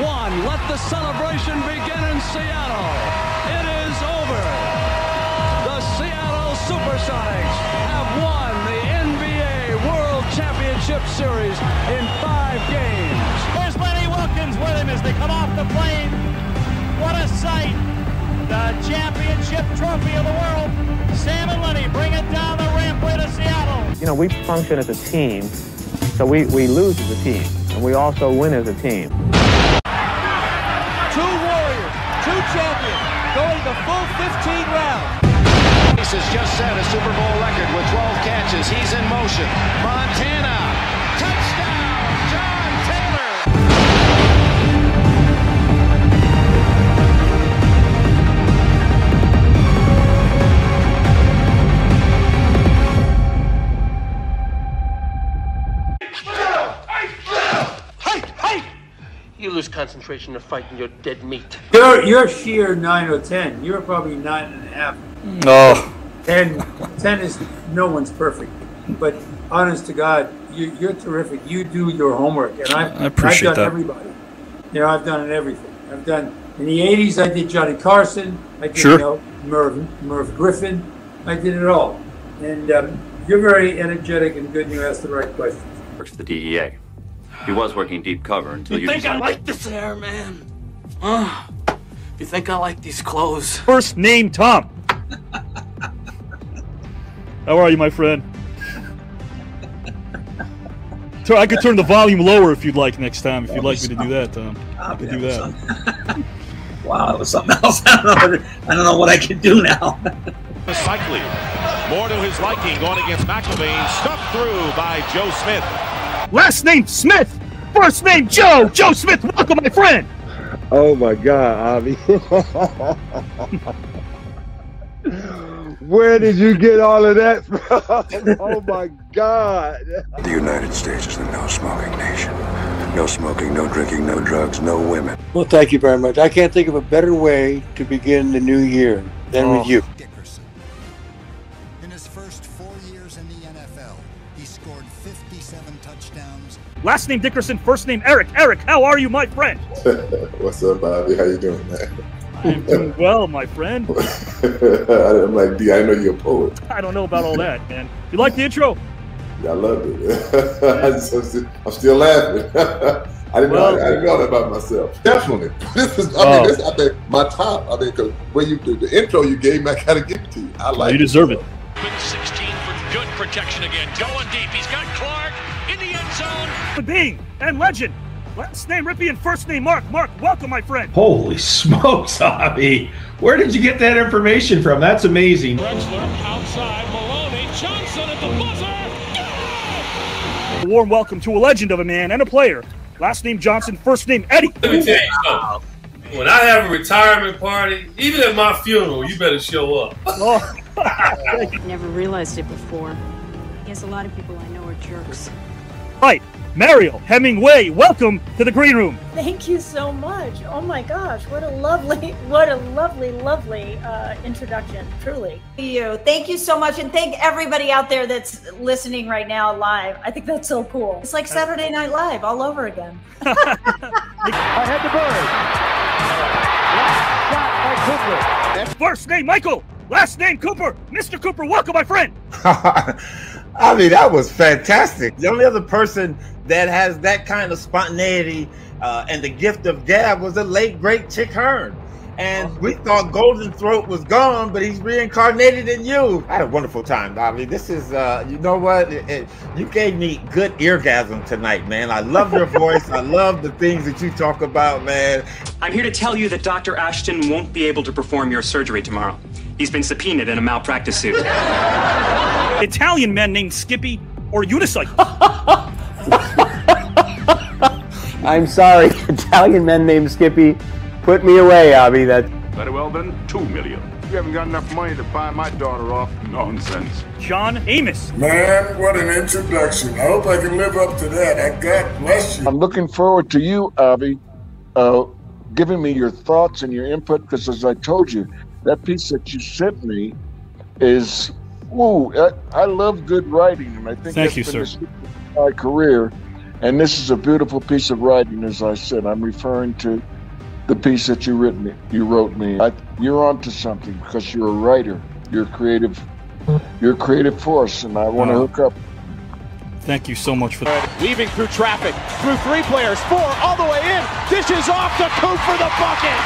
one. Let the celebration begin in Seattle. It is over. The Seattle Supersonics have won the NBA World Championship Series in 5 games. There's Lenny Wilkens with him as they come off the plane. What a sight. The championship trophy of the world. Sam and Lenny bring it down the rampway to Seattle. You know, we function as a team, so we lose as a team, and we also win as a team. 2 warriors, 2 champions, going the full 15 rounds. Has just set a Super Bowl record with 12 catches. He's in motion. Montana, touchdown, John Taylor. You lose concentration of fighting your dead meat. You're sheer 9 or 10. You're probably 9.5. Oh. 10 is, no one's perfect. But honest to God, you're terrific. You do your homework. And I appreciate I've done that. everybody. You know, I've done everything. I've done, in the 80s, I did Johnny Carson. I did, Sure. you know, Merv Griffin. I did it all. And you're very energetic and good, and you ask the right questions. Works for the DEA. He was working deep cover until You think I like this hair, man? You think I like these clothes? First name Tom. How are you, my friend? I could turn the volume lower if you'd like next time. If you'd like me to do that, Tom, I could do that. Wow, that was something else. I don't know what I can do now. Cycling, more to his liking, going against McElvain, stuffed through by Joe Smith. Last name Smith. First name Joe. Joe Smith. Welcome, my friend. Oh my God, Avi. Where did you get all of that from? Oh my God. The United States is the no-smoking nation. No smoking, no drinking, no drugs, no women. Well, thank you very much. I can't think of a better way to begin the new year than with you. Dickerson. In his first 4 years in the NFL, he scored 57 touchdowns. Last name Dickerson. First name Eric. Eric, how are you, my friend? What's up, Bobby? How you doing, man? I'm doing well, my friend. I'm like, D, I know you're a poet. I don't know about all that, man. You like the intro? Yeah, I loved it. I'm still laughing. I didn't know that about myself. Definitely. This is, I think, my top. I mean, because when you do the intro you gave me, I gotta give it to you. I like You deserve it. 16 for good protection again. Going deep. He's got Clark in the end zone. Being and legend. Last name Ripien, first name Mark. Mark, welcome, my friend. Holy smokes, Avi. Where did you get that information from? That's amazing. Drexler outside. Maloney. Johnson at the buzzer. A warm welcome to a legend of a man and a player. Last name Johnson, first name Eddie. Let me tell you something. When I have a retirement party, even at my funeral, you better show up. Never realized it before. I guess a lot of people I know are jerks. Right, Mariel Hemingway, welcome to the green room. Thank you so much. Oh my gosh, what a lovely introduction, truly. Thank you so much, and thank everybody out there that's listening right now live. I think that's so cool. It's like Saturday Night Live all over again. I had the bird. Last shot by Cooper. First name Michael, last name Cooper. Mr. Cooper, welcome, my friend. I mean, that was fantastic. The only other person that has that kind of spontaneity and the gift of gab was the late, great Chick Hearn. And we thought Golden Throat was gone, but he's reincarnated in you. I had a wonderful time, I mean, this is, you know what? You gave me good eargasm tonight, man. I love your voice. I love the things that you talk about, man. I'm here to tell you that Dr. Ashton won't be able to perform your surgery tomorrow. He's been subpoenaed in a malpractice suit. Italian man named Skippy or Unicycle. I'm sorry, Italian men named Skippy. Put me away, Avi. That. Very well then, $2 million. You haven't got enough money to buy my daughter off. Nonsense. John Amos. Man, what an introduction. I hope I can live up to that. God bless you. I'm looking forward to you, Avi, giving me your thoughts and your input, because as I told you, that piece that you sent me is, I love good writing, and I think Thank that's you, been sir. my career. And this is a beautiful piece of writing, as I said. I'm referring to the piece that you wrote me. You're onto something because you're a writer. You're a creative force, and I want to hook up. Thank you so much for that. Weaving through traffic, through 3 players, 4 all the way in. Dishes off to Coop for the bucket.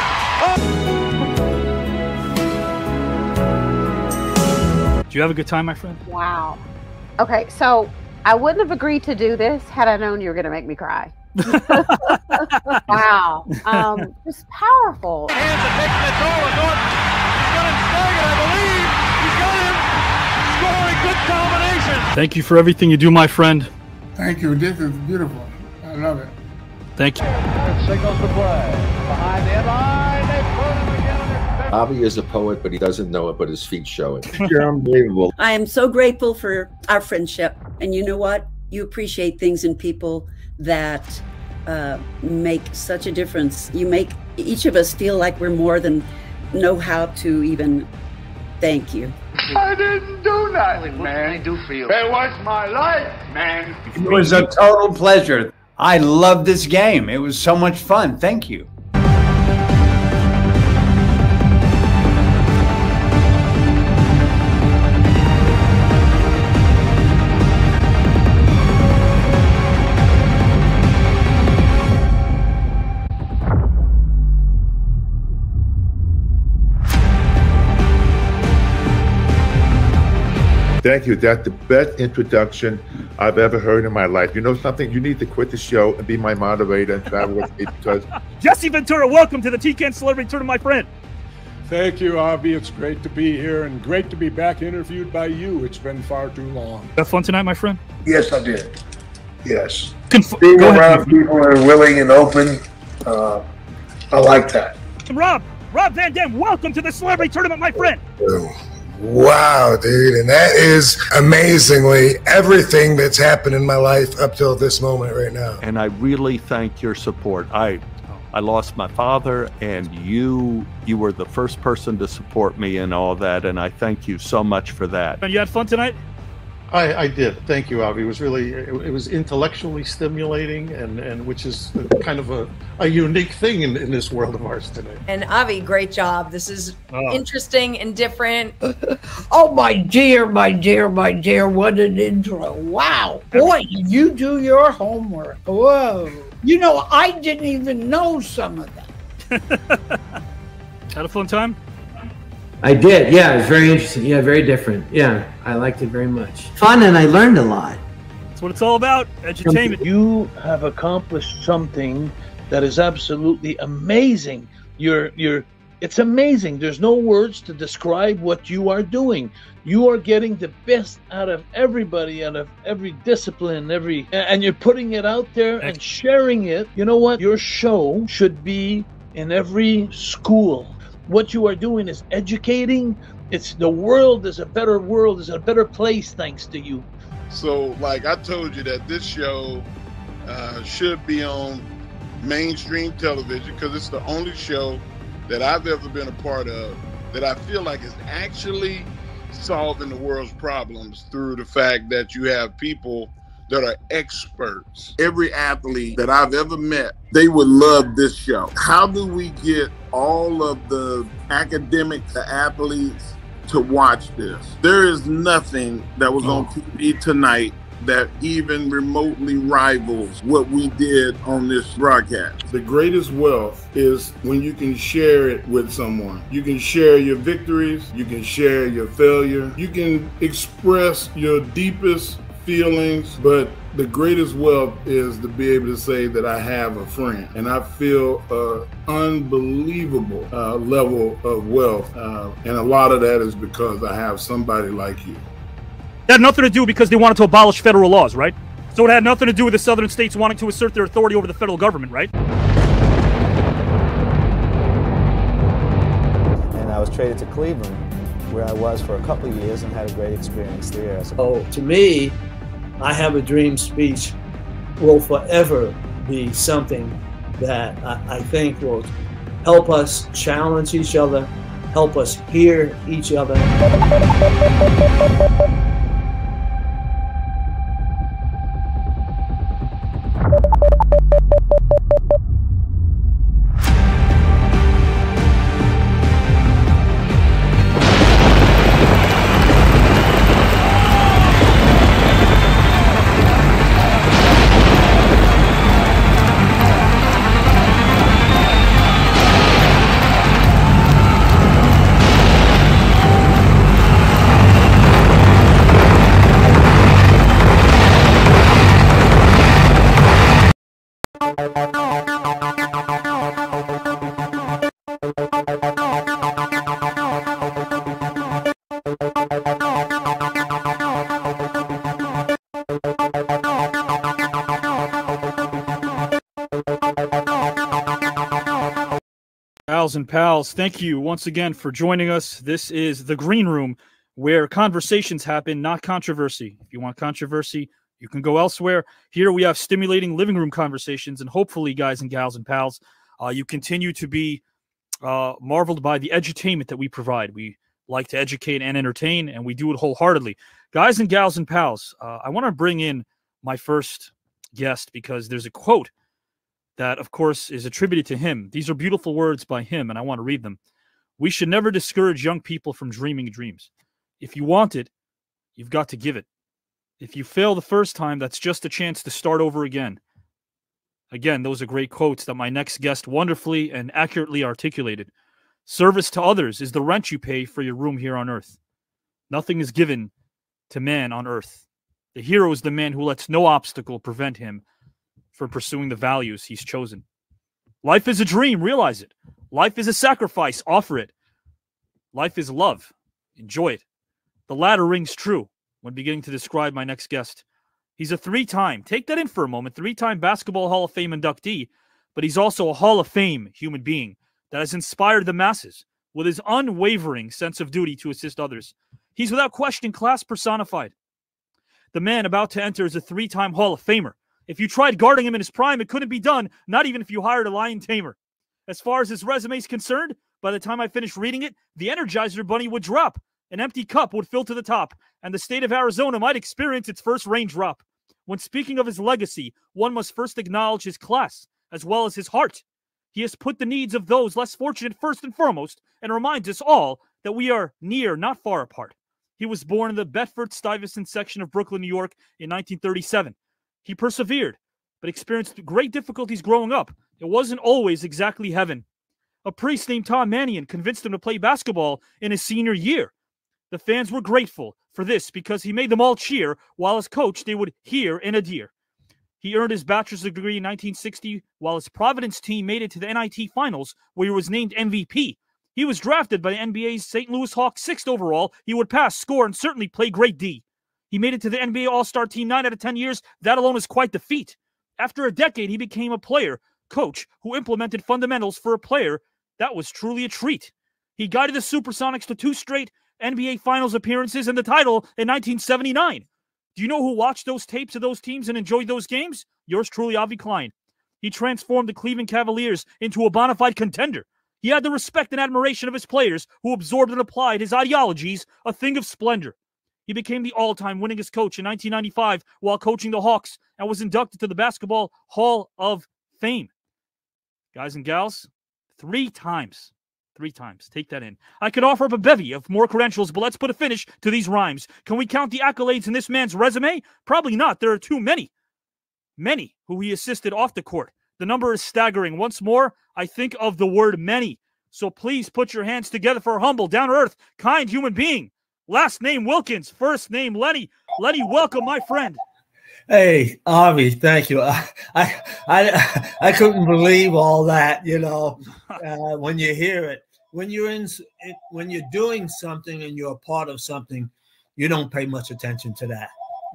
Did you have a good time, my friend? Wow. Okay, so I wouldn't have agreed to do this had I known you were going to make me cry. Wow. Just powerful. Hands are taking the goal. He's got him staggered, I believe. He's got him scoring. Good combination. Thank you for everything you do, my friend. Thank you. This is beautiful. I love it. Thank you. Signals the play. Behind the end line. They put him again. Avi is a poet, but he doesn't know it, but his feet show it. You're unbelievable. I am so grateful for our friendship. And you know what? You appreciate things in people that make such a difference. You make each of us feel like we're more than know how to even thank you. I didn't do nothing, man. I do feel. It was my life, man. It was a total pleasure. I loved this game. It was so much fun. Thank you. Thank you. That's the best introduction I've ever heard in my life. You know something? You need to quit the show and be my moderator and travel with me because... Jesse Ventura, welcome to the TKN Celebrity Tournament, my friend. Thank you, Avi. It's great to be here and great to be back interviewed by you. It's been far too long. Have fun tonight, my friend? Yes, I did. Yes. Being around people who are willing and open, I like that. Rob Van Dam, welcome to the Celebrity Tournament, my friend. Wow, dude. And that is amazingly everything that's happened in my life up till this moment right now. And I really thank your support. I lost my father, and you were the first person to support me and all that, and I thank you so much for that. And you had fun tonight? I did. Thank you, Avi. It was really, it was intellectually stimulating, and which is kind of a unique thing in this world of ours today. And Avi, great job. This is interesting and different. Oh, my dear, my dear, my dear, what an intro. Wow. Boy, did you do your homework. Whoa. You know, I didn't even know some of that. Had a fun time? I did, yeah. It was very interesting. Yeah, very different. Yeah, I liked it very much. Fun, and I learned a lot. That's what it's all about, entertainment. You have accomplished something that is absolutely amazing. It's amazing. There's no words to describe what you are doing. You are getting the best out of everybody, out of every discipline, and you're putting it out there and sharing it. You know what? Your show should be in every school. What you are doing is educating. The world is a better place thanks to you. So, like I told you, that this show should be on mainstream television because it's the only show that I've ever been a part of that I feel like is actually solving the world's problems through the fact that you have people that are experts. Every athlete that I've ever met, they would love this show. How do we get all of the academics, the athletes to watch this? There is nothing that was on TV tonight that even remotely rivals what we did on this broadcast. The greatest wealth is when you can share it with someone. You can share your victories, you can share your failure, you can express your deepest feelings, but the greatest wealth is to be able to say that I have a friend, and I feel an unbelievable level of wealth, and a lot of that is because I have somebody like you. It had nothing to do because they wanted to abolish federal laws, right? So it had nothing to do with the southern states wanting to assert their authority over the federal government, right? And I was traded to Cleveland, where I was for a couple of years and had a great experience there. Oh, to me, I Have a Dream speech will forever be something that I think will help us challenge each other, help us hear each other. Pals and pals, thank you once again for joining us. This is the Green Room, where conversations happen, not controversy. If you want controversy, you can go elsewhere. Here we have stimulating living room conversations, and hopefully, guys and gals and pals, you continue to be marveled by the edutainment that we provide. We like to educate and entertain, and we do it wholeheartedly. Guys and gals and pals, I want to bring in my first guest because there's a quote that, of course, is attributed to him. These are beautiful words by him, and I want to read them. We should never discourage young people from dreaming dreams. If you want it, you've got to give it. If you fail the first time, that's just a chance to start over again. Again, those are great quotes that my next guest wonderfully and accurately articulated. Service to others is the rent you pay for your room here on earth. Nothing is given to man on earth. The hero is the man who lets no obstacle prevent him from pursuing the values he's chosen. Life is a dream, realize it. Life is a sacrifice, offer it. Life is love, enjoy it. The latter rings true when beginning to describe my next guest. He's a three-time, take that in for a moment, three-time Basketball Hall of Fame inductee, but he's also a Hall of Fame human being that has inspired the masses with his unwavering sense of duty to assist others. He's without question class personified. The man about to enter is a three-time Hall of Famer. If you tried guarding him in his prime, it couldn't be done, not even if you hired a lion tamer. As far as his resume is concerned, by the time I finished reading it, the Energizer Bunny would drop, an empty cup would fill to the top, and the state of Arizona might experience its first raindrop. When speaking of his legacy, one must first acknowledge his class, as well as his heart. He has put the needs of those less fortunate first and foremost, and reminds us all that we are near, not far apart. He was born in the Bedford-Stuyvesant section of Brooklyn, New York in 1937. He persevered, but experienced great difficulties growing up. It wasn't always exactly heaven. A priest named Tom Mannion convinced him to play basketball in his senior year. The fans were grateful for this because he made them all cheer, while as coach they would hear and adhere. He earned his bachelor's degree in 1960, while his Providence team made it to the NIT Finals, where he was named MVP. He was drafted by the NBA's St. Louis Hawks 6th overall. He would pass, score, and certainly play great D. He made it to the NBA All-Star team 9 out of 10 years. That alone is quite the feat. After a decade, he became a player, coach, who implemented fundamentals for a player. That was truly a treat. He guided the Supersonics to 2 straight NBA Finals appearances and the title in 1979. Do you know who watched those tapes of those teams and enjoyed those games? Yours truly, Avi Klein. He transformed the Cleveland Cavaliers into a bona fide contender. He had the respect and admiration of his players who absorbed and applied his ideologies, a thing of splendor. He became the all-time winningest coach in 1995 while coaching the Hawks and was inducted to the Basketball Hall of Fame. Guys and gals, 3 times. 3 times. Take that in. I could offer up a bevy of more credentials, but let's put a finish to these rhymes. Can we count the accolades in this man's resume? Probably not. There are too many. Many who he assisted off the court. The number is staggering. Once more, I think of the word many. So please put your hands together for a humble, down-to-earth, kind human being. Last name Wilkens, first name Lenny. Lenny, welcome, my friend. Hey, Avi, thank you. I couldn't believe all that, you know, when you hear it. When you're doing something and you're a part of something, you don't pay much attention to that.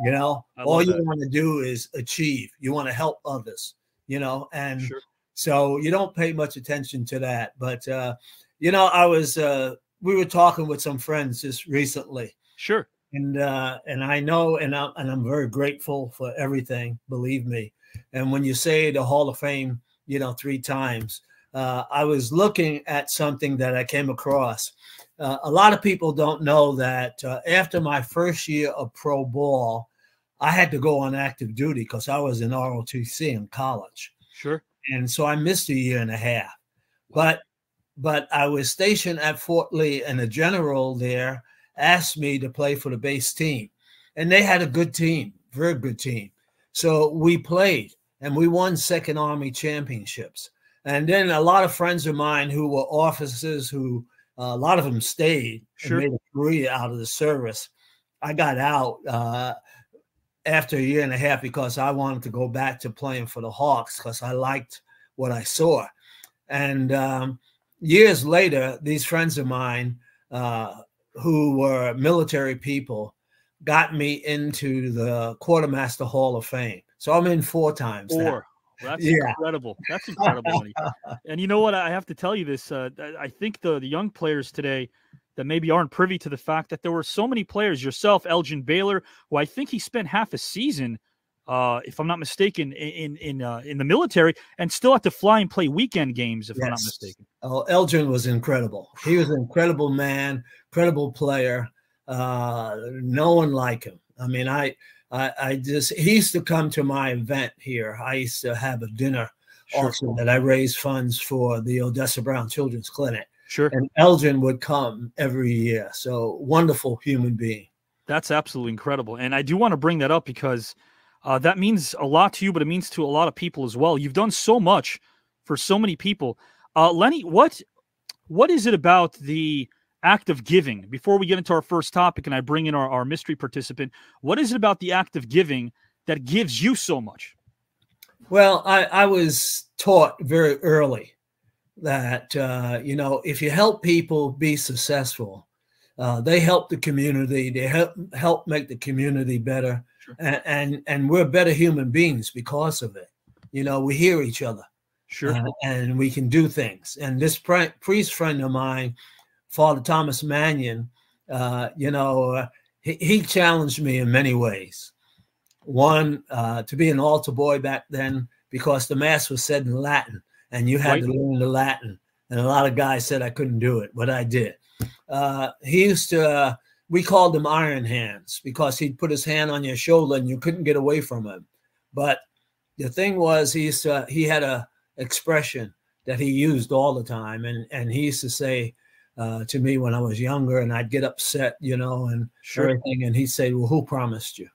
You know, all you want to do is achieve. You want to help others, you know, and so you don't pay much attention to that. But you know, we were talking with some friends just recently. Sure. And I know, and I'm very grateful for everything, believe me. And when you say the Hall of Fame, you know, 3 times, I was looking at something that I came across. A lot of people don't know that after my first year of pro ball, I had to go on active duty because I was in ROTC in college. Sure. And so I missed 1.5 years. But I was stationed at Fort Lee, and the general there asked me to play for the base team. And they had a good team, very good team. So we played, and we won Second Army championships. And then a lot of friends of mine who were officers, who a lot of them stayed and made a career out of the service. I got out after a year and a half because I wanted to go back to playing for the Hawks because I liked what I saw. And years later, these friends of mine who were military people got me into the Quartermaster Hall of Fame. So I'm in 4 times now. Well, that's incredible. That's incredible. And you know what? I have to tell you this. I think the young players today that maybe aren't privy to the fact that there were so many players, yourself, Elgin Baylor, who I think he spent half a season, if I'm not mistaken, in the military, and still had to fly and play weekend games, if I'm not mistaken. Oh, Elgin was incredible. He was an incredible man, incredible player. No one like him. I mean, he used to come to my event here. I used to have a dinner also that I raised funds for the Odessa Brown Children's Clinic. Sure. And Elgin would come every year. So wonderful human being. That's absolutely incredible. And I do want to bring that up because that means a lot to you, but it means to a lot of people as well. You've done so much for so many people. Lenny, what is it about the act of giving? Before we get into our first topic and I bring in our mystery participant, what is it about the act of giving that gives you so much? Well, I was taught very early that, you know, if you help people be successful, they help the community, they help make the community better. Sure. And we're better human beings because of it. You know, we hear each other. Sure. And we can do things. And this priest friend of mine, Father Thomas Mannion, you know, he challenged me in many ways. One, to be an altar boy back then, because the Mass was said in Latin and you had to learn the Latin. And a lot of guys said I couldn't do it, but I did. He used to, we called him Iron Hands because he'd put his hand on your shoulder and you couldn't get away from him. But the thing was, he had a expression that he used all the time. And he used to say to me when I was younger and I'd get upset, you know, and everything. And he'd say, well, who promised you?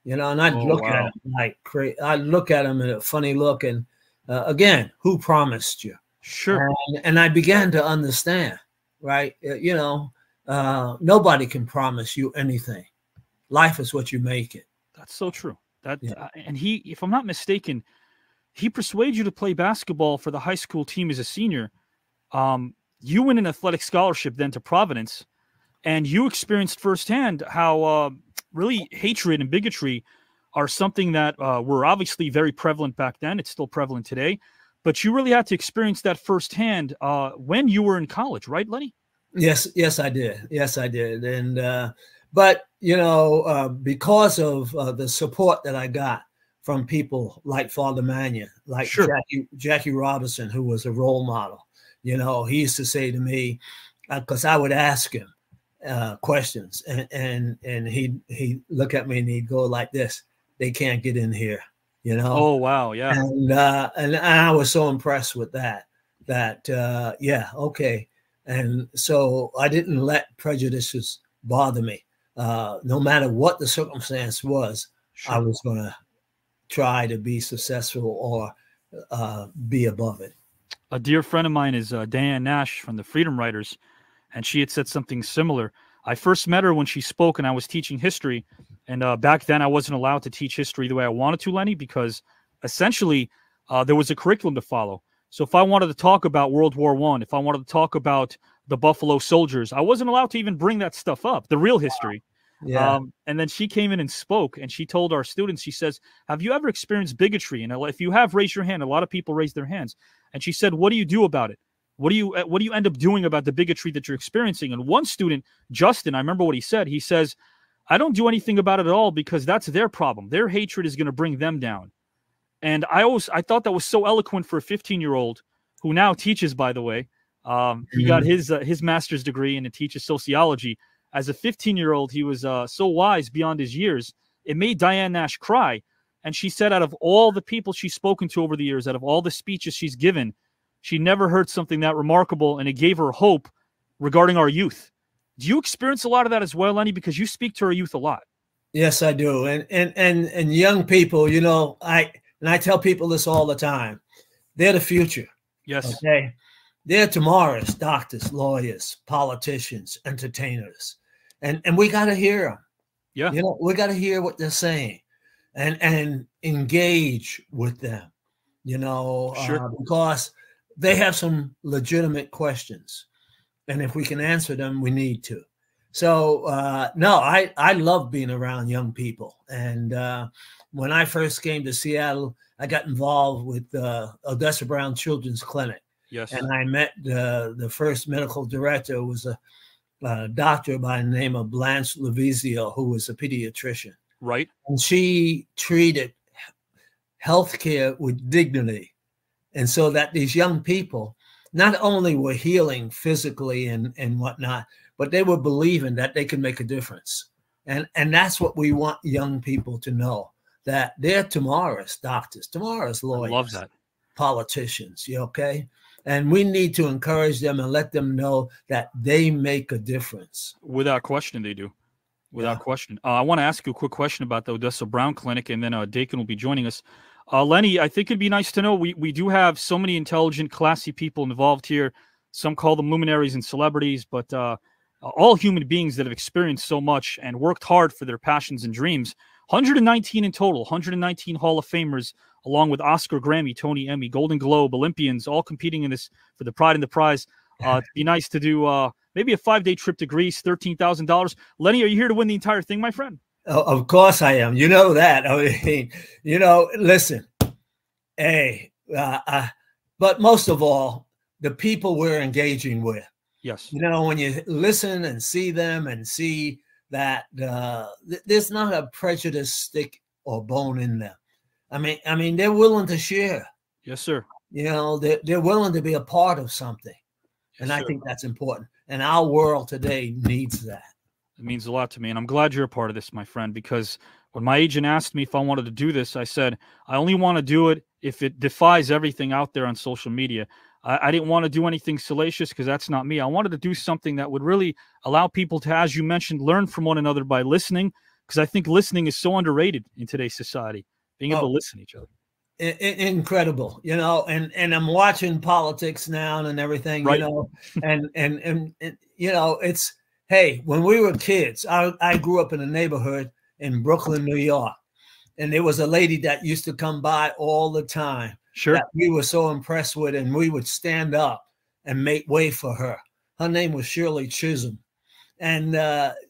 You know, and I'd look at him like crazy. I'd look at him in a funny look. And again, who promised you? Sure. And I began to understand, right? You know, nobody can promise you anything. Life is what you make it. That's so true. And he, if I'm not mistaken, he persuaded you to play basketball for the high school team as a senior. You win an athletic scholarship then to Providence, and you experienced firsthand how really hatred and bigotry are something that were obviously very prevalent back then. It's still prevalent today, but you really had to experience that firsthand when you were in college, right, Lenny? Yes, I did. Yes, I did. And but you know, because of the support that I got from people like Father Mannion, like Jackie Robinson, who was a role model. You know, he used to say to me, because I would ask him questions, and he'd look at me and he'd go like this: "They can't get in here." You know? Oh wow, yeah. And I was so impressed with that. Yeah, okay. And so I didn't let prejudices bother me. No matter what the circumstance was, I was going to try to be successful or be above it. A dear friend of mine is Diane Nash from the Freedom Writers, and she had said something similar. I first met her when she spoke and I was teaching history. And back then I wasn't allowed to teach history the way I wanted to, Lenny, because essentially there was a curriculum to follow. So if I wanted to talk about World War I, if I wanted to talk about the Buffalo Soldiers, I wasn't allowed to even bring that stuff up, the real history. Yeah. And then she came in and spoke, and she told our students, she says, have you ever experienced bigotry? And if you have, raise your hand. A lot of people raised their hands. And she said, what do you do about it? What do you end up doing about the bigotry that you're experiencing? And one student, Justin, I remember what he said. He says, I don't do anything about it at all because that's their problem. Their hatred is going to bring them down. And I thought that was so eloquent for a 15-year-old who now teaches, by the way. He got his master's degree and teaches sociology. As a 15-year-old, he was so wise beyond his years. It made Diane Nash cry. And she said out of all the people she's spoken to over the years, out of all the speeches she's given, she never heard something that remarkable, and it gave her hope regarding our youth. Do you experience a lot of that as well, Lenny? Because you speak to our youth a lot. Yes, I do. And young people, you know, I tell people this all the time. They're the future. Yes. Okay. They're tomorrow's doctors, lawyers, politicians, entertainers. And we got to hear them. Yeah. You know, we got to hear what they're saying. and engage with them, you know, because they have some legitimate questions. And if we can answer them, we need to. So, no, I love being around young people. And when I first came to Seattle, I got involved with Odessa Brown Children's Clinic. Yes. And I met the first medical director, was a doctor by the name of Blanche Levizio, who was a pediatrician. Right. And she treated healthcare with dignity. And so that these young people not only were healing physically and whatnot, but they were believing that they could make a difference. And that's what we want young people to know, that they're tomorrow's doctors, tomorrow's lawyers, I love that. Politicians, okay? And we need to encourage them and let them know that they make a difference. Without question, they do. Without question. I want to ask you a quick question about the Odessa Brown Clinic, and then Dakin will be joining us. Lenny, I think it'd be nice to know, we do have so many intelligent, classy people involved here. Some call them luminaries and celebrities, but all human beings that have experienced so much and worked hard for their passions and dreams. 119 in total, 119 Hall of Famers, along with Oscar, Grammy, Tony, Emmy, Golden Globe, Olympians, all competing in this for the pride and the prize. It'd be nice to do maybe a 5-day trip to Greece, $13,000. Lenny, are you here to win the entire thing, my friend? Oh, of course I am. You know that. I mean, you know, listen, hey, but most of all, the people we're engaging with. Yes. You know, when you listen and see them and see that there's not a prejudice stick or bone in them. I mean, they're willing to share. Yes, sir. You know, they're willing to be a part of something. And Yes, I sir. think that's important. And our world today needs that. It means a lot to me, and I'm glad you're a part of this, my friend, because when my agent asked me if I wanted to do this, I said, I only want to do it if it defies everything out there on social media. I didn't want to do anything salacious because that's not me. I wanted to do something that would really allow people to, as you mentioned, learn from one another by listening, because I think listening is so underrated in today's society, being able to listen to each other. Incredible, you know, and I'm watching politics now and everything, Right. you know, and you know, it's, hey, when we were kids, I grew up in a neighborhood in Brooklyn, New York, and there was a lady that used to come by all the time. Sure. That we were so impressed with, and we would stand up and make way for her. Her name was Shirley Chisholm, and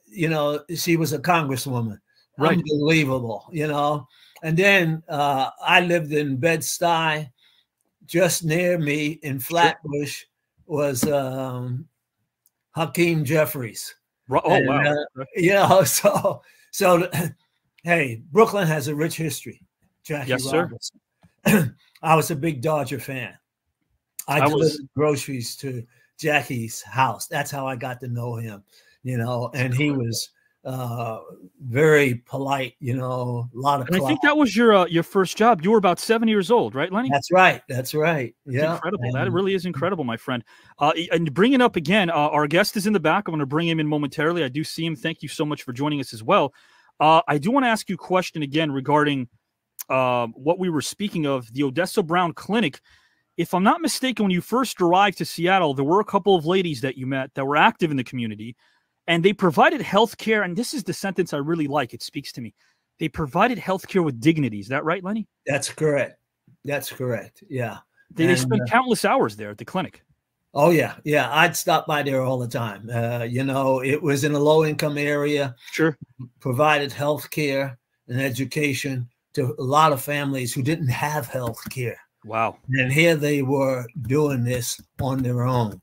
you know, she was a congresswoman. Right. Unbelievable, you know. And then I lived in Bed-Stuy. Just near me in Flatbush was Hakeem Jeffries. Oh, and, wow. You know, so hey, Brooklyn has a rich history. Jackie Yes, sir. Robinson. I was a big Dodger fan. I delivered groceries to Jackie's house. That's how I got to know him, you know, and he was very polite, you know, a lot of And I think that was your first job. You were about 7 years old, right, Lenny? That's right. That's right. That's Yeah. incredible. That really is incredible, my friend. And bring it up again. Our guest is in the back. I'm going to bring him in momentarily. I do see him. Thank you so much for joining us as well. I do want to ask you a question again regarding what we were speaking of, the Odessa Brown Clinic. If I'm not mistaken, when you first arrived to Seattle, there were a couple of ladies that you met that were active in the community, and they provided health care. And this is the sentence I really like. It speaks to me. They provided health care with dignity. Is that right, Lenny? That's correct. That's correct. Yeah. They spent countless hours there at the clinic. Oh, yeah. Yeah. I'd stop by there all the time. You know, it was in a low income area. Sure. Provided health care and education to a lot of families who didn't have health care. Wow. And here they were doing this on their own.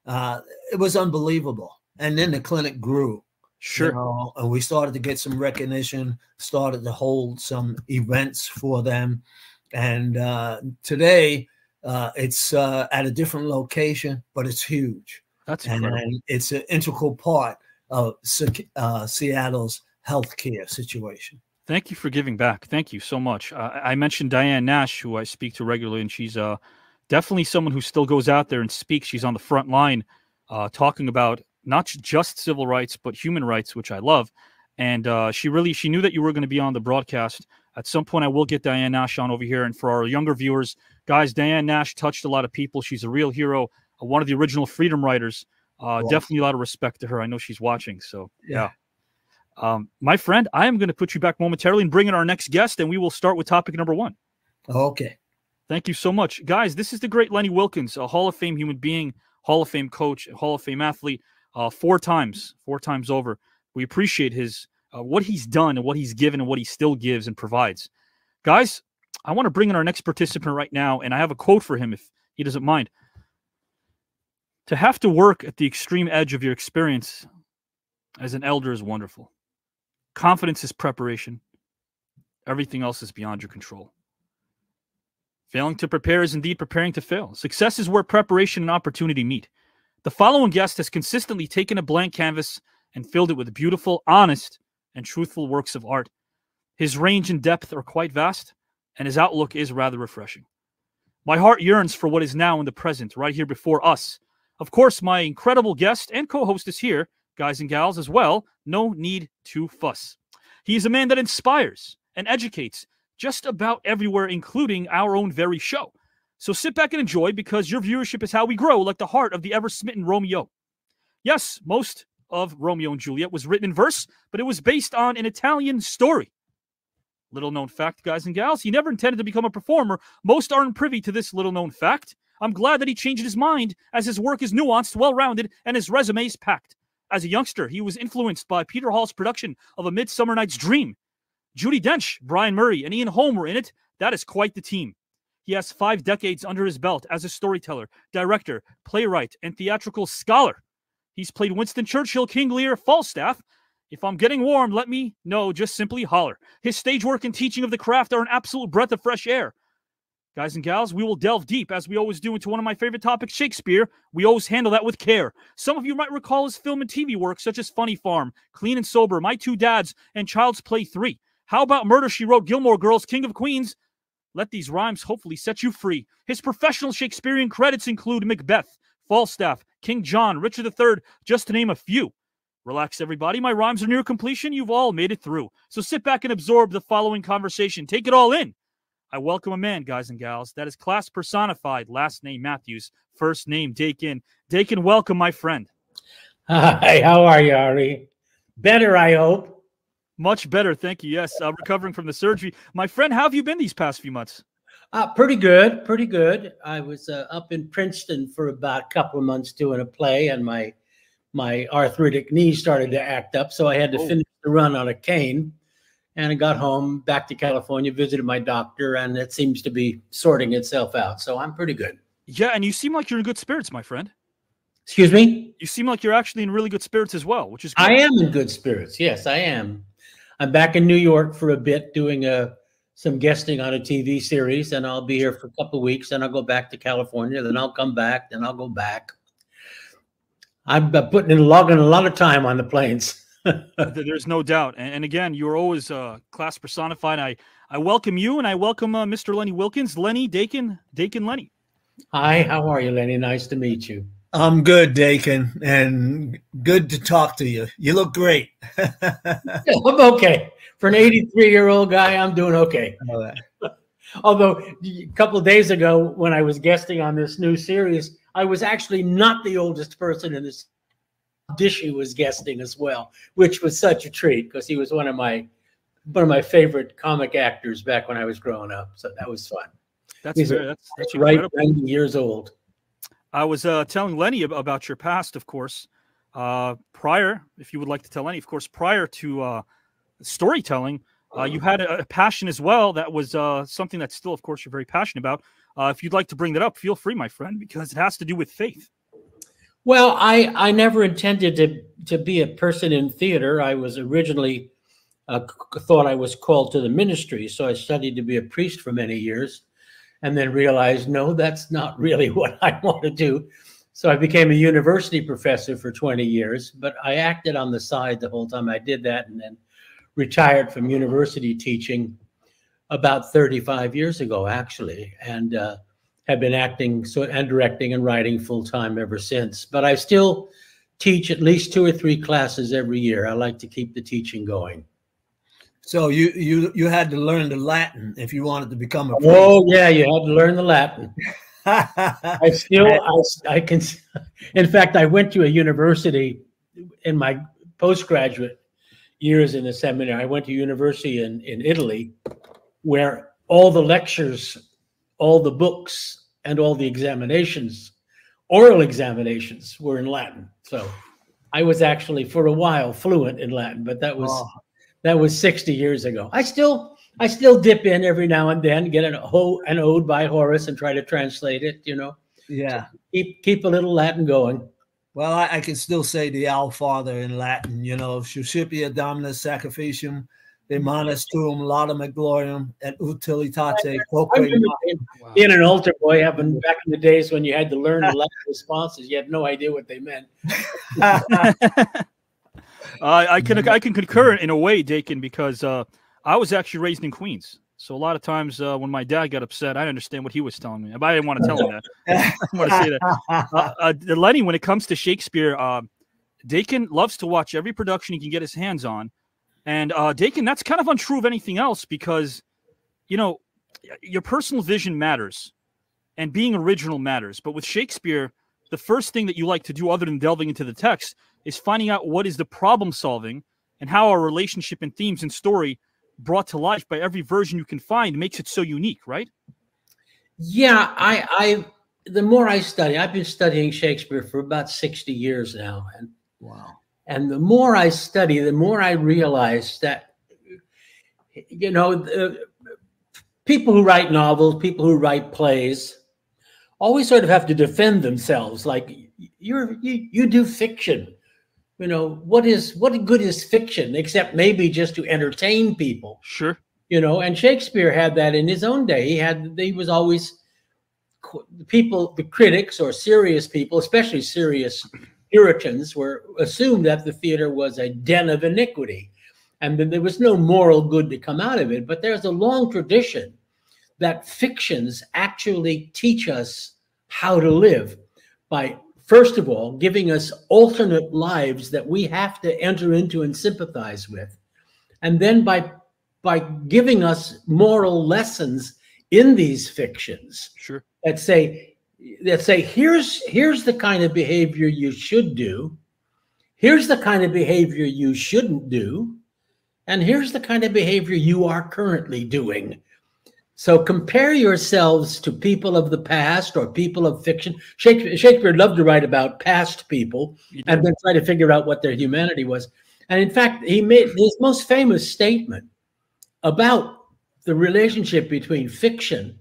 It was unbelievable. And then the clinic grew. Sure. You know, and we started to get some recognition, started to hold some events for them. And today it's at a different location, but it's huge. That's incredible. And it's an integral part of Seattle's healthcare situation. Thank you for giving back. Thank you so much. I mentioned Diane Nash, who I speak to regularly, and she's definitely someone who still goes out there and speaks. She's on the front line talking about not just civil rights, but human rights, which I love. And she knew that you were going to be on the broadcast. At some point, I will get Diane Nash on over here. And for our younger viewers, guys, Diane Nash touched a lot of people. She's a real hero, one of the original freedom writers. Definitely a lot of respect to her. I know she's watching. So, yeah. My friend, I am going to put you back momentarily and bring in our next guest, and we will start with topic number 1. Okay. Thank you so much. Guys, this is the great Lenny Wilkens, a Hall of Fame human being, Hall of Fame coach, Hall of Fame athlete, 4 times over. We appreciate his what he's done and what he's given and what he still gives and provides. Guys, I want to bring in our next participant right now, and I have a quote for him if he doesn't mind. To have to work at the extreme edge of your experience as an elder is wonderful. Confidence is preparation. Everything else is beyond your control. Failing to prepare is indeed preparing to fail. Success is where preparation and opportunity meet. The following guest has consistently taken a blank canvas and filled it with beautiful, honest, and truthful works of art. His range and depth are quite vast, and his outlook is rather refreshing. My heart yearns for what is now in the present, right here before us. Of course, my incredible guest and co-host is here, guys and gals, as well. No need to fuss. He is a man that inspires and educates just about everywhere, including our own very show. So sit back and enjoy, because your viewership is how we grow, like the heart of the ever-smitten Romeo. Yes, most of Romeo and Juliet was written in verse, but it was based on an Italian story. Little-known fact, guys and gals, he never intended to become a performer. Most aren't privy to this little-known fact. I'm glad that he changed his mind, as his work is nuanced, well-rounded, and his resume is packed. As a youngster, he was influenced by Peter Hall's production of A Midsummer Night's Dream. Judi Dench, Brian Murray, and Ian Holm were in it. That is quite the team. He has 5 decades under his belt as a storyteller, director, playwright, and theatrical scholar. He's played Winston Churchill, King Lear, Falstaff. If I'm getting warm, let me know. Just simply holler. His stage work and teaching of the craft are an absolute breath of fresh air. Guys and gals, we will delve deep, as we always do, into one of my favorite topics, Shakespeare. We always handle that with care. Some of you might recall his film and TV work, such as Funny Farm, Clean and Sober, My Two Dads, and Child's Play 3. How about Murder, She Wrote, Gilmore Girls, King of Queens? Let these rhymes hopefully set you free. His professional Shakespearean credits include Macbeth, Falstaff, King John, Richard III, just to name a few. Relax, everybody. My rhymes are near completion. You've all made it through. So sit back and absorb the following conversation. Take it all in. I welcome a man, guys and gals, that is class personified. Last name Matthews, first name Dakin. Dakin, welcome, my friend. Hi, how are you, Ari? Better, I hope. Much better, thank you. Yes, recovering from the surgery. My friend, how have you been these past few months? Pretty good, pretty good. I was up in Princeton for about a couple of months doing a play, and my arthritic knee started to act up, so I had to finish the run on a cane. And I got home, back to California, visited my doctor, and it seems to be sorting itself out. So I'm pretty good. Yeah, and you seem like you're in good spirits, my friend. Excuse me? You seem like you're actually in really good spirits as well, which is great. I am in good spirits. Yes, I am. I'm back in New York for a bit doing some guesting on a TV series, and I'll be here for a couple of weeks, and I'll go back to California, then I'll come back, then I'll go back. I'm logging a lot of time on the planes. There's no doubt. And again, you're always class personified. I welcome you, and I welcome Mr. Lenny Wilkens. Lenny, Dakin Lenny. Hi, how are you, Lenny? Nice to meet you. I'm good, Dakin, and good to talk to you. You look great. Yeah, I'm okay. For an 83-year-old guy, I'm doing okay. Although a couple of days ago, when I was guesting on this new series, I was actually not the oldest person in this. Dishy was guesting as well, which was such a treat because he was one of my favorite comic actors back when I was growing up. So that was fun. That's right, 90 years old. I was telling Lenny about your past, of course. Prior, if you would like to tell Lenny, of course, prior to storytelling, you had a passion as well. That was something that still, of course, you're very passionate about. If you'd like to bring that up, feel free, my friend, because it has to do with faith. Well, I never intended to be a person in theater. I was originally thought I was called to the ministry, so I studied to be a priest for many years, and then realized, no, that's not really what I want to do. So I became a university professor for 20 years, but I acted on the side the whole time I did that, and then retired from university teaching about 35 years ago, actually, and have been acting and directing and writing full time ever since. But I still teach at least 2 or 3 classes every year. I like to keep the teaching going. So you had to learn the Latin if you wanted to become a priest. Oh yeah, you had to learn the Latin. I can. In fact, I went to a university in my postgraduate years in the seminary. I went to university in Italy, where all the lectures, all the books, and all the examinations, oral examinations, were in Latin. So I was actually for a while fluent in Latin, but that was 60 years ago. I still dip in every now and then, get an ode by Horace and try to translate it, you know. Yeah. So keep a little Latin going. Well, I can still say the Our Father in Latin, you know, Suscipia Dominus Sacrificium, De Manus Tuum, Laudam et Gloriam, et Utilitate. Being an altar boy, having back in the days when you had to learn the Latin responses, you had no idea what they meant. I can concur in a way, Dakin, because I was actually raised in Queens. So a lot of times when my dad got upset, I understand what he was telling me. But I didn't want to tell him that. I didn't want to say that. Lenny, when it comes to Shakespeare, Dakin loves to watch every production he can get his hands on. And Dakin, that's kind of untrue of anything else because, you know, your personal vision matters and being original matters. But with Shakespeare, the first thing that you like to do other than delving into the text is finding out what is the problem solving and how our relationship and themes and story brought to life by every version you can find makes it so unique, right? Yeah, the more I study, I've been studying Shakespeare for about 60 years now. And wow. And the more I study, the more I realize that, you know, people who write novels, people who write plays, always sort of have to defend themselves. Like you do fiction. You know, what good is fiction except maybe just to entertain people? Sure. You know, and Shakespeare had that in his own day. He was always the critics or serious people, especially serious Puritans, were assumed that the theater was a den of iniquity, and that there was no moral good to come out of it. But there's a long tradition that fictions actually teach us how to live by, first of all, giving us alternate lives that we have to enter into and sympathize with. And then by giving us moral lessons in these fictions, sure, that say, here's the kind of behavior you should do, here's the kind of behavior you shouldn't do, and here's the kind of behavior you are currently doing. So compare yourselves to people of the past or people of fiction. Shakespeare loved to write about past people and then try to figure out what their humanity was. And in fact, he made his most famous statement about the relationship between fiction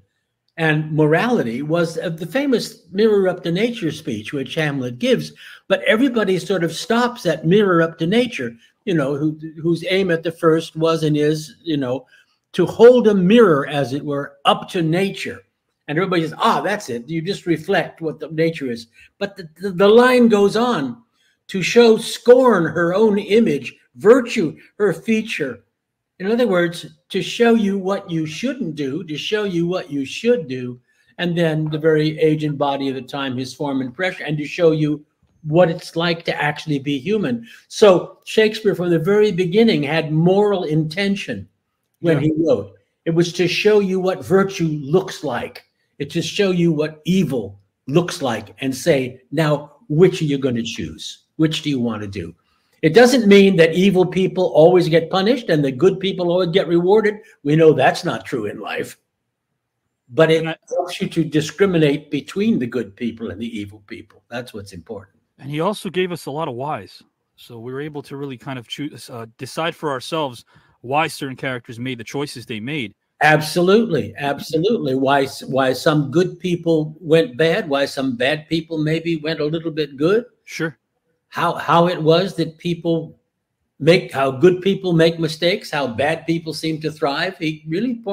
and morality was the famous mirror up to nature speech, which Hamlet gives. But everybody sort of stops at mirror up to nature, you know, whose aim at the first was and is, you know, to hold a mirror, as it were, up to nature. And everybody says, that's it. You just reflect what the nature is. But the line goes on to show scorn her own image, virtue her feature. In other words, to show you what you shouldn't do, to show you what you should do, and then the very age and body of the time, his form and pressure, and to show you what it's like to actually be human. So Shakespeare, from the very beginning, had moral intention when he wrote. It was to show you what virtue looks like. It's to show you what evil looks like and say, now, which are you going to choose? Which do you want to do? It doesn't mean that evil people always get punished and the good people always get rewarded. We know that's not true in life. But it helps you to discriminate between the good people and the evil people. That's what's important. And he also gave us a lot of whys. So we were able to really kind of choose, decide for ourselves why certain characters made the choices they made. Absolutely. Absolutely. Why some good people went bad, why some bad people maybe went a little bit good. Sure. How it was that how good people make mistakes, how bad people seem to thrive. He really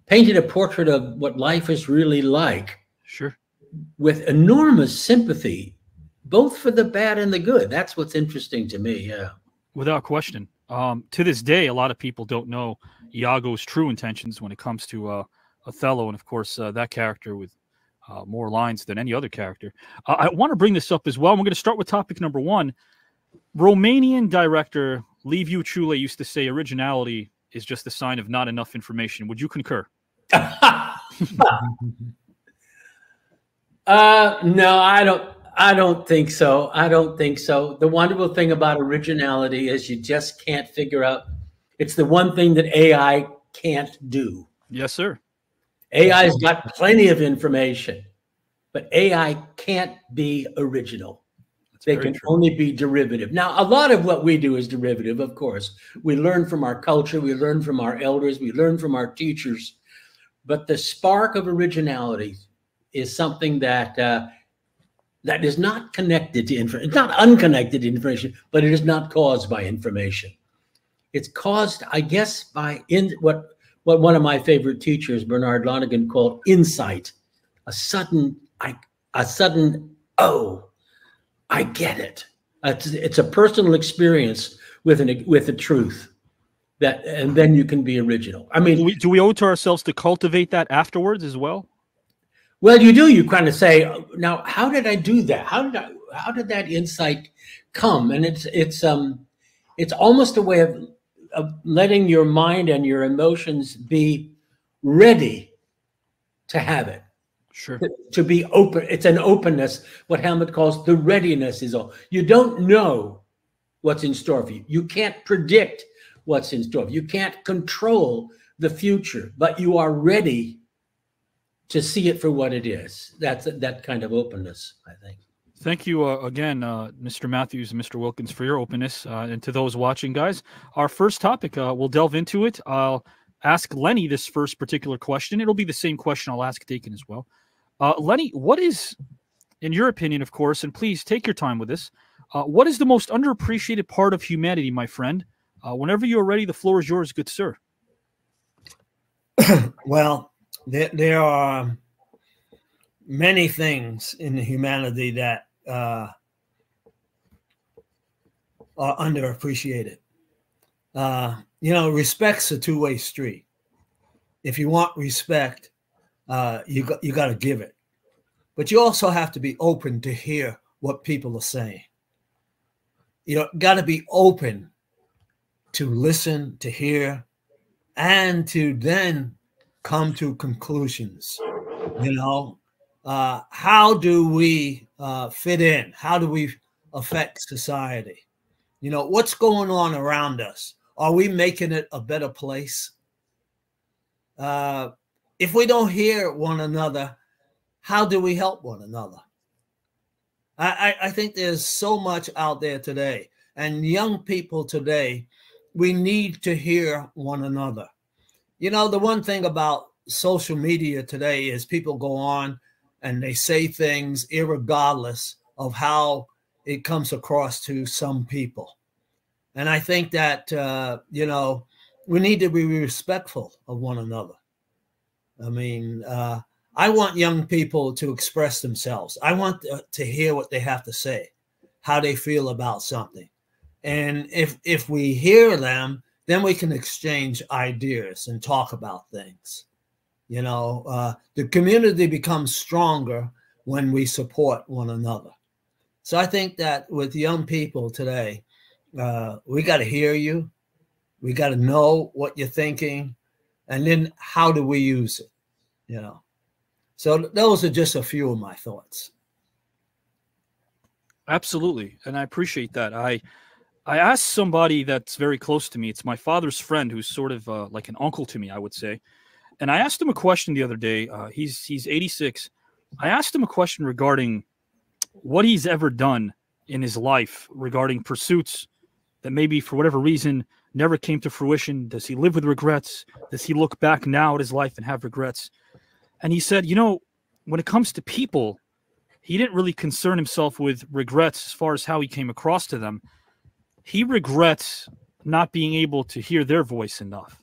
painted a portrait of what life is really like. Sure. With enormous sympathy, both for the bad and the good. That's what's interesting to me. Yeah. Without question. To this day, a lot of people don't know Iago's true intentions when it comes to Othello, and of course that character with more lines than any other character. I want to bring this up as well. We're going to start with topic number one. Romanian director Liviu Ciulei used to say originality is just a sign of not enough information. Would you concur? No, I don't. I don't think so. I don't think so. The wonderful thing about originality is you just can't figure out. It's the one thing that AI can't do. Yes, sir. AI's got plenty of information, but AI can't be original. They can only be derivative. Now, a lot of what we do is derivative, of course. We learn from our culture. We learn from our elders. We learn from our teachers. But the spark of originality is something that that is not connected to information. It's not unconnected to information, but it is not caused by information. It's caused, I guess, by what one of my favorite teachers, Bernard Lonergan, called insight. A sudden, oh, I get it. It's a personal experience with a truth that, and then you can be original. I mean, do we owe it to ourselves to cultivate that afterwards as well? Well, you do. You kind of say, now, how did I do that? How did that insight come? And it's almost a way of letting your mind and your emotions be ready to have it. Sure. To be open. It's an openness. What Hamlet calls the readiness is all. You don't know what's in store for you. You can't predict what's in store for you. You can't control the future, but you are ready to see it for what it is. That's that kind of openness, I think. Thank you again, Mr. Matthews and Mr. Wilkens, for your openness. And to those watching, guys, our first topic, we'll delve into it. I'll ask Lenny this first particular question. It'll be the same question I'll ask Dakin as well. Lenny, what is, in your opinion, of course, and please take your time with this, what is the most underappreciated part of humanity, my friend? Whenever you're ready, the floor is yours, good sir. Well, there are many things in humanity that are underappreciated. You know, respect's a two-way street. If you want respect, you got to give it. But you also have to be open to hear what people are saying. You know, got to be open to listen, to hear, and to then come to conclusions. You know, how do we fit in? How do we affect society? You know, what's going on around us? Are we making it a better place? If we don't hear one another, how do we help one another? I think there's so much out there today. And young people today, we need to hear one another. You know, the one thing about social media today is people go on and they say things irregardless of how it comes across to some people. And I think that, you know, we need to be respectful of one another. I mean, I want young people to express themselves. I want to hear what they have to say, how they feel about something. And if we hear them, then we can exchange ideas and talk about things. You know, the community becomes stronger when we support one another. So I think that with young people today, we got to hear you. We got to know what you're thinking. And then how do we use it? You know, so those are just a few of my thoughts. Absolutely. And I appreciate that. I asked somebody that's very close to me. It's my father's friend who's sort of like an uncle to me, I would say. And I asked him a question the other day. He's 86. I asked him a question regarding what he's ever done in his life regarding pursuits that maybe for whatever reason never came to fruition. Does he live with regrets? Does he look back now at his life and have regrets? And he said, you know, when it comes to people, he didn't really concern himself with regrets as far as how he came across to them. He regrets not being able to hear their voice enough.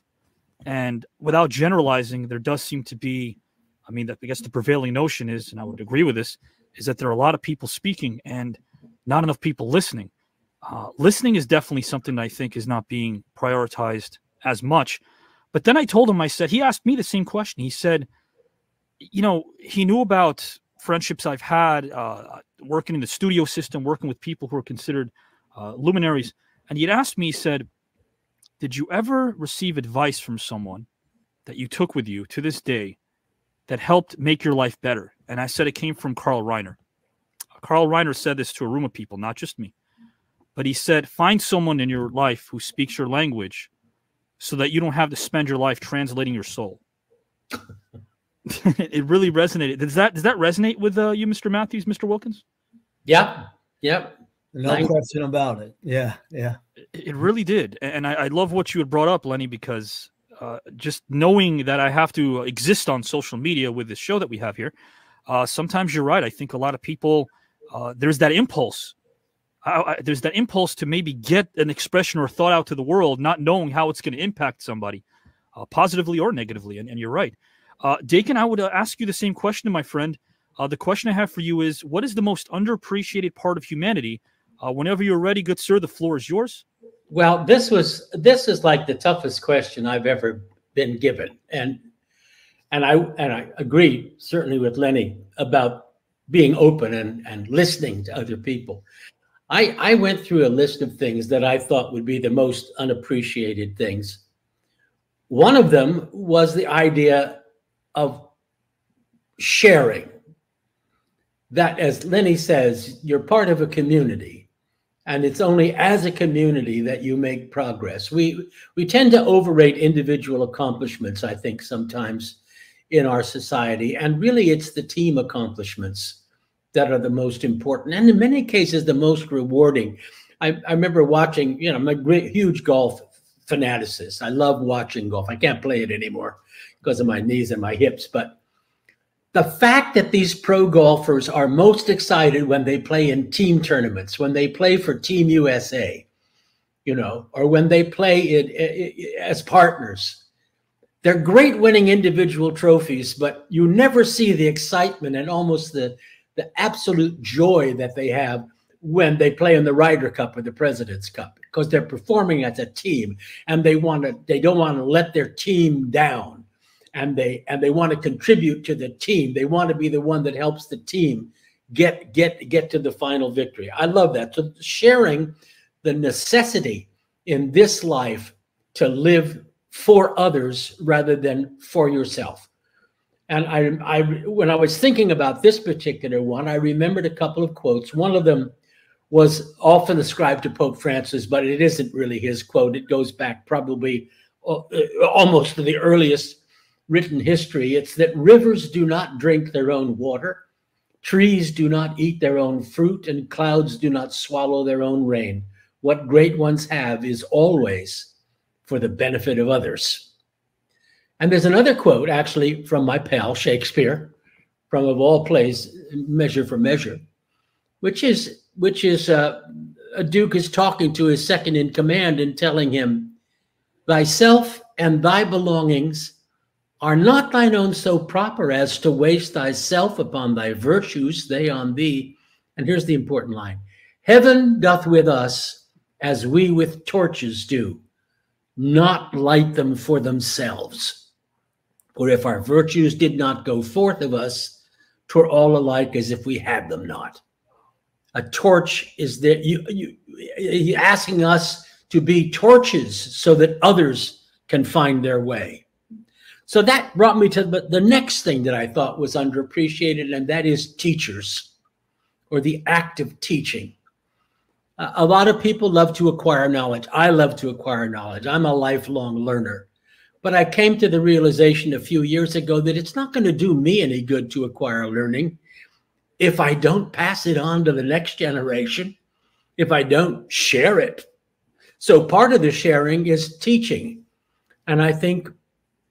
And without generalizing, there does seem to be, I mean, I guess the prevailing notion is, and I would agree with this, is that there are a lot of people speaking and not enough people listening. Listening is definitely something that I think is not being prioritized as much. But then I told him, I said, he asked me the same question. He said, you know, he knew about friendships I've had, working in the studio system, working with people who are considered luminaries. And he'd asked me, he said, did you ever receive advice from someone that you took with you to this day that helped make your life better? And I said it came from Carl Reiner. Carl Reiner said this to a room of people, not just me. But he said, find someone in your life who speaks your language so that you don't have to spend your life translating your soul. It really resonated. Does that resonate with you, Mr. Matthews, Mr. Wilkens? Yeah. Yep. No question about it. Yeah. Yeah. It really did. And I love what you had brought up, Lenny, because just knowing that I have to exist on social media with this show that we have here, sometimes you're right. I think a lot of people, there's that impulse. There's that impulse to maybe get an expression or thought out to the world, not knowing how it's going to impact somebody, positively or negatively. And you're right. Dakin, I would ask you the same question, my friend. The question I have for you is, what is the most underappreciated part of humanity? Whenever you're ready, good sir, the floor is yours. Well, this is like the toughest question I've ever been given. And I agree certainly with Lenny about being open and listening to other people. I went through a list of things that I thought would be the most unappreciated things. One of them was the idea of sharing. That, as Lenny says, you're part of a community, and it's only as a community that you make progress. We tend to overrate individual accomplishments, I think, sometimes in our society, and really it's the team accomplishments that are the most important, and in many cases the most rewarding. I remember watching, I'm a huge golf fanaticist. I love watching golf. I can't play it anymore because of my knees and my hips, but the fact that these pro golfers are most excited when they play in team tournaments, when they play for Team USA, or when they play as partners. They're great winning individual trophies, but you never see the excitement and almost the absolute joy that they have when they play in the Ryder Cup or the President's Cup, because they're performing as a team, and they don't want to let their team down. And they want to contribute to the team. They want to be the one that helps the team get to the final victory. I love that. So sharing the necessity in this life to live for others rather than for yourself. And I when I was thinking about this particular one, I remembered a couple of quotes. One of them was often ascribed to Pope Francis, but it isn't really his quote. It goes back probably almost to the earliest written history. It's that rivers do not drink their own water, trees do not eat their own fruit, and clouds do not swallow their own rain. What great ones have is always for the benefit of others. And there's another quote actually from my pal Shakespeare, from of all plays Measure for Measure, which is a duke is talking to his second in command and telling him, thyself and thy belongings are not thine own so proper as to waste thyself upon thy virtues, they on thee. And here's the important line. Heaven doth with us as we with torches do, not light them for themselves. For if our virtues did not go forth of us, 'twere all alike as if we had them not. A torch is there, you asking us to be torches so that others can find their way. So that brought me to the next thing that I thought was underappreciated, and that is teachers, or the act of teaching. A lot of people love to acquire knowledge. I love to acquire knowledge. I'm a lifelong learner. But I came to the realization a few years ago that it's not going to do me any good to acquire learning if I don't pass it on to the next generation, if I don't share it. So part of the sharing is teaching. And I think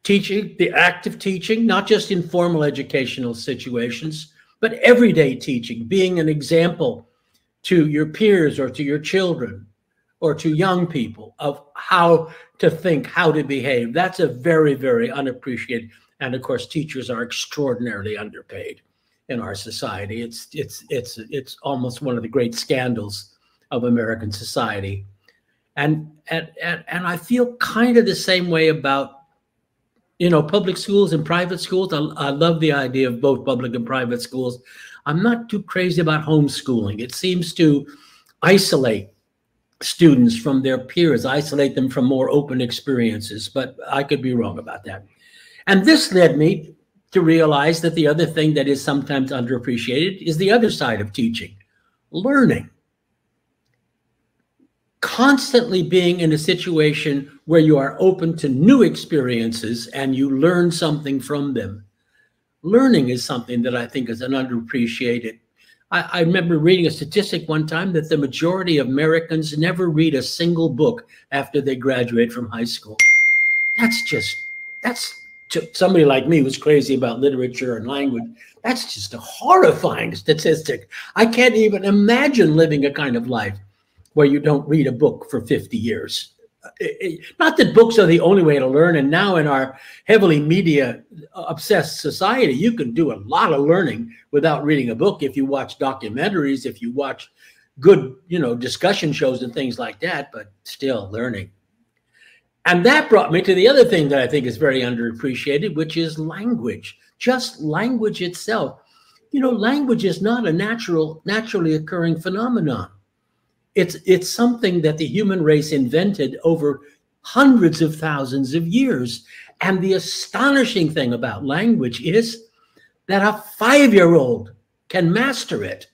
teaching, the act of teaching, not just in formal educational situations, but everyday teaching, being an example to your peers or to your children or to young people of how to think, how to behave. That's a very, very unappreciated. And of course, teachers are extraordinarily underpaid in our society. It's almost one of the great scandals of American society. And I feel kind of the same way about, public schools and private schools. I love the idea of both public and private schools. I'm not too crazy about homeschooling. It seems to isolate students from their peers, isolate them from more open experiences, but I could be wrong about that. And this led me to realize that the other thing that is sometimes underappreciated is the other side of teaching, learning. Constantly being in a situation where you are open to new experiences and you learn something from them. Learning is something that I think is an underappreciated. I remember reading a statistic one time that the majority of Americans never read a single book after they graduate from high school. That's somebody like me who's crazy about literature and language. That's just a horrifying statistic. I can't even imagine living a kind of life where you don't read a book for 50 years. Not that books are the only way to learn, and now in our heavily media-obsessed society, you can do a lot of learning without reading a book if you watch documentaries, if you watch good, discussion shows and things like that, but still learning. And that brought me to the other thing that I think is very underappreciated, which is language, just language itself. Language is not a naturally occurring phenomenon. It's something that the human race invented over hundreds of thousands of years. And the astonishing thing about language is that a 5-year-old can master it.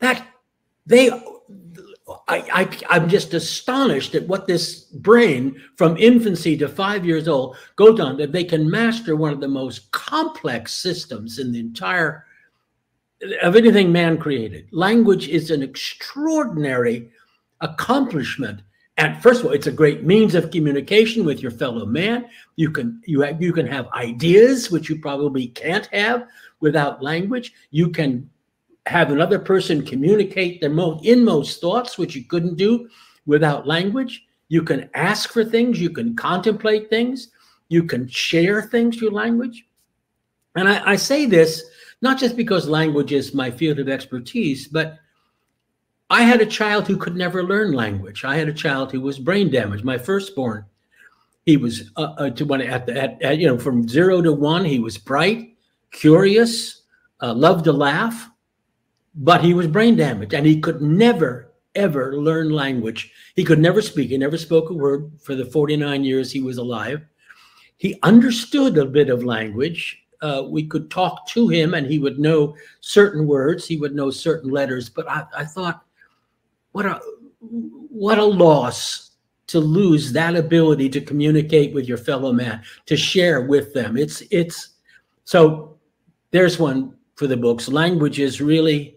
I'm just astonished at what this brain from infancy to 5 years old goes on, that they can master one of the most complex systems in the entire of anything man created. Language is an extraordinary accomplishment. And first of all, it's a great means of communication with your fellow man. You can have ideas, which you probably can't have without language. You can have another person communicate their inmost thoughts, which you couldn't do without language. You can ask for things. You can contemplate things. You can share things through language. And I say this not just because language is my field of expertise, but I had a child who could never learn language. I had a child who was brain damaged. My firstborn, he was from 0 to 1. He was bright, curious, loved to laugh, but he was brain damaged, and he could never ever learn language. He could never speak. He never spoke a word for the 49 years he was alive. He understood a bit of language. We could talk to him and he would know certain words. He would know certain letters. But I thought, what a loss to lose that ability to communicate with your fellow man, to share with them. So there's one for the books. Language is really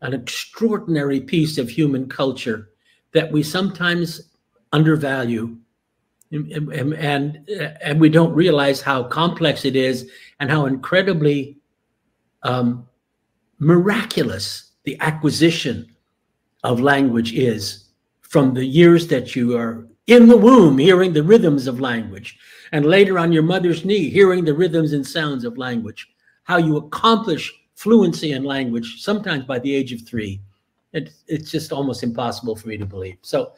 an extraordinary piece of human culture that we sometimes undervalue. And we don't realize how complex it is and how incredibly miraculous the acquisition of language is from the years that you are in the womb, hearing the rhythms of language, and later on your mother's knee, hearing the rhythms and sounds of language, how you accomplish fluency in language, sometimes by the age of 3. It's just almost impossible for me to believe. So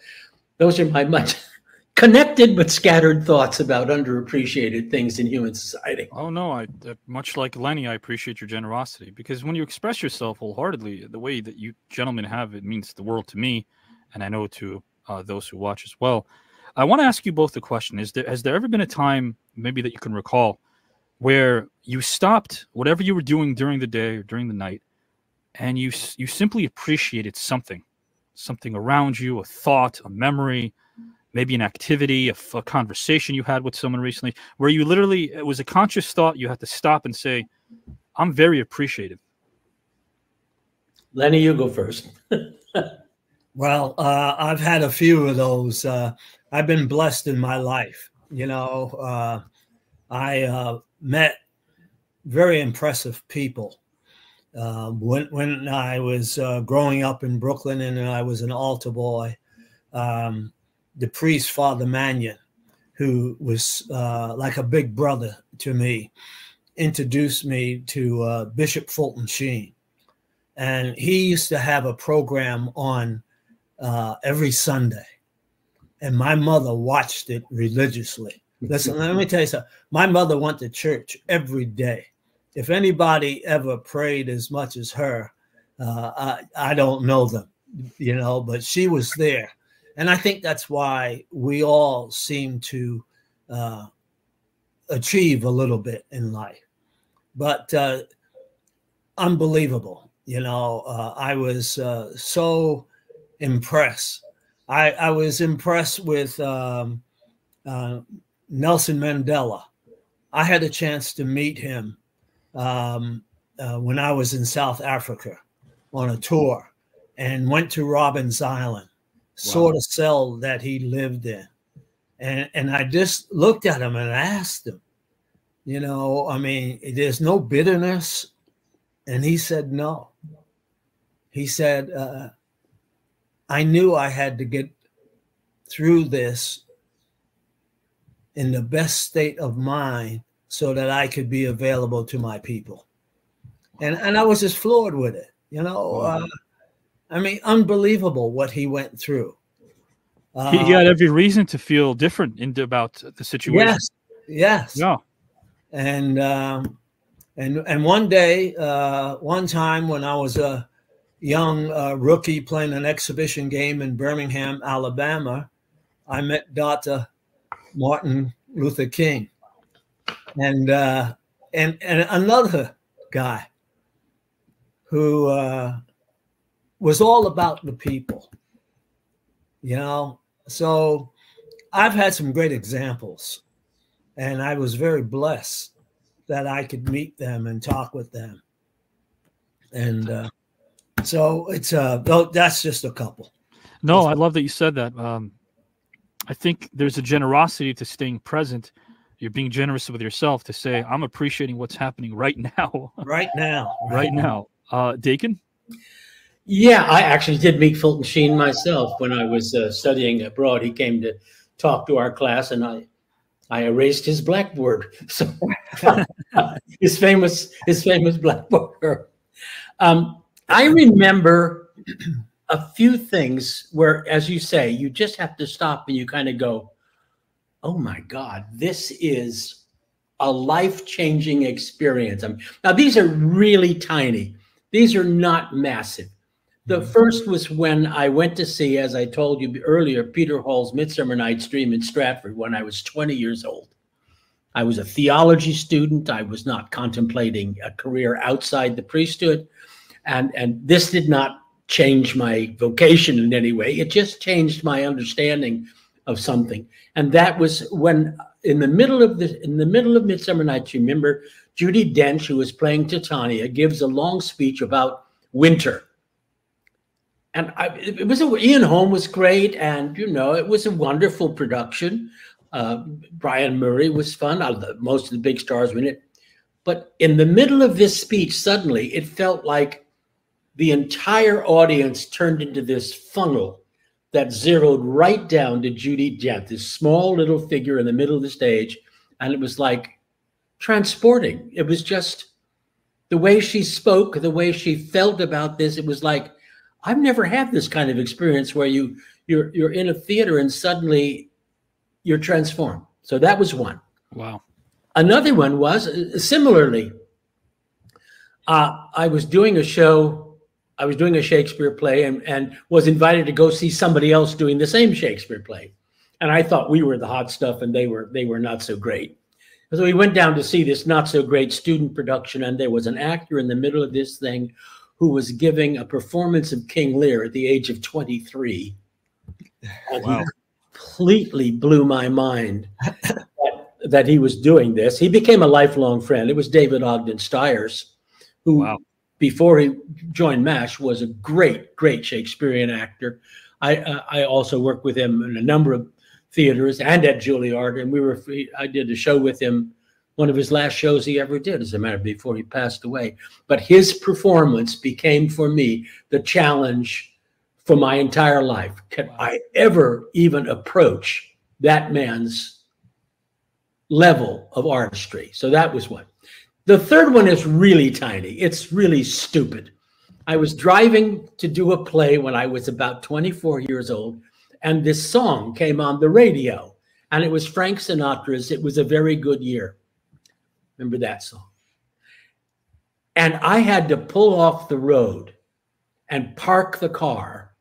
those are my much connected but scattered thoughts about underappreciated things in human society. Oh, no, much like Lenny, I appreciate your generosity, because when you express yourself wholeheartedly, the way that you gentlemen have, it means the world to me, and I know to those who watch as well. I want to ask you both the question. Has there ever been a time, maybe that you can recall, where you stopped whatever you were doing during the day or during the night, and you simply appreciated something around you, a thought, a memory, maybe an activity, a conversation you had with someone recently, where you literally, it was a conscious thought, you had to stop and say, I'm very appreciative? Lenny, you go first. Well, I've had a few of those. I've been blessed in my life. I met very impressive people. When I was growing up in Brooklyn and I was an altar boy, the priest, Father Mannion, who was like a big brother to me, introduced me to Bishop Fulton Sheen. And he used to have a program on every Sunday. And my mother watched it religiously. Listen, let me tell you something. My mother went to church every day. If anybody ever prayed as much as her, I don't know them, but she was there. And I think that's why we all seem to achieve a little bit in life. But unbelievable. You know, I was so impressed. I was impressed with Nelson Mandela. I had a chance to meet him when I was in South Africa on a tour, and went to Robben's Island, saw the cell that he lived in. And I just looked at him and asked him, you know, I mean, there's no bitterness. And he said, no. He said, I knew I had to get through this in the best state of mind so that I could be available to my people. And I was just floored with it, you know. I mean, unbelievable what he went through. He had every reason to feel different about the situation. Yes, yes. Yeah. And one day, one time when I was a young rookie playing an exhibition game in Birmingham, Alabama, I met Dr. Martin Luther King, and another guy who was all about the people, you know. So I've had some great examples, and I was very blessed that I could meet them and talk with them. And so it's that's just a couple. No, I love that you said that. I think there's a generosity to staying present. You're being generous with yourself to say, I'm appreciating what's happening right now. Right now. Right now. Dakin? Yeah, I actually did meet Fulton Sheen myself when I was studying abroad. He came to talk to our class, and I erased his blackboard. So his famous blackboard. I remember a few things where, as you say, you just have to stop and you kind of go, oh my God, this is a life-changing experience. Now, these are really tiny. These are not massive. The first was when I went to see, as I told you earlier, Peter Hall's Midsummer Night's Dream in Stratford when I was 20 years old. I was a theology student. I was not contemplating a career outside the priesthood. And this did not change my vocation in any way. It just changed my understanding of something. And that was when, in the middle of Midsummer Night's Dream, remember, Judi Dench, who was playing Titania, gives a long speech about winter. And Ian Holm was great, and you know, it was a wonderful production. Brian Murray was fun. Most of the big stars were in it. But in the middle of this speech, suddenly it felt like the entire audience turned into this funnel that zeroed right down to Judi Dench, this small little figure in the middle of the stage, and it was like transporting. It was just the way she spoke, the way she felt about this. It was like, I've never had this kind of experience where you're in a theater and suddenly you're transformed. So that was one. Wow. Another one was similarly, I was doing a show, I was doing a Shakespeare play and was invited to go see somebody else doing the same Shakespeare play. And I thought we were the hot stuff and they were not so great. So we went down to see this not so great student production, and there was an actor in the middle of this thing who was giving a performance of King Lear at the age of 23. And wow. He completely blew my mind that he was doing this. He became a lifelong friend. It was David Ogden Stiers, who, wow, before he joined MASH, was a great, great Shakespearean actor. I also worked with him in a number of theaters and at Juilliard, and I did a show with him, one of his last shows he ever did, as a matter of before he passed away. But his performance became for me the challenge for my entire life. Can I ever even approach that man's level of artistry? So that was one. The third one is really tiny. It's really stupid. I was driving to do a play when I was about 24 years old, and this song came on the radio, and it was Frank Sinatra's "It Was a Very Good Year." Remember that song? And I had to pull off the road and park the car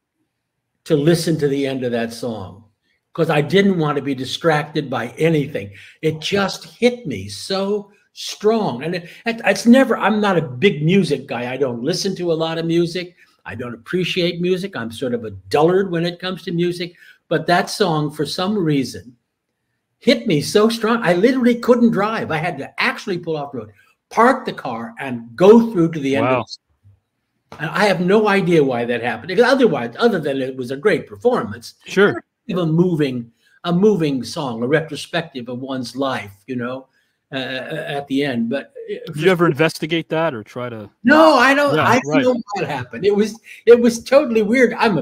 to listen to the end of that song because I didn't want to be distracted by anything. It just hit me so strong. And it's never, I'm not a big music guy. I don't listen to a lot of music. I don't appreciate music. I'm sort of a dullard when it comes to music. But that song, for some reason, hit me so strong. I literally couldn't drive. I had to actually pull off the road, park the car, and go through to the end of the song. And I have no idea why that happened. Because otherwise, other than it was a great performance, sure, a moving song, a retrospective of one's life, you know, at the end. But did you ever investigate that or try to? No, I don't. Yeah, I don't know what happened. It was totally weird. I'm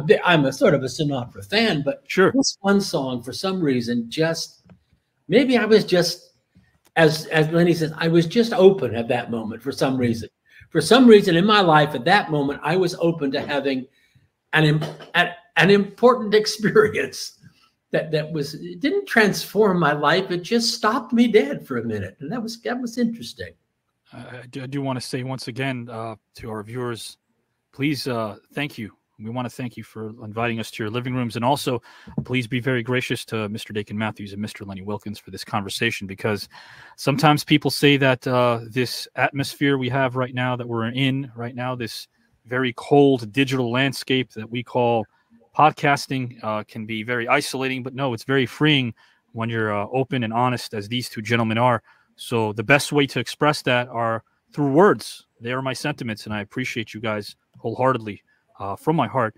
a sort of a Sinatra fan, but sure, this one song for some reason maybe I was just, as Lenny says, I was just open at that moment for some reason. For some reason in my life at that moment, I was open to having an important experience that it didn't transform my life. It just stopped me dead for a minute. And that was interesting. I do want to say once again to our viewers, please, thank you. We want to thank you for inviting us to your living rooms. And also, please be very gracious to Mr. Dakin Matthews and Mr. Lenny Wilkens for this conversation, because sometimes people say that this atmosphere we have right now, that we're in right now, this very cold digital landscape that we call podcasting can be very isolating. But no, it's very freeing when you're open and honest, as these two gentlemen are. So the best way to express that are through words. They are my sentiments, and I appreciate you guys wholeheartedly. From my heart.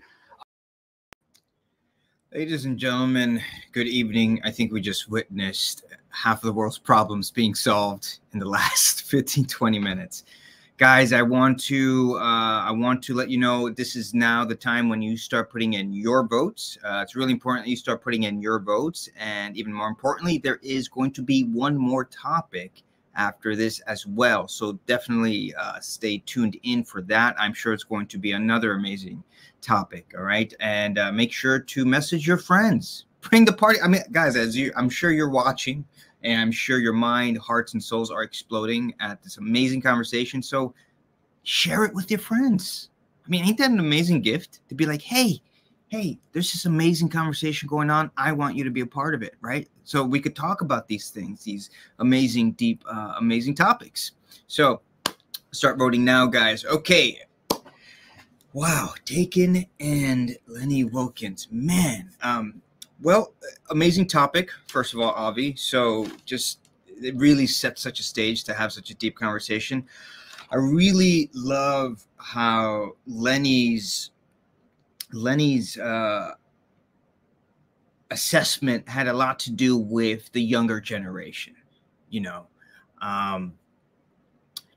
Ladies and gentlemen, good evening. I think we just witnessed half of the world's problems being solved in the last 15-20 minutes. Guys, I want to let you know this is now the time when you start putting in your votes. It's really important that you start putting in your votes, and even more importantly, there is going to be one more topic after this as well. So definitely stay tuned in for that. I'm sure it's going to be another amazing topic. All right. And make sure to message your friends. Bring the party. I mean, guys, I'm sure you're watching, and I'm sure your mind, hearts, and souls are exploding at this amazing conversation. So share it with your friends. I mean, ain't that an amazing gift to be like, hey, there's this amazing conversation going on. I want you to be a part of it, right? So we could talk about these things, these amazing, deep, amazing topics. So start voting now, guys. Okay. Wow, Dakin and Lenny Wilkens, man. Well, amazing topic, first of all, Avi. So it really sets such a stage to have such a deep conversation. I really love how Lenny's assessment had a lot to do with the younger generation,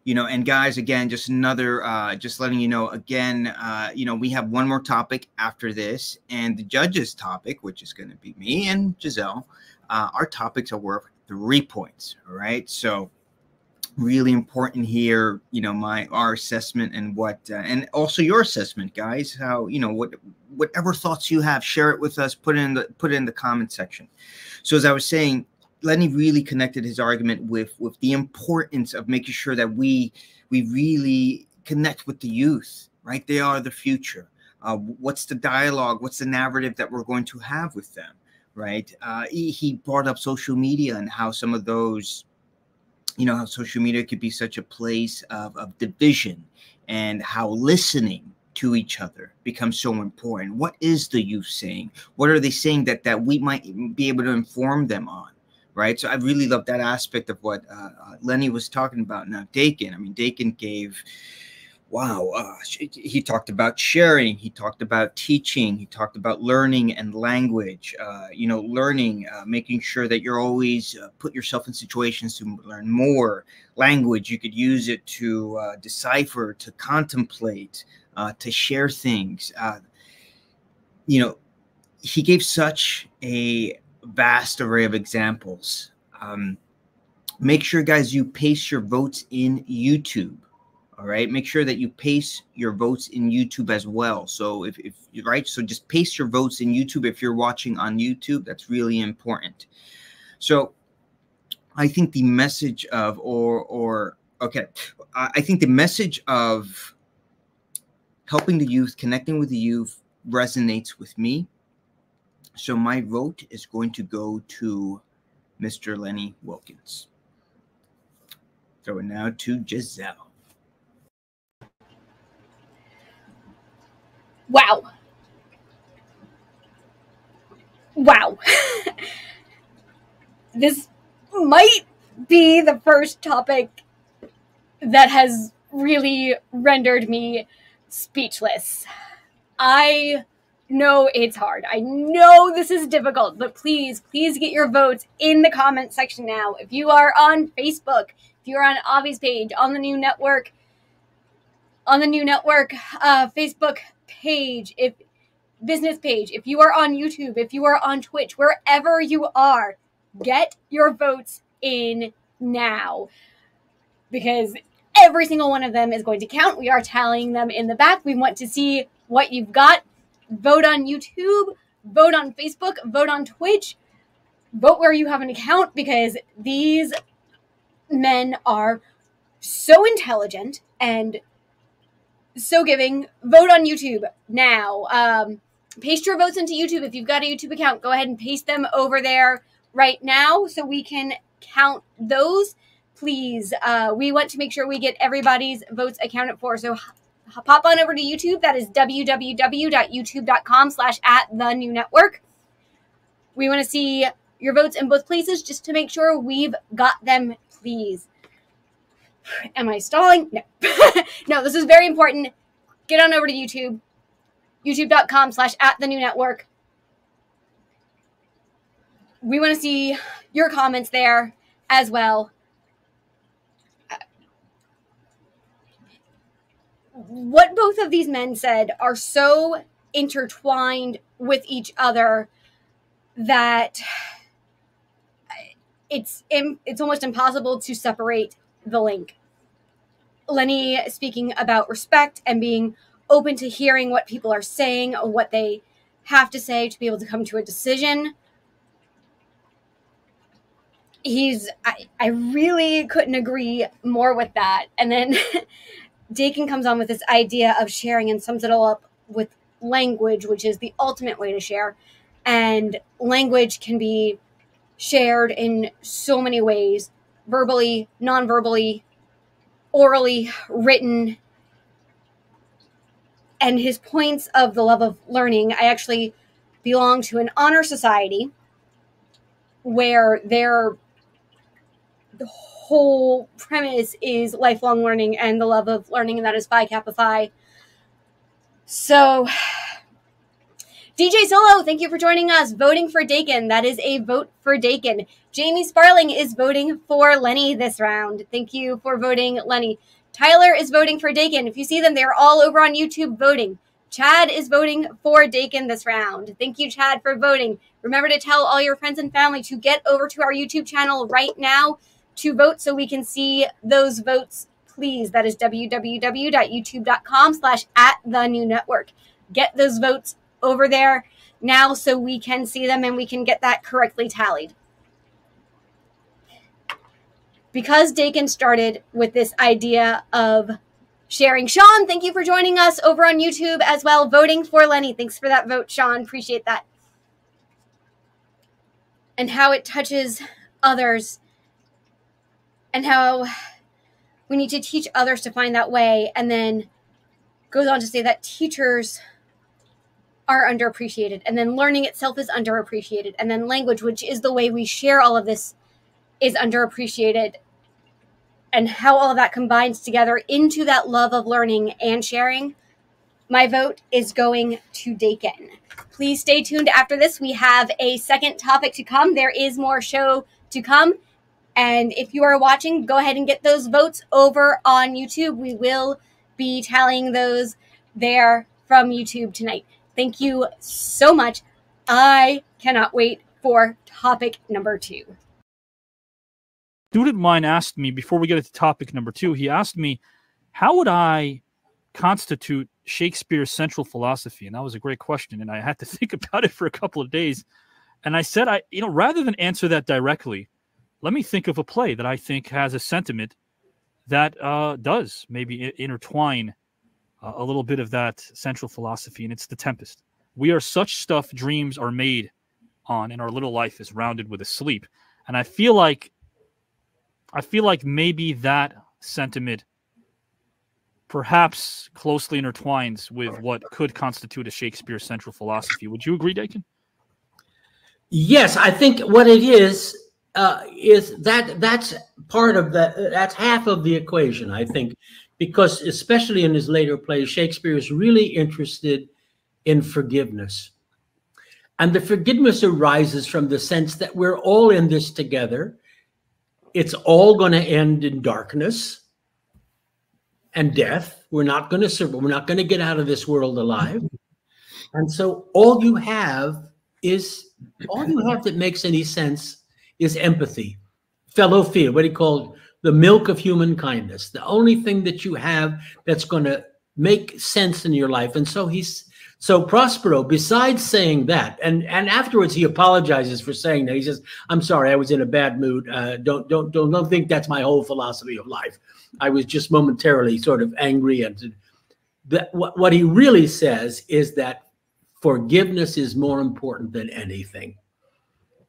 and guys, again, just another, just letting you know, again, we have one more topic after this, and the judges' topic, which is going to be me and Giselle, our topics are worth 3 points. All right. So really important here, our assessment and and also your assessment, guys, how, whatever thoughts you have, share it with us, put it in the comment section. So as I was saying, Lenny really connected his argument with the importance of making sure that we really connect with the youth, right? They are the future. What's the dialogue? What's the narrative that we're going to have with them, right? He brought up social media and how some of those, how social media could be such a place of division, and how listening to each other becomes so important. What is the youth saying? What are they saying that we might be able to inform them on? Right. So I really love that aspect of what Lenny was talking about. Now, Dakin gave, he talked about sharing. He talked about teaching. He talked about learning and language, learning, making sure that you're always put yourself in situations to learn more language. You could use it to decipher, to contemplate, to share things. He gave such a vast array of examples. Make sure, guys, you paste your votes in YouTube. All right, make sure that you paste your votes in YouTube as well. So if right, so just paste your votes in YouTube if you're watching on YouTube. That's really important. So I think the message of I think the message of helping the youth, connecting with the youth resonates with me. So my vote is going to go to Mr. Lenny Wilkens. Throw it now to Giselle. Wow. Wow. This might be the first topic that has really rendered me speechless. I know it's hard. I know this is difficult, but please get your votes in the comment section now. If you are on Facebook, if you're on Avi's page, on the new network Facebook page, if business page, if you are on YouTube, if you are on Twitch, wherever you are, get your votes in now, because every single one of them is going to count. We are tallying them in the back. We want to see what you've got. Vote on YouTube, vote on Facebook, vote on Twitch, vote where you have an account, because these men are so intelligent and so giving. Vote on YouTube now. Paste your votes into YouTube. If you've got a YouTube account, go ahead and paste them over there right now so we can count those. Please, we want to make sure we get everybody's votes accounted for. So pop on over to YouTube. That is www.youtube.com/@thenewNetwork. We want to see your votes in both places just to make sure we've got them, please. Am I stalling? No. No, this is very important. Get on over to YouTube. youtube.com/@thenewNetwork. We want to see your comments there as well. What both of these men said are so intertwined with each other that it's almost impossible to separate the link. Lenny speaking about respect and being open to hearing what people are saying, or what they have to say to be able to come to a decision. I really couldn't agree more with that. And then Dakin comes on with this idea of sharing and sums it all up with language, which is the ultimate way to share. And language can be shared in so many ways: verbally, non-verbally, orally, written. And his points of the love of learning, I actually belong to an honor society where the whole premise is lifelong learning and the love of learning, and that is Phi Kappa Phi. So, DJ Solo, thank you for joining us. Voting for Dakin. That is a vote for Dakin. Jamie Sparling is voting for Lenny this round. Thank you for voting, Lenny. Tyler is voting for Dakin. If you see them, they're all over on YouTube voting. Chad is voting for Dakin this round. Thank you, Chad, for voting. Remember to tell all your friends and family to get over to our YouTube channel right now to vote so we can see those votes, please. That is www.youtube.com/@thenewNetwork. Get those votes over there now so we can see them and we can get that correctly tallied. Because Dakin started with this idea of sharing. Sean, thank you for joining us over on YouTube as well, voting for Lenny. Thanks for that vote, Sean. Appreciate that. And how it touches others and how we need to teach others to find that way. And then goes on to say that teachers are underappreciated, and then learning itself is underappreciated, and then language, which is the way we share all of this, is underappreciated, and how all of that combines together into that love of learning and sharing. My vote is going to Dakin. Please stay tuned after this. We have a second topic to come. There is more show to come. And if you are watching, go ahead and get those votes over on YouTube. We will be tallying those there from YouTube tonight. Thank you so much. I cannot wait for topic number 2. Student of mine asked me, before we get into topic number 2, he asked me, how would I constitute Shakespeare's central philosophy? And that was a great question. And I had to think about it for a couple of days. And I said, rather than answer that directly, let me think of a play that I think has a sentiment that does maybe intertwine a little bit of that central philosophy. And it's The Tempest. We are such stuff dreams are made on, and our little life is rounded with a sleep. And I feel like I feel like maybe that sentiment perhaps closely intertwines with what could constitute a Shakespeare central philosophy. Would you agree, Dakin? Yes, I think what it is that's part of that's half of the equation, I think, because especially in his later plays, Shakespeare is really interested in forgiveness. And the forgiveness arises from the sense that we're all in this together. It's all going to end in darkness and death. We're not going to get out of this world alive. And so all you have that makes any sense is empathy, fellow feel, what he called the milk of human kindness, the only thing that you have that's going to make sense in your life. And so Prospero, besides saying that, and afterwards he apologizes for saying that. He says, "I'm sorry, I was in a bad mood. Don't think that's my whole philosophy of life. I was just momentarily sort of angry." And what he really says is that forgiveness is more important than anything.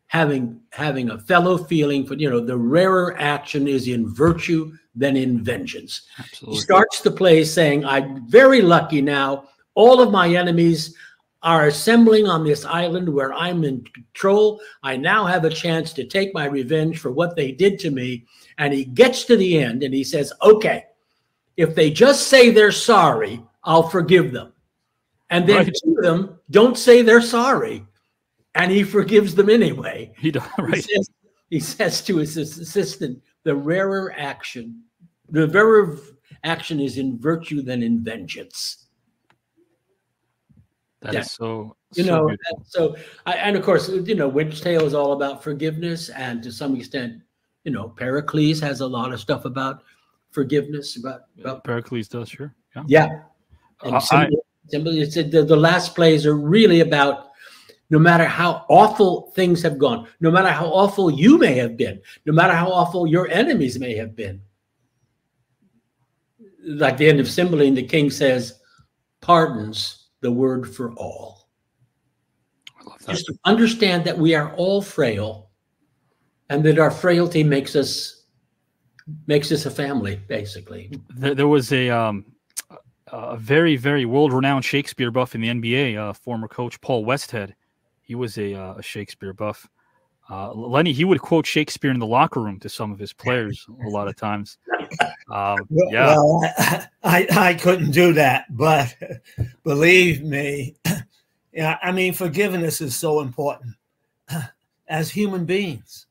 Having a fellow feeling for, the rarer action is in virtue than in vengeance. Absolutely. He starts the play saying, "I'm very lucky now. All of my enemies are assembling on this island where I'm in control. I now have a chance to take my revenge for what they did to me." And he gets to the end and he says, "Okay, if they just say they're sorry, I'll forgive them." And then two of them don't say they're sorry. And he forgives them anyway. He says to his assistant, the rarer action is in virtue than in vengeance. That is so beautiful. And of course, Witch Tale is all about forgiveness. And to some extent, Pericles has a lot of stuff about forgiveness. About Pericles does, sure. Yeah. And the last plays are really about, no matter how awful things have gone, no matter how awful you may have been, no matter how awful your enemies may have been. Like the end of Cymbeline, the king says, "Pardons the word for all." I love that. Just to understand that we are all frail and that our frailty makes us a family, basically. There was a very, very world-renowned Shakespeare buff in the NBA, former coach Paul Westhead. He was a Shakespeare buff. Lenny, he would quote Shakespeare in the locker room to some of his players a lot of times. Well, I couldn't do that, but believe me, I mean, forgiveness is so important as human beings.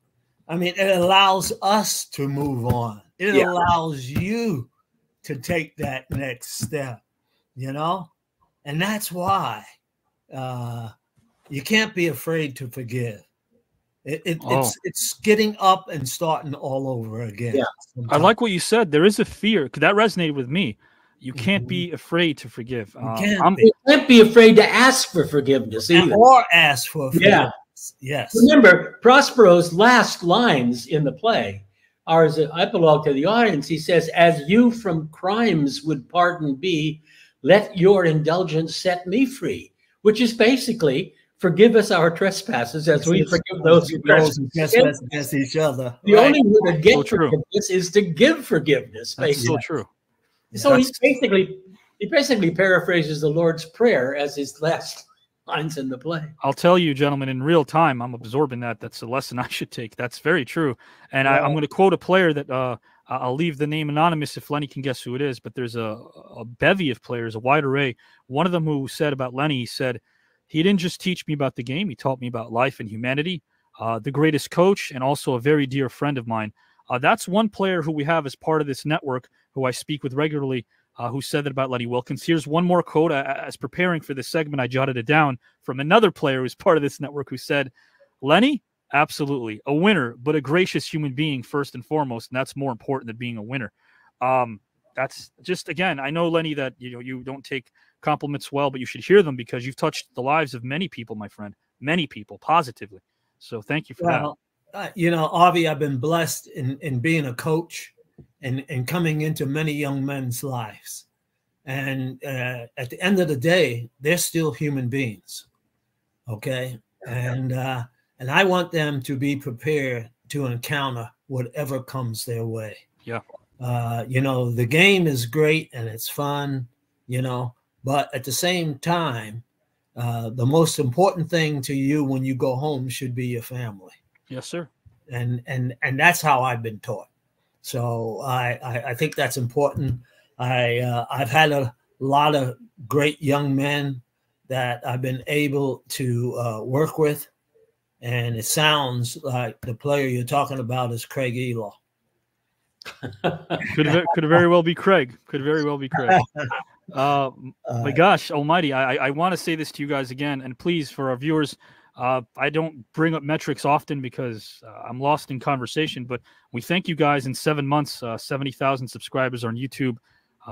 I mean, it allows us to move on. It allows you to take that next step, and that's why you can't be afraid to forgive. It's getting up and starting all over again. Yeah. I like what you said. There is a fear, because that resonated with me. You can't be afraid to forgive. You can't be afraid to ask for forgiveness either. Or ask for forgiveness. Yes. Remember, Prospero's last lines in the play are as an epilogue to the audience. He says, "As you from crimes would pardon be, let your indulgence set me free," which is basically, forgive us our trespasses as we forgive those who trespass against each other. The only way to get forgiveness is to give forgiveness. That's so true. So he basically paraphrases the Lord's Prayer as his last lines in the play. I'll tell you, gentlemen, in real time, I'm absorbing that. That's a lesson I should take. That's very true. And I'm going to quote a player that I'll leave the name anonymous if Lenny can guess who it is, but there's a bevy of players, a wide array. One of them who said about Lenny, he said, "He didn't just teach me about the game. He taught me about life and humanity, the greatest coach, and also a very dear friend of mine." That's one player who we have as part of this network, who I speak with regularly, who said that about Lenny Wilkens. Here's one more quote. As preparing for this segment, I jotted it down from another player who's part of this network, who said, "Lenny, absolutely a winner, but a gracious human being first and foremost, and that's more important than being a winner." That's just, again, I know, Lenny, that you don't take compliments well, but you should hear them, because you've touched the lives of many people, my friend, many people positively. So thank you for that. Avi, I've been blessed in being a coach and coming into many young men's lives. And at the end of the day, they're still human beings. Okay. And I want them to be prepared to encounter whatever comes their way. Yeah. You know, the game is great and it's fun, you know, but at the same time, the most important thing to you when you go home should be your family. Yes, sir. And that's how I've been taught. So I think that's important. I've had a lot of great young men that I've been able to work with, and it sounds like the player you're talking about is Craig Elaw. Could very well be Craig. Could very well be Craig. My gosh almighty, I want to say this to you guys again, and please, for our viewers, I don't bring up metrics often because I'm lost in conversation, but we thank you guys. In 7 months, 70,000 subscribers on YouTube.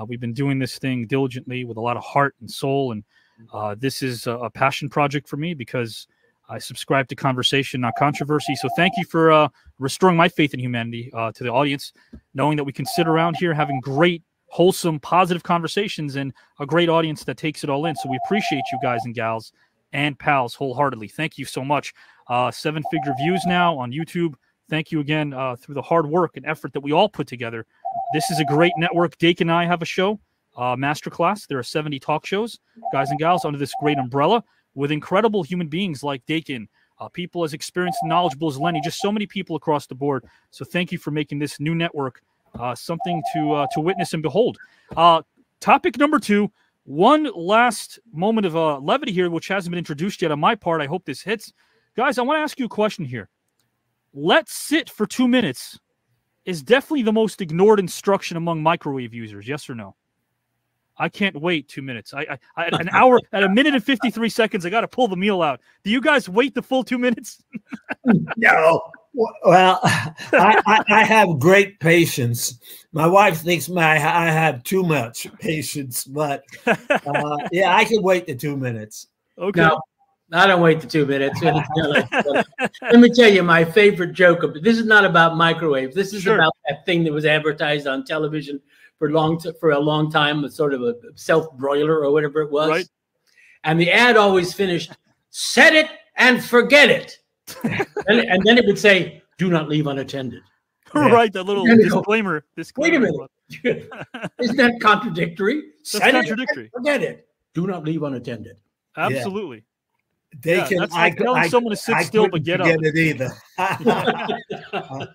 We've been doing this thing diligently with a lot of heart and soul, and this is a passion project for me because I subscribe to conversation, not controversy. So thank you for restoring my faith in humanity to the audience, knowing that we can sit around here having great, wholesome, positive conversations and a great audience that takes it all in. So we appreciate you guys and gals and pals wholeheartedly. Thank you so much. 7-figure views now on YouTube. Thank you again through the hard work and effort that we all put together. This is a great network. Dakin and I have a show, Masterclass. There are 70 talk shows, guys and gals, under this great umbrella with incredible human beings like Dakin, people as experienced and knowledgeable as Lenny, just so many people across the board. So thank you for making this new network something to witness and behold. Topic number 2, one last moment of levity here, which hasn't been introduced yet on my part. I hope this hits. Guys, I want to ask you a question here. Let's sit for 2 minutes is definitely the most ignored instruction among microwave users. Yes or no? I can't wait 2 minutes. I an hour at 1 minute and 53 seconds. I got to pull the meal out. Do you guys wait the full 2 minutes? No. Well, I have great patience. My wife thinks I have too much patience, but yeah, I can wait the 2 minutes. Okay. No, I don't wait the 2 minutes. Let me tell you my favorite joke. This is not about microwaves. This is about that thing that was advertised on television for a long time, sort of a self-broiler or whatever it was. Right. And the ad always finished, "Set it and forget it." and then it would say, "Do not leave unattended." Right, that little disclaimer. Wait a minute. Isn't that contradictory? That's contradictory. Forget it. Do not leave unattended. Absolutely. Dakin, that's like telling someone to sit still but get up. It either.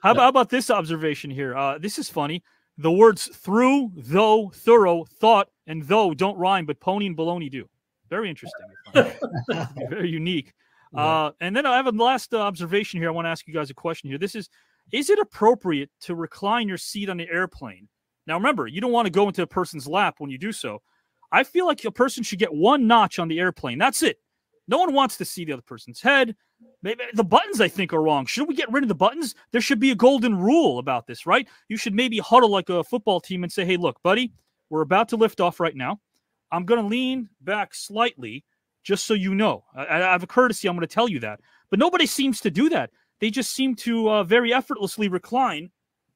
How about this observation here? This is funny. The words through, though, thorough, thought, and though don't rhyme, but pony and baloney do. Very interesting. Very unique. And then I have a last observation here. I want to ask you guys a question here. Is it appropriate to recline your seat on the airplane? Now, remember, you don't want to go into a person's lap when you do so. I feel like a person should get one notch on the airplane. That's it. No one wants to see the other person's head. Maybe the buttons, I think, are wrong. Should we get rid of the buttons? There should be a golden rule about this, right? You should maybe huddle like a football team and say, "Hey, look, buddy, we're about to lift off right now. I'm going to lean back slightly just so you know. I have a courtesy. I'm going to tell you that." But nobody seems to do that. They just seem to very effortlessly recline.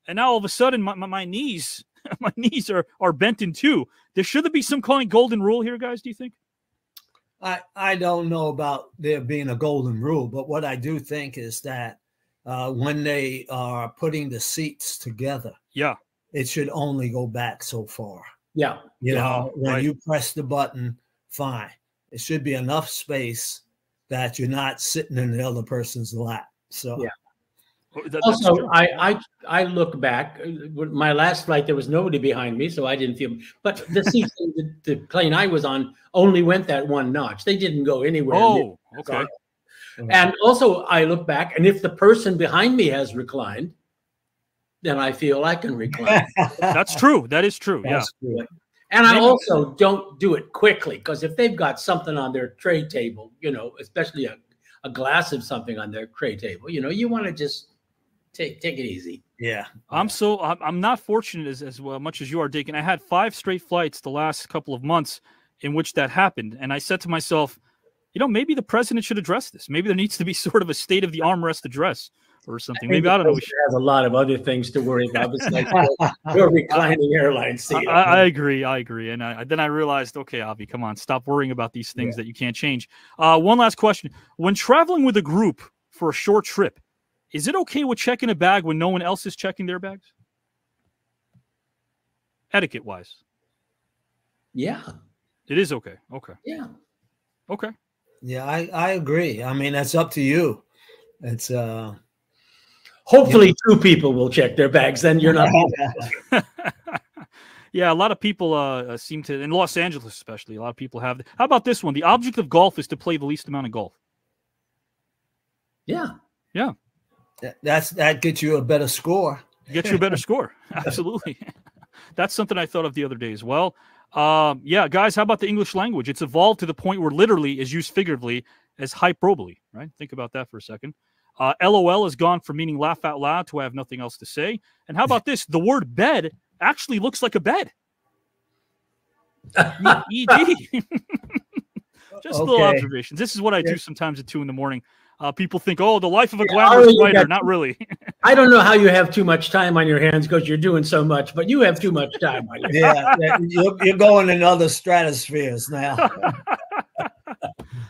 And now all of a sudden, my knees, my knees are bent in two. There should be some kind of golden rule here, guys, do you think? I don't know about there being a golden rule, but what I do think is that when they are putting the seats together, it should only go back so far. Yeah. You know, when you press the button, fine. It should be enough space that you're not sitting in the other person's lap. So yeah. Also, I look back. My last flight, there was nobody behind me, so I didn't feel. But the seats, the plane I was on, only went that one notch. They didn't go anywhere. Oh, okay. And also, I look back, and if the person behind me has reclined, then I feel I can recline. That's true. That is true. That's true. And I also don't do it quickly, because if they've got something on their tray table, you know, especially a glass of something on their tray table, you know, you want to just take it easy. Yeah. I'm not fortunate as well, much as you are, Dakin. I had 5 straight flights the last couple of months in which that happened. And I said to myself, you know, maybe the president should address this. Maybe there needs to be sort of a state of the armrest address or something. Maybe, I don't know. He has a lot of other things to worry about besides your reclining airline seat. I agree. And then I realized, okay, Avi, come on, stop worrying about these things that you can't change. One last question. When traveling with a group for a short trip, Is it okay with checking a bag when no one else is checking their bags? Etiquette wise. Yeah. It is okay. Okay. Yeah. Okay. Yeah, I agree. I mean, that's up to you. It's hopefully two people will check their bags, then you're not. Yeah, a lot of people seem to, in Los Angeles especially, a lot of people have. How about this one? The object of golf is to play the least amount of golf. Yeah. Yeah. That gets you a better score. Gets you a better score. Absolutely. That's something I thought of the other day as well. Yeah, guys, how about the English language? It's evolved to the point where literally is used figuratively as hyperbole, right? Think about that for a second. LOL has gone from meaning laugh out loud to I have nothing else to say. And how about this? The word bed actually looks like a bed. ED. Just little observations. This is what I do sometimes at 2 in the morning. People think, oh, the life of a glamorous writer. Not really. I don't know how you have too much time on your hands because you're doing so much, but you have too much time on your hands. You're going in other stratospheres now.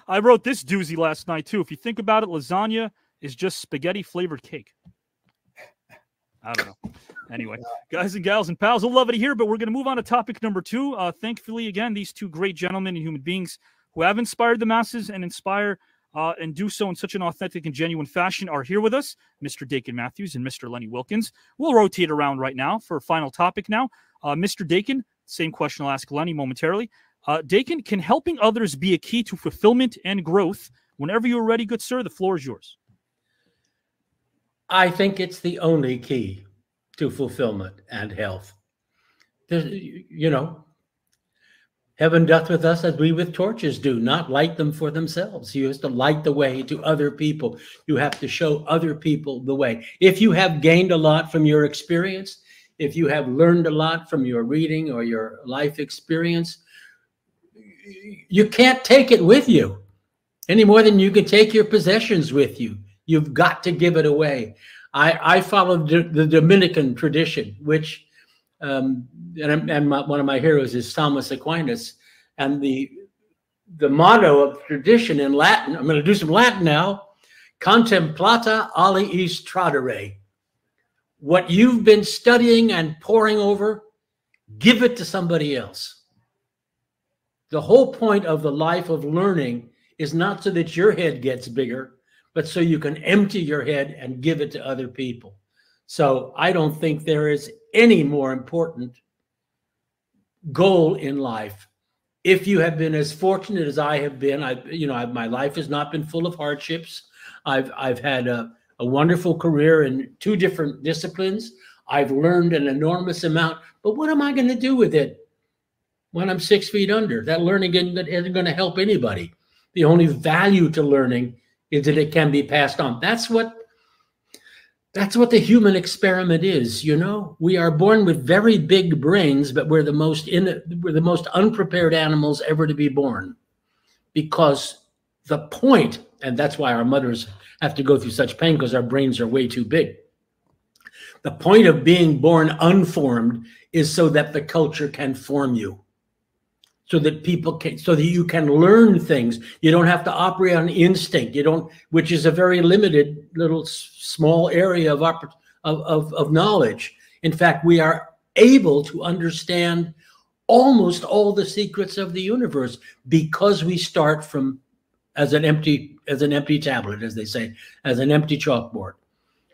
I wrote this doozy last night, too. If you think about it, lasagna is just spaghetti-flavored cake. I don't know. Anyway, guys and gals and pals, we'll love it here, but we're going to move on to topic number 2. Thankfully, again, these two great gentlemen and human beings who have inspired the masses and inspire and do so in such an authentic and genuine fashion are here with us, Mr. Dakin Matthews and Mr. Lenny Wilkens. We'll rotate around right now for a final topic now. Mr. Dakin, same question I'll ask Lenny momentarily. Dakin, can helping others be a key to fulfillment and growth? Whenever you're ready, good sir, the floor is yours. I think it's the only key to fulfillment and health. You know, heaven doth with us as we with torches do, not light them for themselves. You have to light the way to other people. You have to show other people the way. If you have gained a lot from your experience, if you have learned a lot from your reading or your life experience, you can't take it with you any more than you can take your possessions with you. You've got to give it away. I follow the Dominican tradition, which, one of my heroes is Thomas Aquinas. And the motto of tradition in Latin, I'm going to do some Latin now, contemplata aliis tradere. What you've been studying and poring over, give it to somebody else. The whole point of the life of learning is not so that your head gets bigger, but so you can empty your head and give it to other people. So I don't think there is any more important goal in life. If you have been as fortunate as I have been, my life has not been full of hardships. I've had a wonderful career in 2 different disciplines. I've learned an enormous amount, but what am I going to do with it when I'm 6 feet under? That learning isn't going to help anybody. The only value to learning is that it can be passed on. That's what the human experiment is. You know, we are born with very big brains, but we're the most unprepared animals ever to be born, because the point, and that's why our mothers have to go through such pain, because our brains are way too big. The point of being born unformed is so that the culture can form you. So that you can learn things. You don't have to operate on instinct. Which is a very limited little small area of knowledge. In fact, we are able to understand almost all the secrets of the universe because we start from as an empty tablet, as they say, as an empty chalkboard.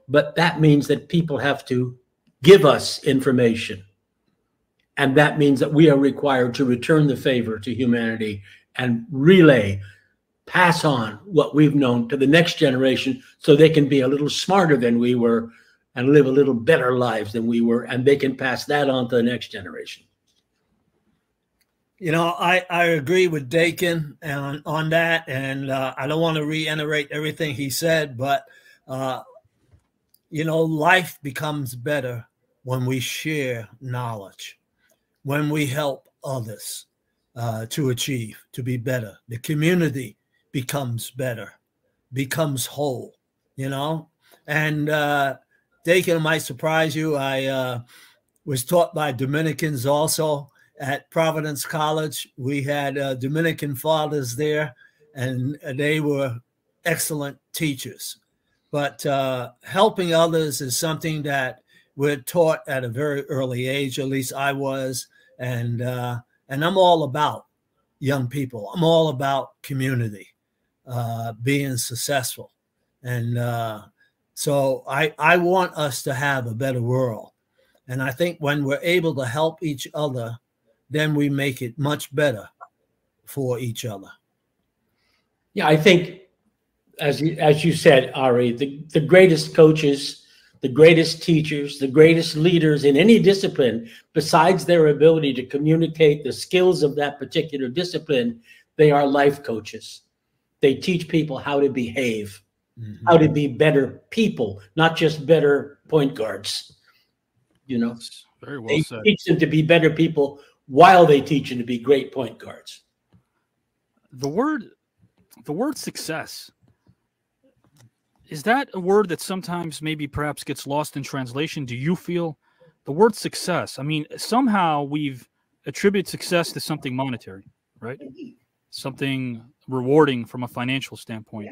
But that means that people have to give us information. And that means that we are required to return the favor to humanity and pass on what we've known to the next generation so they can be a little smarter than we were and live a little better lives than we were, and they can pass that on to the next generation. You know, I agree with Dakin on that, and I don't want to reiterate everything he said, but, you know, life becomes better when we share knowledge. When we help others to achieve, to be better. The community becomes better, becomes whole, you know? And Dakin, might surprise you, I was taught by Dominicans also at Providence College. We had Dominican fathers there, and they were excellent teachers. but helping others is something that we're taught at a very early age. At least I was, and I'm all about young people. I'm all about community, being successful, and so I want us to have a better world. And I think when we're able to help each other, then we make it much better for each other. Yeah, I think, as you said, Ari, the greatest coaches, the greatest teachers, the greatest leaders in any discipline, besides their ability to communicate the skills of that particular discipline, they are life coaches. They teach people how to behave, how to be better people, not just better point guards. You know, very well they said. Teach them to be better people while they teach them to be great point guards. The word success, is that a word that sometimes maybe perhaps gets lost in translation? Do you feel the word success? I mean, somehow we've attributed success to something monetary, right? Something rewarding from a financial standpoint.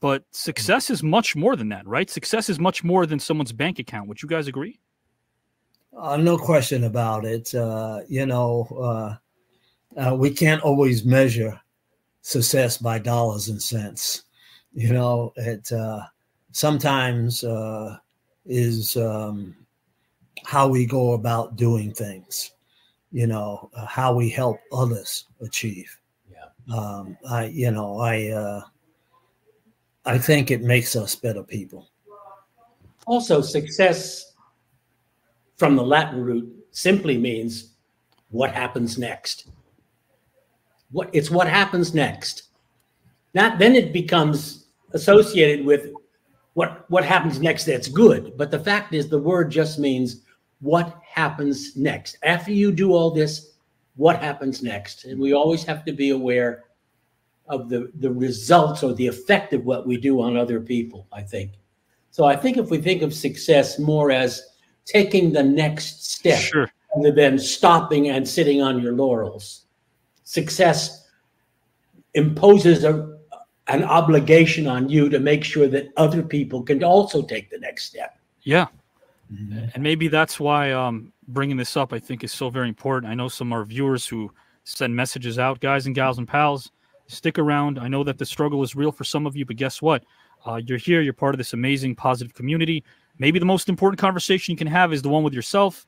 But success is much more than that, right? Success is much more than someone's bank account. Would you guys agree? No question about it. We can't always measure success by dollars and cents. You know, it sometimes is how we go about doing things, you know, how we help others achieve. Yeah. I think it makes us better people. Also, success from the Latin root simply means what happens next. It's what happens next. Then it becomes associated with what happens next that's good. But the fact is, the word just means what happens next. After you do all this, what happens next? And we always have to be aware of the results or the effect of what we do on other people, I think. So I think if we think of success more as taking the next step, sure, rather than stopping and sitting on your laurels. Success imposes an obligation on you to make sure that other people can also take the next step. Yeah. And maybe that's why bringing this up, I think, is so very important. I know some of our viewers who send messages out, guys and gals and pals, stick around. I know that the struggle is real for some of you, but guess what? You're here. You're part of this amazing, positive community. Maybe the most important conversation you can have is the one with yourself,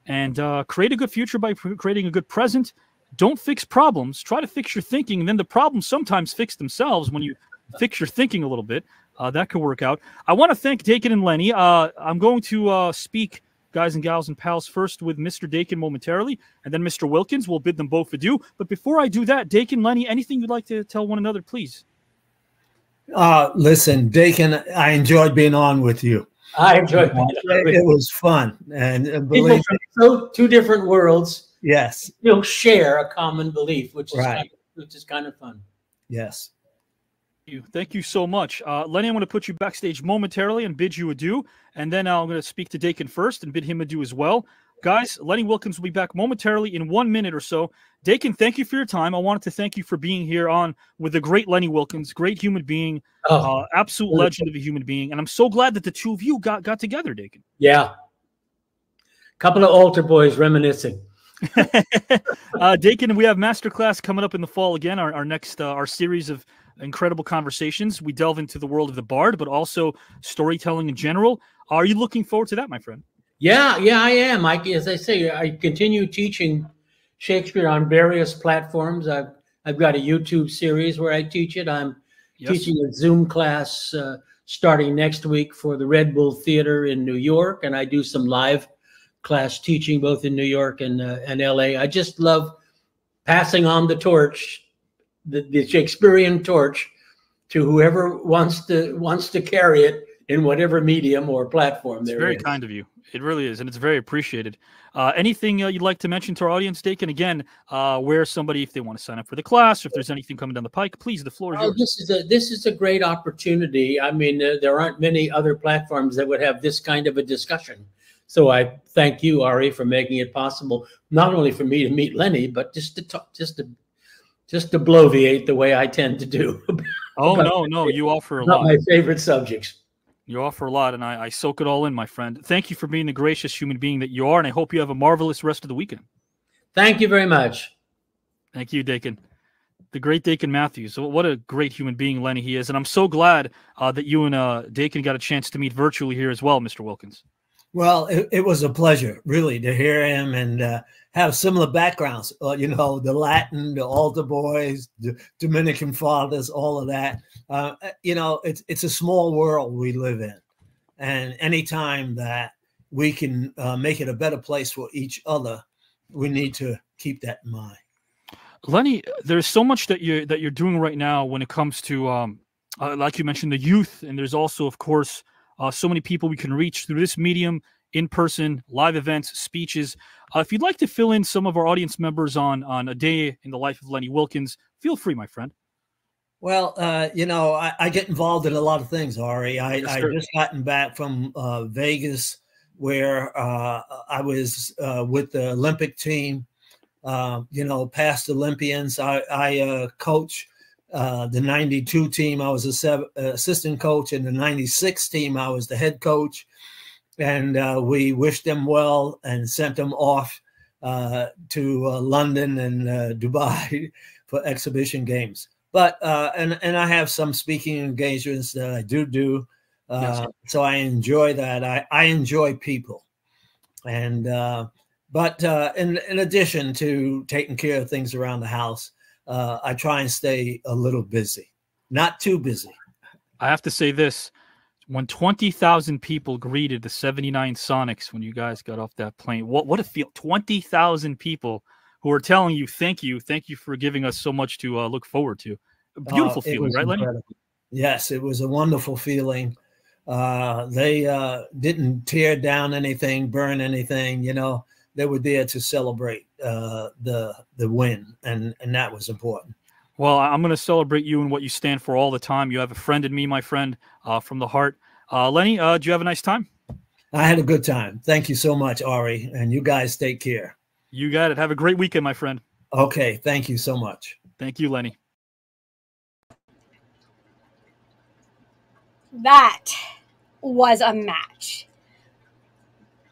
and create a good future by creating a good present. Don't fix problems. Try to fix your thinking, and then the problems sometimes fix themselves when you fix your thinking a little bit. That could work out. I want to thank Dakin and Lenny. I'm going to speak, guys and gals and pals, first with Mr. Dakin momentarily, and then Mr. Wilkens. We'll bid them both adieu. But before I do that, Dakin, Lenny, anything you'd like to tell one another, please? Listen, Dakin, I enjoyed being on with you. I enjoyed it. It was fun. And believe me, from two different worlds. Yes. You'll share a common belief, which is right. Which is kind of fun. Yes. Thank you so much. Lenny, I'm going to put you backstage momentarily and bid you adieu. And then I'm going to speak to Dakin first and bid him adieu as well. Guys, Lenny Wilkens will be back momentarily in 1 minute or so. Dakin, thank you for your time. I wanted to thank you for being here on with the great Lenny Wilkens, great human being, absolute legend of a human being. And I'm so glad that the two of you got together, Dakin. Yeah. Couple of altar boys reminiscing. Dakin, we have Masterclass coming up in the fall again, our next our series of incredible conversations. We delve into the world of the Bard, but also storytelling in general. Are you looking forward to that, my friend? Yeah, I am. As I say, I continue teaching Shakespeare on various platforms. I've got a YouTube series where I teach it. I'm teaching a Zoom class starting next week for the Red Bull Theater in New York, and I do some live class teaching both in New York and LA. I just love passing on the torch, the Shakespearean torch, to whoever wants to carry it in whatever medium or platform. It's very kind of you. It really is, and it's very appreciated. Anything you'd like to mention to our audience, Dakin? Again, where somebody, if they want to sign up for the class, or if there's anything coming down the pike, please, the floor is yours. This is a great opportunity. I mean, there aren't many other platforms that would have this kind of a discussion. So I thank you, Ari, for making it possible, not only for me to meet Lenny, but just to talk, just to bloviate the way I tend to do. Oh, no, you offer a lot. My favorite subjects. You offer a lot, and I soak it all in, my friend. Thank you for being the gracious human being that you are, and I hope you have a marvelous rest of the weekend. Thank you very much. Thank you, Dakin. The great Dakin Matthews. What a great human being Lenny he is, and I'm so glad that you and Dakin got a chance to meet virtually here as well, Mr. Wilkens. Well, it was a pleasure, really, to hear him and have similar backgrounds. You know, the Latin, the altar boys, the Dominican fathers, all of that. You know, it's a small world we live in. And anytime that we can make it a better place for each other, we need to keep that in mind. Lenny, there's so much that you're doing right now when it comes to, like you mentioned, the youth. And there's also, of course, so many people we can reach through this medium, in person, live events, speeches. If you'd like to fill in some of our audience members on a day in the life of Lenny Wilkens, feel free, my friend. Well, you know, I get involved in a lot of things, Ari. I just gotten back from Vegas, where I was with the Olympic team, you know, past Olympians. I coach the 92 team. I was assistant coach. In the 96 team, I was the head coach. And we wished them well and sent them off to London and Dubai for exhibition games. But and I have some speaking engagements that I do. So I enjoy that. I enjoy people. And but in addition to taking care of things around the house, I try and stay a little busy, not too busy. I have to say this. When 20,000 people greeted the 79 Sonics when you guys got off that plane, what a feel. 20,000 people who are telling you, thank you for giving us so much to look forward to. A beautiful feeling, right, Lenny? Yes, it was a wonderful feeling. They didn't tear down anything, burn anything. You know, they were there to celebrate the win, and that was important. Well, I'm going to celebrate you and what you stand for all the time. You have a friend in me, my friend, from the heart. Lenny, do you have a nice time? I had a good time. Thank you so much, Ari. And you guys take care. You got it. Have a great weekend, my friend. Okay. Thank you so much. Thank you, Lenny. That was a match.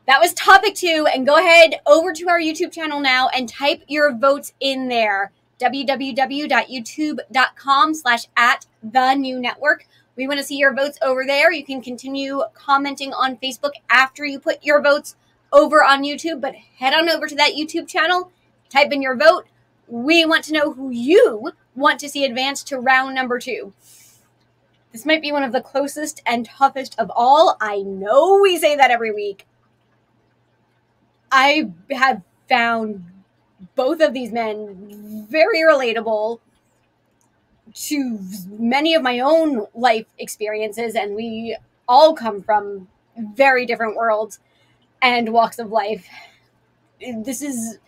That was topic 2. And go ahead over to our YouTube channel now and type your votes in there. www.youtube.com/@the-new-network. We want to see your votes over there. You can continue commenting on Facebook after you put your votes over on YouTube, but head on over to that YouTube channel, type in your vote. We want to know who you want to see advance to round number 2. This might be one of the closest and toughest of all. I know we say that every week. I have found both of these men very relatable to many of my own life experiences, and we all come from very different worlds and walks of life. This is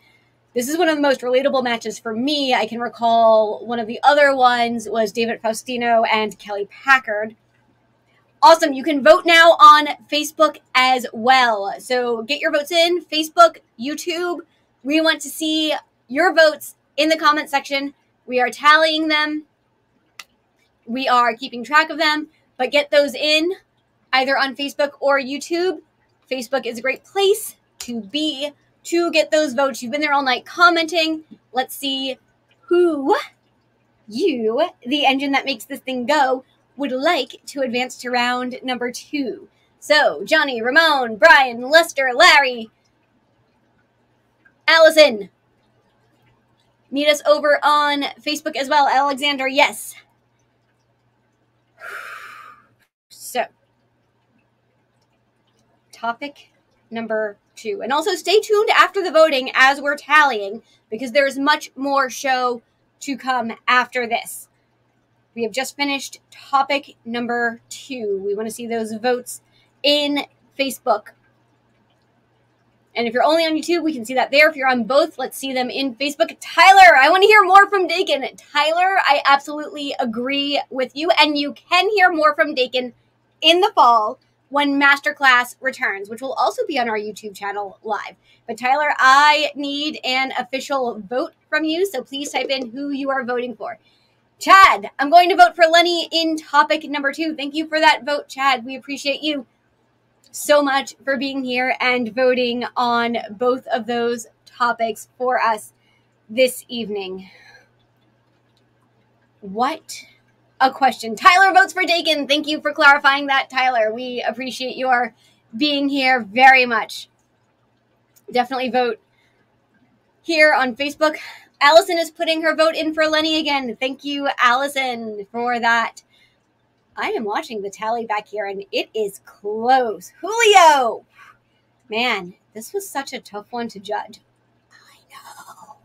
one of the most relatable matches for me. I can recall one of the other ones was David Faustino and Kelly Packard. Awesome. You can vote now on Facebook as well. So get your votes in, Facebook, YouTube. We want to see your votes in the comment section. We are tallying them. We are keeping track of them, but get those in either on Facebook or YouTube. Facebook is a great place to be to get those votes. You've been there all night commenting. Let's see who you, the engine that makes this thing go, would like to advance to round number 2. So Johnny, Ramon, Brian, Lester, Larry, Allison. Meet us over on Facebook as well. Alexander, yes. So, topic number 2. And also stay tuned after the voting as we're tallying, because there's much more show to come after this. We have just finished topic number 2. We want to see those votes in Facebook. And if you're only on YouTube, we can see that there. If you're on both, let's see them in Facebook. Tyler, I want to hear more from Dakin. Tyler, I absolutely agree with you. And you can hear more from Dakin in the fall when Masterclass returns, which will also be on our YouTube channel live. But Tyler, I need an official vote from you. So please type in who you are voting for. Chad, I'm going to vote for Lenny in topic number 2. Thank you for that vote, Chad. We appreciate you so much for being here and voting on both of those topics for us this evening. What a question. Tyler votes for Dakin. Thank you for clarifying that, Tyler. We appreciate your being here very much. Definitely vote here on Facebook. Allison is putting her vote in for Lenny again. Thank you, Allison, for that. I am watching the tally back here, and it is close. Julio! Man, this was such a tough one to judge. I know.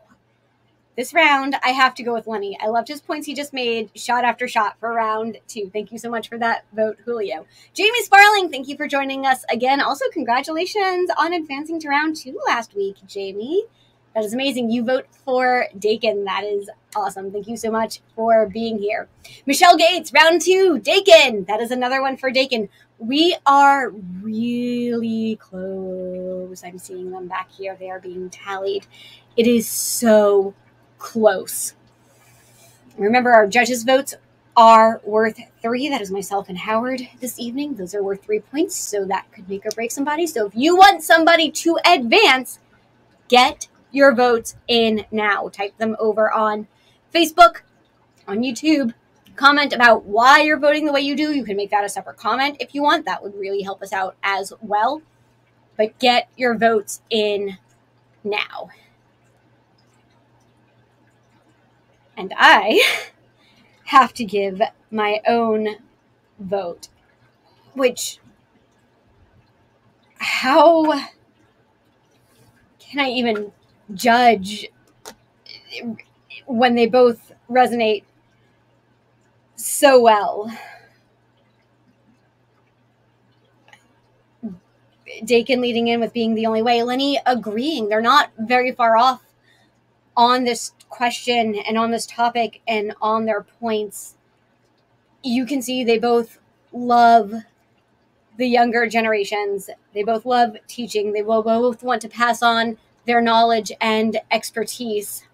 This round, I have to go with Lenny. I loved his points he just made, shot after shot for round 2. Thank you so much for that vote, Julio. Jamie Sparling, thank you for joining us again. Also, congratulations on advancing to round 2 last week, Jamie. That is amazing. You vote for Dakin. That is awesome. Thank you so much for being here. Michelle Gates, round 2, Dakin. That is another one for Dakin. We are really close. I'm seeing them back here. They are being tallied. It is so close. Remember, our judges' votes are worth 3. That is myself and Howard this evening. Those are worth 3 points, so that could make or break somebody. So if you want somebody to advance, get your votes in now. Type them over on Facebook, on YouTube. Comment about why you're voting the way you do. You can make that a separate comment if you want. That would really help us out as well. But get your votes in now. And I have to give my own vote, which, how can I even judge when they both resonate so well? Dakin leading in with being the only way. Lenny agreeing. They're not very far off on this question and on this topic and on their points. You can see they both love the younger generations. They both love teaching. They will both want to pass on their knowledge and expertise.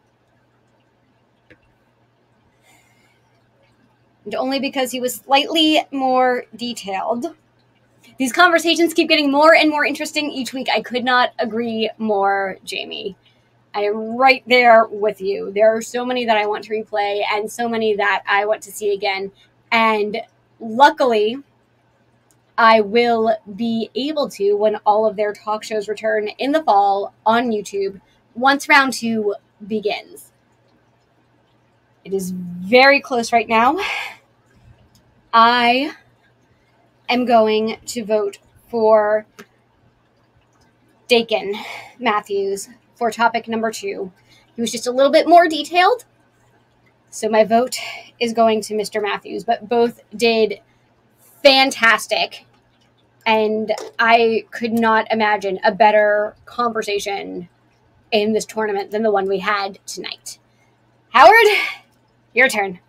And only because he was slightly more detailed. These conversations keep getting more and more interesting each week. I could not agree more, Jamie. I am right there with you. There are so many that I want to replay and so many that I want to see again. And luckily, I will be able to when all of their talk shows return in the fall on YouTube once round 2 begins. It is very close right now. I am going to vote for Dakin Matthews for topic number 2. He was just a little bit more detailed, so my vote is going to Mr. Matthews, but both did fantastic, and I could not imagine a better conversation in this tournament than the one we had tonight. Howard, your turn.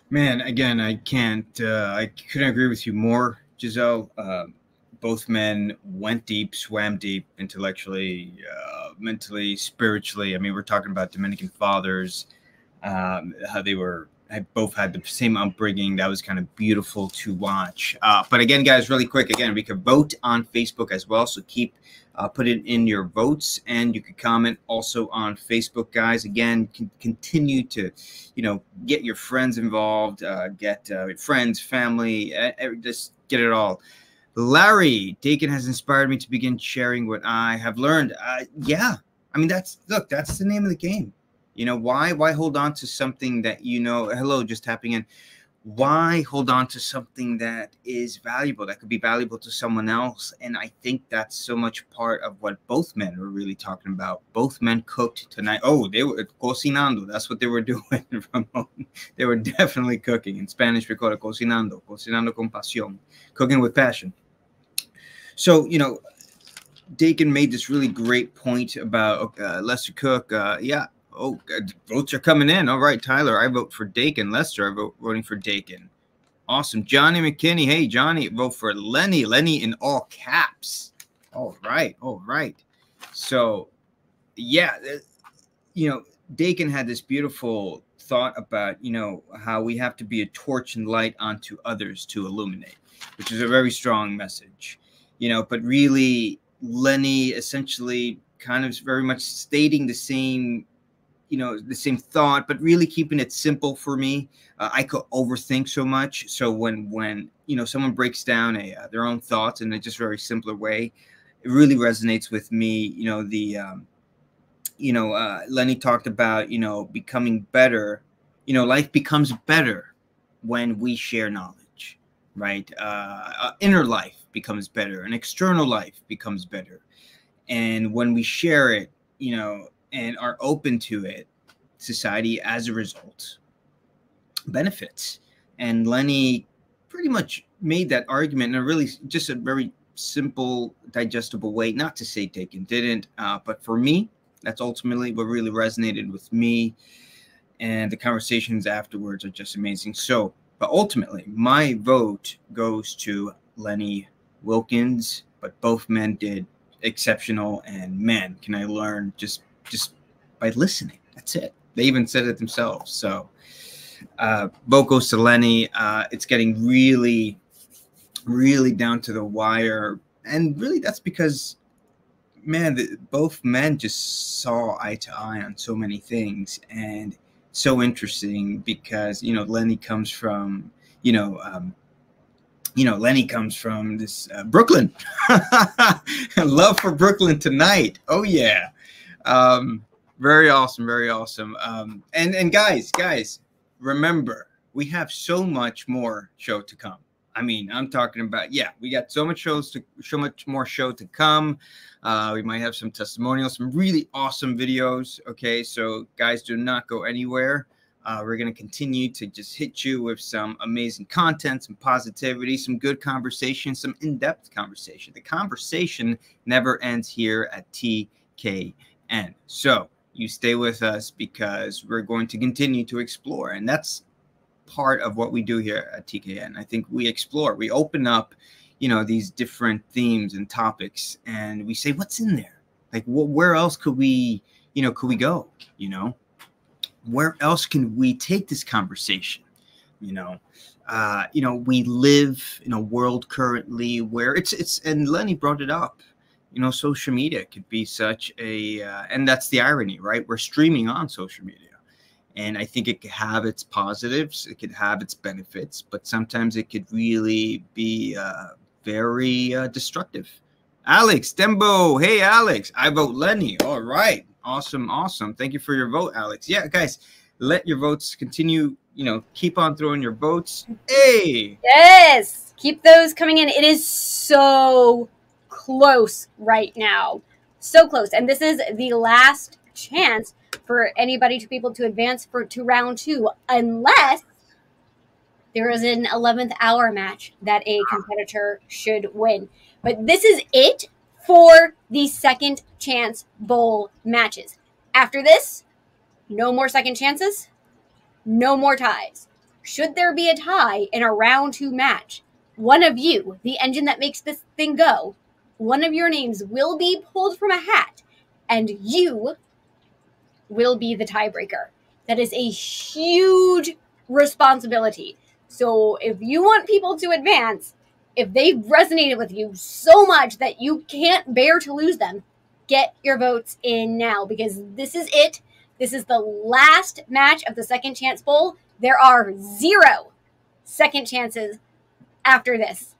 Man, again, I couldn't agree with you more, Giselle. Both men went deep, swam deep, intellectually, mentally, spiritually. I mean, we're talking about Dominican fathers, how they both had the same upbringing. That was kind of beautiful to watch. But again, guys, really quick, again, we could vote on Facebook as well. So keep putting in your votes, and you can comment also on Facebook, guys. Again, continue to, get your friends involved, get friends, family, just get it all. Larry, Dakin has inspired me to begin sharing what I have learned. Yeah, I mean, that's the name of the game. Why hold on to something that, hello, just tapping in. Why hold on to something that is valuable, that could be valuable to someone else? And I think that's so much part of what both men were really talking about. Both men cooked tonight. Oh, they were cocinando. That's what they were doing. They were definitely cooking. In Spanish, we call it cocinando. Cocinando con pasión. Cooking with passion. So, Dakin made this really great point about Lester Cook. Yeah. Oh, votes are coming in. All right, Tyler, I vote for Dakin. Lester, voting for Dakin. Awesome. Johnny McKinney. Hey, Johnny, vote for Lenny. Lenny in all caps. All right. So, yeah, Dakin had this beautiful thought about, you know, how we have to be a torch and light onto others to illuminate, which is a very strong message, you know, but really Lenny essentially kind of very much stating the same, you know, the same thought, but really keeping it simple for me. I could overthink so much. So when you know, someone breaks down their own thoughts in a just very simpler way, it really resonates with me. You know, Lenny talked about, you know, becoming better. You know, life becomes better when we share knowledge, right? Inner life becomes better, and external life becomes better. And when we share it, you know, and are open to it, society as a result benefits. And Lenny pretty much made that argument in a really just a very simple, digestible way. Not to say Dakin didn't, but for me, that's ultimately what really resonated with me. And the conversations afterwards are just amazing. So, but ultimately, my vote goes to Lenny Wilkens, but both men did exceptional. And man, can I learn just by listening. That's it. They even said it themselves. So vote goes to Lenny. It's getting really, really down to the wire. And really that's because, man, both men just saw eye to eye on so many things. And so interesting because, you know, Lenny comes from, Lenny comes from this Brooklyn. Love for Brooklyn tonight. Oh, yeah. Very awesome. Very awesome. And guys, remember, we have so much more show to come. I mean, I'm talking about, we got so much more show to come. We might have some testimonials, some really awesome videos. Okay, so guys, do not go anywhere. We're going to continue to just hit you with some amazing content, some positivity, some good conversation, some in-depth conversation. The conversation never ends here at TKN. So you stay with us because we're going to continue to explore. And that's part of what we do here at TKN. I think we explore, we open up, you know, these different themes and topics, and we say, what's in there? Like, where else could we go? You know, where else can we take this conversation? We live in a world currently where it's, and Lenny brought it up, you know, social media could be such a, and that's the irony, right? We're streaming on social media. And I think it could have its positives, it could have its benefits, but sometimes it could really be very destructive. Alex Dembo, hey Alex, I vote Lenny. All right, awesome. Thank you for your vote, Alex. Yeah, guys, let your votes continue. You know, keep on throwing your votes. Hey, yes, keep those coming in. It is so close right now, so close, and this is the last chance for anybody to be able to advance to round 2, unless there is an 11th hour match that a competitor should win. But this is it for the second chance bowl matches. After this, no more second chances, no more ties. Should there be a tie in a round 2 match, one of you, the engine that makes this thing go, one of your names will be pulled from a hat, and you will be the tiebreaker. That is a huge responsibility. So if you want people to advance, if they've resonated with you so much that you can't bear to lose them, get your votes in now, because this is it. This is the last match of the Second Chance Bowl. There are 0 second chances after this.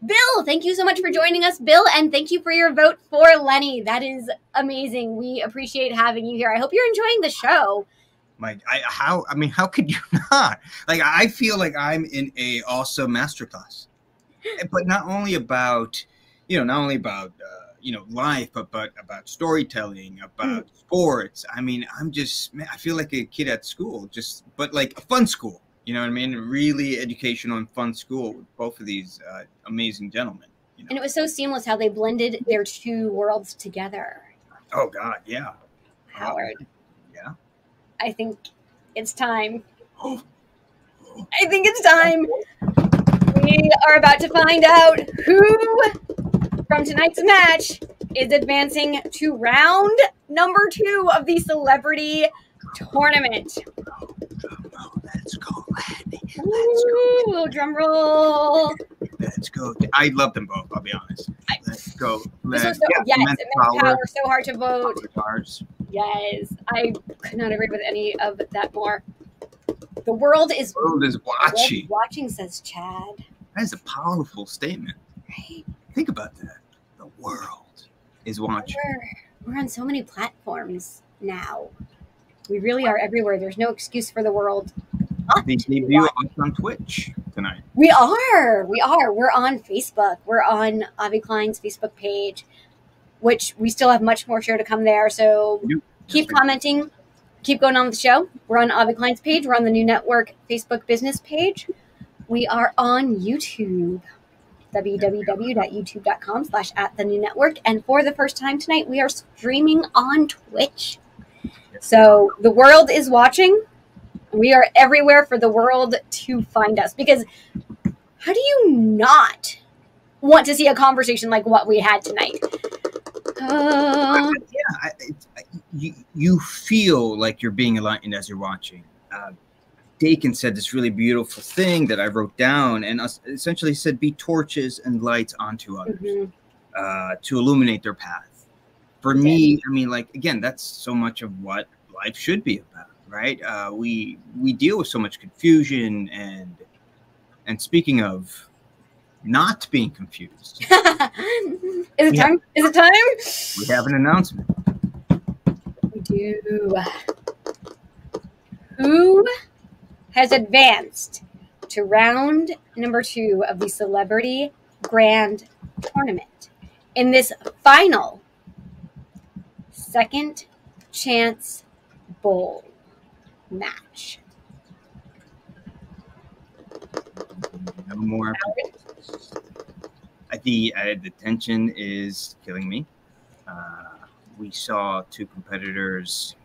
Bill, thank you so much for joining us, Bill, and thank you for your vote for Lenny. That is amazing. We appreciate having you here. I hope you're enjoying the show. Mike, how could you not? Like, I feel like I'm in a awesome masterclass, but not only about life, but about storytelling, about sports. I mean, I feel like a kid at school, but like a fun school. You know what I mean? Really educational and fun school with both of these amazing gentlemen. You know? And it was so seamless how they blended their 2 worlds together. Oh, God, yeah. Howard. Yeah. I think it's time. I think it's time. We are about to find out who from tonight's match is advancing to round number 2 of the Celebrity tournament. Let's go, Lenny. Ooh, drum roll. Let's go. I love them both, I'll be honest. Let's go. This was Let's immense power, so hard to vote. Guitars. Yes, I could not agree with any of that more. The world is watching. Watching, says Chad. That is a powerful statement. Right. Think about that. The world is watching. We're on so many platforms now. We really are everywhere. There's no excuse for the world. They debut us on Twitch tonight. We are. We're on Facebook. We're on Avi Klein's Facebook page, which we still have much more show to come there. So keep commenting. Keep going on with the show. We're on Avi Klein's page. We're on the New Network Facebook business page. We are on YouTube, www.youtube.com/@thenewNetwork. And for the first time tonight, we are streaming on Twitch. So the world is watching. We are everywhere for the world to find us. Because how do you not want to see a conversation like what we had tonight? You feel like you're being enlightened as you're watching. Dakin said this really beautiful thing that I wrote down, and essentially said, be torches and lights onto others to illuminate their path. For me, I mean, like, again, that's so much of what life should be about, right? We deal with so much confusion, and speaking of not being confused. Is it time? Is it time? We have an announcement. We do. Who has advanced to round number 2 of the Celebrity Grand Tournament in this final Second Chance Bowl match? No more. The tension is killing me. We saw 2 competitors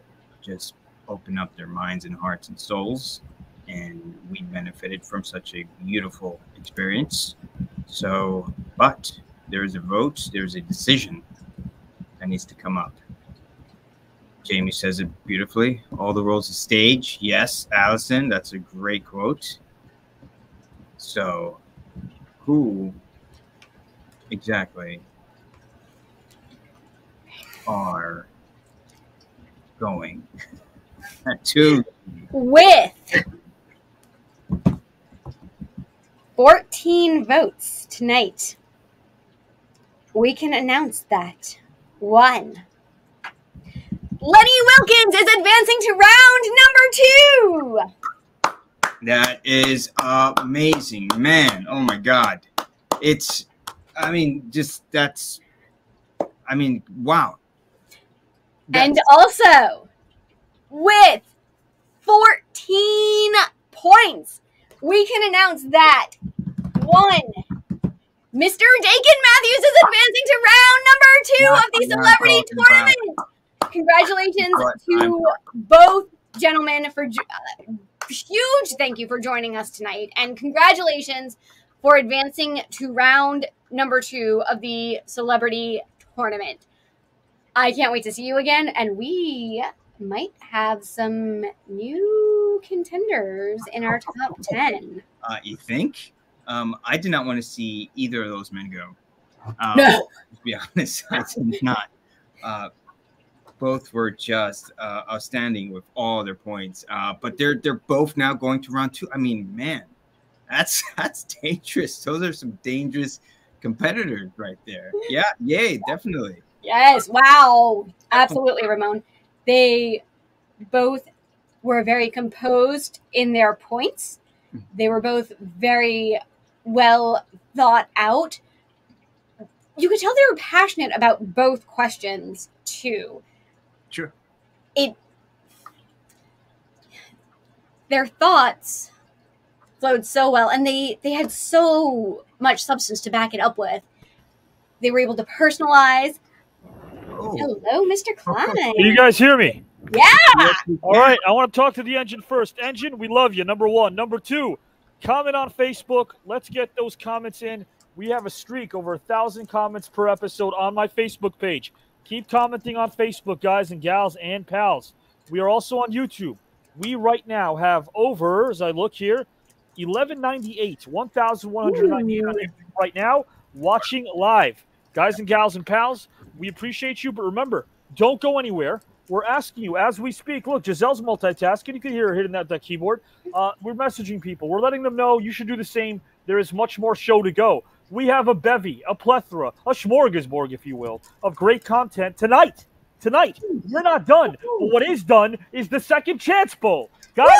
just open up their minds and hearts and souls, and we benefited from such a beautiful experience. So, but there's a vote, there's a decision that needs to come up. Jamie says it beautifully. All the world's a stage. Yes, Allison, that's a great quote. So, who exactly are going to with 14 votes tonight? We can announce that 1, Lenny Wilkens is advancing to round number 2. That is amazing, man. Oh my God. It's, I mean, just that's, I mean, wow. And also, with 14 points, we can announce that 1, Mr. Dakin Matthews is advancing to round number 2 of the Celebrity Tournament. Congratulations to both gentlemen for huge thank you for joining us tonight, and congratulations for advancing to round number 2 of the Celebrity Tournament. I can't wait to see you again, and we might have some new contenders in our top 10. You think? I did not want to see either of those men go. No. To be honest, I did not. Both were just outstanding with all their points. But they're both now going to round 2. I mean, man, that's dangerous. Those are some dangerous competitors right there. Yeah, yay, definitely. Yes, wow. Absolutely, Ramon. They both were very composed in their points. They were both very well thought out. You could tell they were passionate about both questions, too. Sure. Their thoughts flowed so well, and they had so much substance to back it up with. They were able to personalize. Oh. Hello, Mr. Klein. Can you guys hear me? Yeah. All right. I want to talk to the engine first. Engine, we love you. Number 1. Number 2, comment on Facebook. Let's get those comments in. We have a streak over 1,000 comments per episode on my Facebook page. Keep commenting on Facebook, guys and gals and pals. We are also on YouTube. We right now have over, as I look here, 1,198 on YouTube right now, watching live. Guys and gals and pals, we appreciate you, but remember, don't go anywhere. We're asking you as we speak. Look, Giselle's multitasking. You can hear her hitting that keyboard. We're messaging people. We're letting them know you should do the same. There is much more show to go. We have a bevy, a plethora, a smorgasbord, if you will, of great content tonight. Tonight, we're not done. But what is done is the Second Chance Bowl. Guys,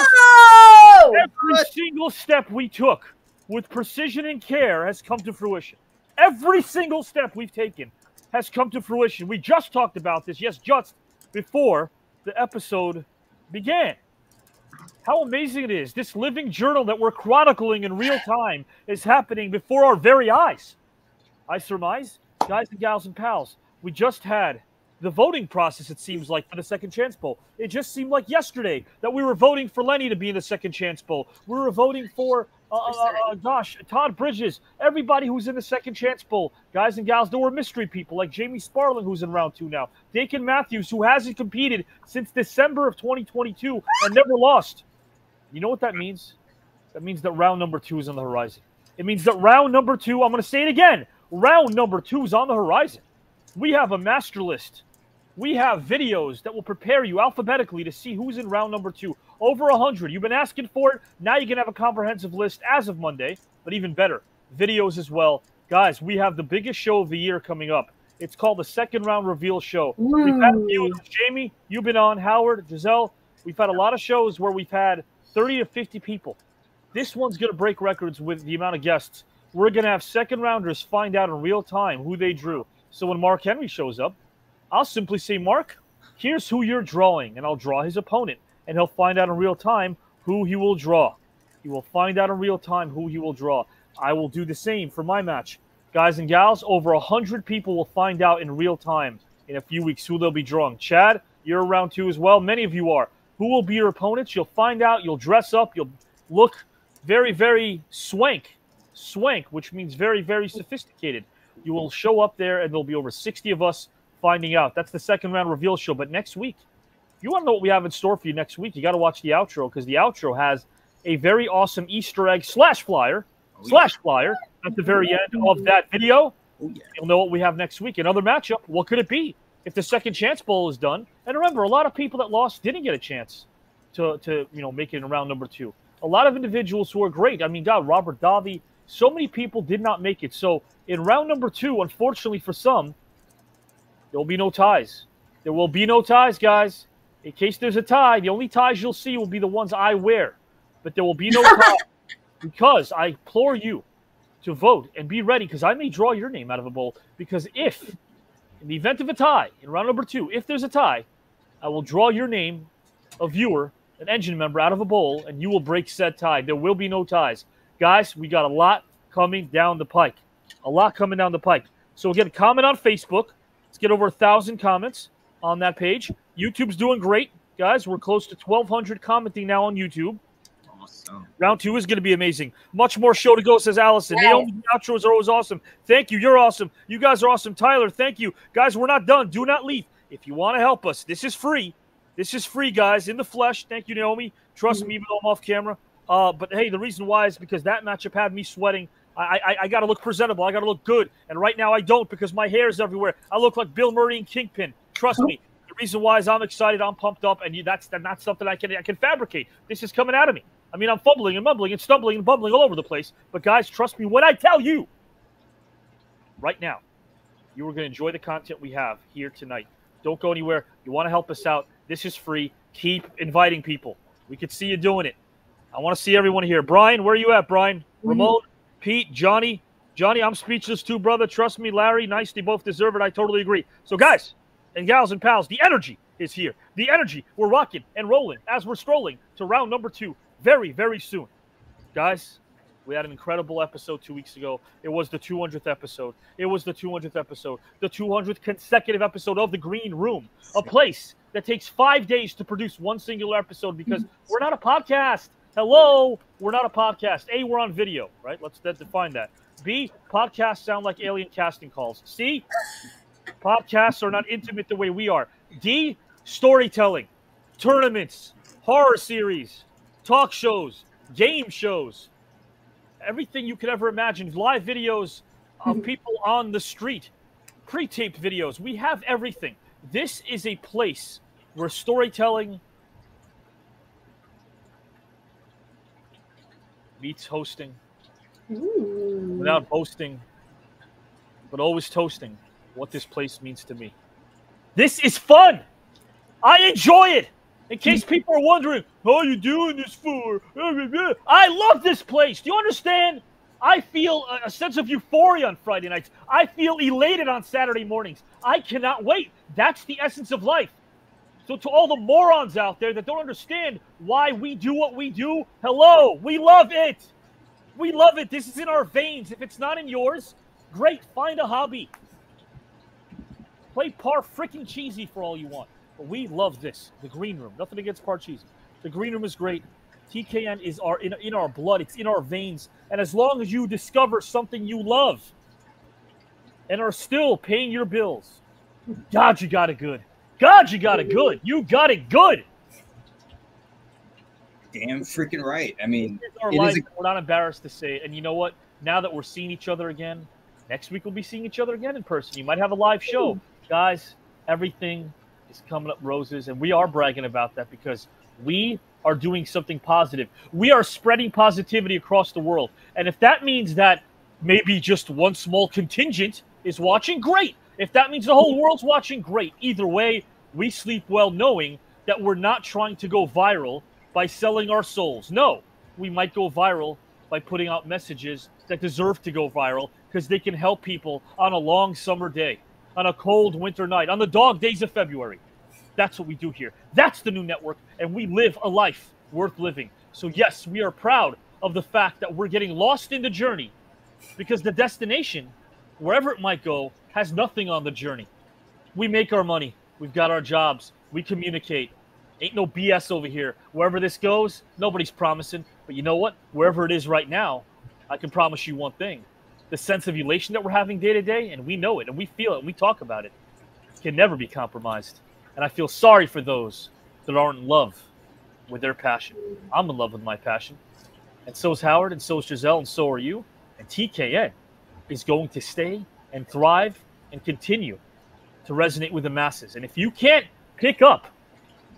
every single step we took with precision and care has come to fruition. Every single step we've taken has come to fruition. We just talked about this, yes, just before the episode began. How amazing it is. This living journal that we're chronicling in real time is happening before our very eyes. I surmise, guys and gals and pals, we just had the voting process, it seems like, for the Second Chance Bowl. It just seemed like yesterday that we were voting for Lenny to be in the Second Chance Bowl. We were voting for, Todd Bridges, everybody who's in the Second Chance Bowl. Guys and gals, there were mystery people like Jamie Sparling, who's in round 2 now. Dakin Matthews, who hasn't competed since December of 2022 and never lost. You know what that means? That means that round number 2 is on the horizon. It means that round number 2, I'm going to say it again, round number 2 is on the horizon. We have a master list. We have videos that will prepare you alphabetically to see who's in round number 2. Over 100. You've been asking for it. Now you can have a comprehensive list as of Monday, but even better, videos as well. Guys, we have the biggest show of the year coming up. It's called the Second Round Reveal Show. We've had a few. Jamie, you've been on. Howard, Giselle. We've had a lot of shows where we've had 30 to 50 people. This one's going to break records with the amount of guests. We're going to have second rounders find out in real time who they drew. So when Mark Henry shows up, I'll simply say, Mark, here's who you're drawing, and I'll draw his opponent, and he'll find out in real time who he will draw. He will find out in real time who he will draw. I will do the same for my match. Guys and gals, over 100 people will find out in real time in a few weeks who they'll be drawing. Chad, you're round 2 as well. Many of you are. Who will be your opponents? You'll find out. You'll dress up. You'll look very, very swank, which means very, very sophisticated. You will show up there, and there'll be over 60 of us finding out. That's the Second Round Reveal Show. But next week, if you want to know what we have in store for you next week, you got to watch the outro, because the outro has a very awesome Easter egg slash flyer at the very end of that video. You'll know what we have next week. Another matchup. What could it be if the Second Chance Bowl is done? And remember, a lot of people that lost didn't get a chance to make it in round number 2. A lot of individuals who are great. I mean, God, Robert Davi, so many people did not make it. So in round number 2, unfortunately for some, there will be no ties. There will be no ties, guys. In case there's a tie, the only ties you'll see will be the ones I wear. But there will be no ties, because I implore you to vote and be ready, because I may draw your name out of a bowl. Because if, in the event of a tie, in round number 2, if there's a tie, I will draw your name, a viewer, an engine member, out of a bowl, and you will break said tie. There will be no ties. Guys, we got a lot coming down the pike. A lot coming down the pike. So again, comment on Facebook. Let's get over 1,000 comments on that page. YouTube's doing great, guys. We're close to 1,200 commenting now on YouTube. Awesome. Round 2 is going to be amazing. Much more show to go, says Allison. Yes. Naomi, the outros are always awesome. Thank you. You're awesome. You guys are awesome. Tyler, thank you. Guys, we're not done. Do not leave. If you want to help us, this is free. This is free, guys, in the flesh. Thank you, Naomi. Trust me, even though I'm off camera. But, hey, the reason why is because that matchup had me sweating. I got to look presentable. I got to look good. And right now I don't, because my hair is everywhere. I look like Bill Murray and Kingpin. Trust me. The reason why is I'm excited. I'm pumped up. And that's not something I can fabricate. This is coming out of me. I mean, I'm fumbling and mumbling and stumbling and bumbling all over the place. But, guys, trust me when I tell you right now, you are going to enjoy the content we have here tonight. Don't go anywhere. You want to help us out. This is free. Keep inviting people. We could see you doing it. I want to see everyone here. Brian, where are you at, Brian? Ramon, Pete, Johnny. Johnny, I'm speechless too, brother. Trust me. Larry, nice. They both deserve it. I totally agree. So, guys and gals and pals, the energy is here. The energy. We're rocking and rolling as we're strolling to round number 2 very, very soon. Guys, we had an incredible episode 2 weeks ago. It was the 200th episode. It was the 200th episode. The 200th consecutive episode of The Green Room, a place that takes 5 days to produce one singular episode, because we're not a podcast. Hello, we're not a podcast. A, we're on video, right? Let's define that. B, podcasts sound like alien casting calls. C, podcasts are not intimate the way we are. D, storytelling. tournaments, horror series, talk shows, game shows, everything you could ever imagine, live videos of people on the street, pre-taped videos. We have everything. This is a place where storytelling meets hosting. Ooh. Without boasting, but always toasting what this place means to me. This is fun. I enjoy it. In case people are wondering, how are you doing this for? I love this place. Do you understand? I feel a sense of euphoria on Friday nights. I feel elated on Saturday mornings. I cannot wait. That's the essence of life. So to all the morons out there that don't understand why we do what we do, hello, we love it. We love it. This is in our veins. If it's not in yours, great. Find a hobby. Play par freaking cheesy for all you want. But we love this. The green room. Nothing against par cheesy. The green room is great. TKN is in our blood. It's in our veins. And as long as you discover something you love and are still paying your bills, God, you got it good. God, you got it good. You got it good. Damn freaking right. I mean, our life, we're not embarrassed to say it. And you know what? Now that we're seeing each other again, next week we'll be seeing each other again in person. You might have a live show. Guys, everything is coming up roses, and we are bragging about that because we are doing something positive. We are spreading positivity across the world. And if that means that maybe just one small contingent is watching, great. If that means the whole world's watching, great. Either way, we sleep well knowing that we're not trying to go viral by selling our souls. No, we might go viral by putting out messages that deserve to go viral because they can help people on a long summer day, on a cold winter night, on the dog days of February. That's what we do here. That's the new network, and we live a life worth living. So yes, we are proud of the fact that we're getting lost in the journey because the destination, wherever it might go, has nothing on the journey. We make our money. We've got our jobs. We communicate. Ain't no BS over here. Wherever this goes, nobody's promising. But you know what? Wherever it is right now, I can promise you one thing. The sense of elation that we're having day to day, and we know it, and we feel it, and we talk about it, can never be compromised. And I feel sorry for those that aren't in love with their passion. I'm in love with my passion. And so is Howard, and so is Giselle, and so are you. And TKN is going to stay and thrive and continue to resonate with the masses. And if you can't pick up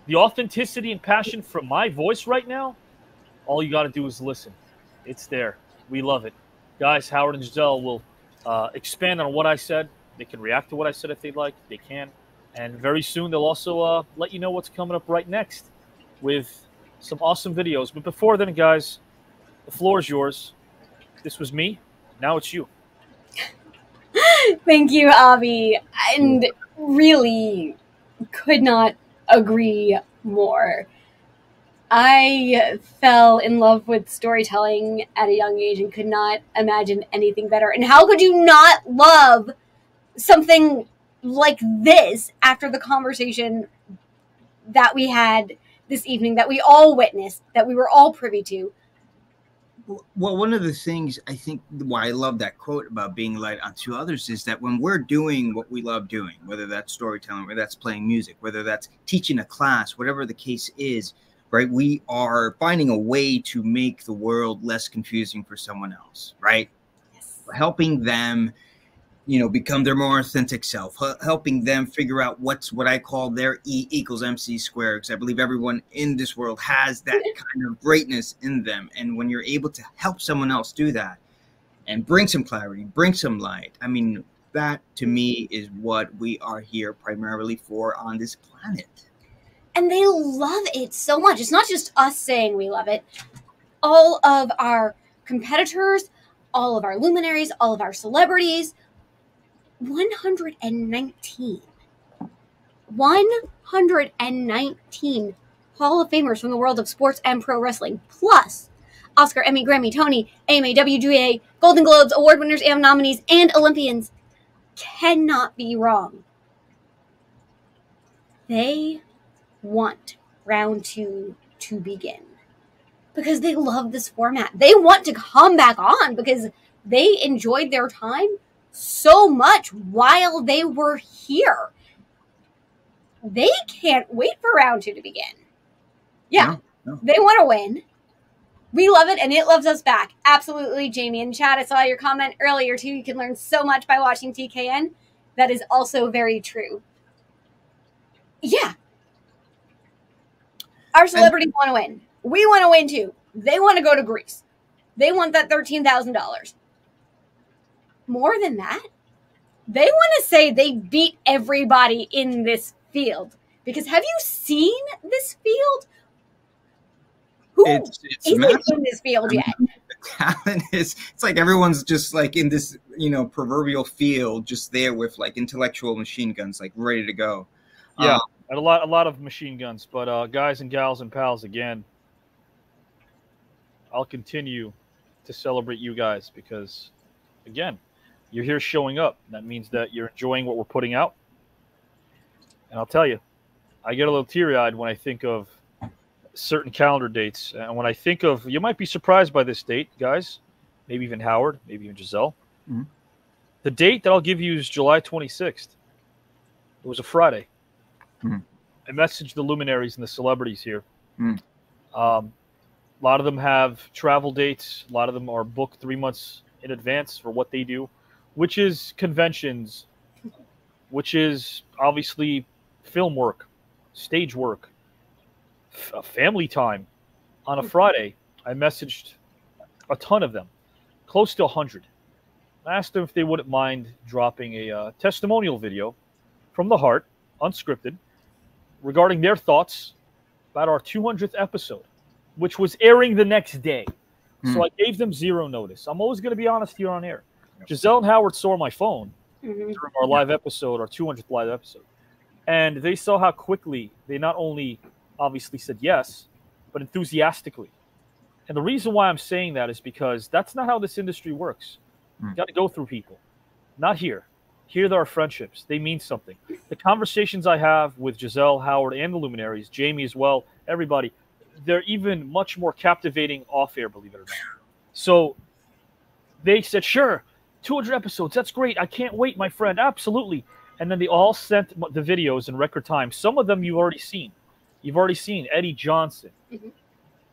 the authenticity and passion from my voice right now, all you got to do is listen. It's there. We love it. Guys, Howard and Giselle will expand on what I said. They can react to what I said if they'd like. They can. And very soon they'll also let you know what's coming up right next with some awesome videos. But before then, guys, the floor is yours. This was me. Now it's you. Thank you, Avi. And really could not agree more. I fell in love with storytelling at a young age and could not imagine anything better. And how could you not love something like this after the conversation that we had this evening, that we all witnessed, that we were all privy to? Well, one of the things I think why I love that quote about being light unto others is that when we're doing what we love doing, whether that's storytelling, whether that's playing music, whether that's teaching a class, whatever the case is, right? We are finding a way to make the world less confusing for someone else, right? Yes. Helping them, become their more authentic self, helping them figure out what's what I call their E equals MC squared, because I believe everyone in this world has that kind of greatness in them. And when you're able to help someone else do that and bring some clarity, bring some light, I mean, that to me is what we are here primarily for on this planet. And they love it so much. It's not just us saying we love it. All of our competitors, all of our luminaries, all of our celebrities, 119 Hall of Famers from the world of sports and pro wrestling, plus Oscar, Emmy, Grammy, Tony, AMA, WGA, Golden Globes, award winners and nominees, and Olympians cannot be wrong. They want round 2 to begin because they love this format. They want to come back on because they enjoyed their time so much while they were here. They can't wait for round 2 to begin. Yeah. They want to win. We love it, and it loves us back. Absolutely, Jamie. And Chad, I saw your comment earlier, too. You can learn so much by watching TKN. That is also very true. Yeah. Our celebrities want to win. We want to win, too. They want to go to Greece. They want that $13,000. More than that, they want to say they beat everybody in this field. Because have you seen this field? Who it's isn't in this field yet? The talent is, it's like everyone's just like in this, you know, proverbial field, just there with like intellectual machine guns, like ready to go. Yeah, and a lot of machine guns. But guys and gals and pals, again, I'll continue to celebrate you guys because, again, you're here showing up. That means that you're enjoying what we're putting out. And I'll tell you, I get a little teary-eyed when I think of certain calendar dates. And when I think of, you might be surprised by this date, guys, maybe even Howard, maybe even Giselle. Mm-hmm. The date that I'll give you is July 26th. It was a Friday. Mm-hmm. I messaged the luminaries and the celebrities here. Mm-hmm. A lot of them have travel dates. A lot of them are booked 3 months in advance for what they do, which is conventions, which is obviously film work, stage work, family time. On a Friday, I messaged a ton of them, close to 100. I asked them if they wouldn't mind dropping a testimonial video from the heart, unscripted, regarding their thoughts about our 200th episode, which was airing the next day. So I gave them zero notice. I'm always going to be honest here on air. Giselle and Howard saw my phone during our live episode, our 200th live episode. And they saw how quickly they not only obviously said yes, but enthusiastically. And the reason why I'm saying that is because that's not how this industry works. You got to go through people. Not here. Here there are friendships. They mean something. The conversations I have with Giselle, Howard, and the luminaries, Jamie as well, everybody, they're even much more captivating off air, believe it or not. So they said, sure, 200 episodes. That's great. I can't wait, my friend. Absolutely. And then they all sent the videos in record time. Some of them you've already seen. You've already seen Eddie Johnson.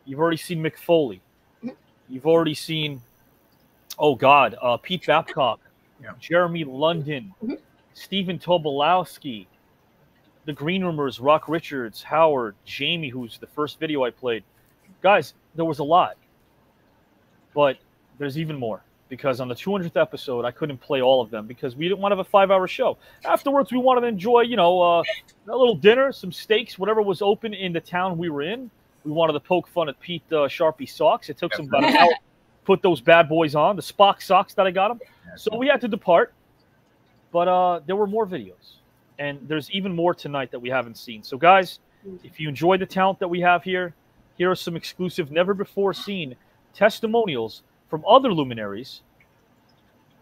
You've already seen Mick Foley. You've already seen, oh God, Pete Babcock, Jeremy London, Stephen Tobolowsky, the Green Roomers, Rock Richards, Howard, Jamie, who's the first video I played. Guys, there was a lot. But there's even more. Because on the 200th episode, I couldn't play all of them because we didn't want to have a 5-hour show. Afterwards, we wanted to enjoy, you know, a little dinner, some steaks, whatever was open in the town we were in. We wanted to poke fun at Pete Sharpie socks. It took some about an hour to put those bad boys on, the Spock socks that I got him. So we had to depart. But there were more videos. And there's even more tonight that we haven't seen. So, guys, if you enjoy the talent that we have here, here are some exclusive, never-before-seen testimonials from other luminaries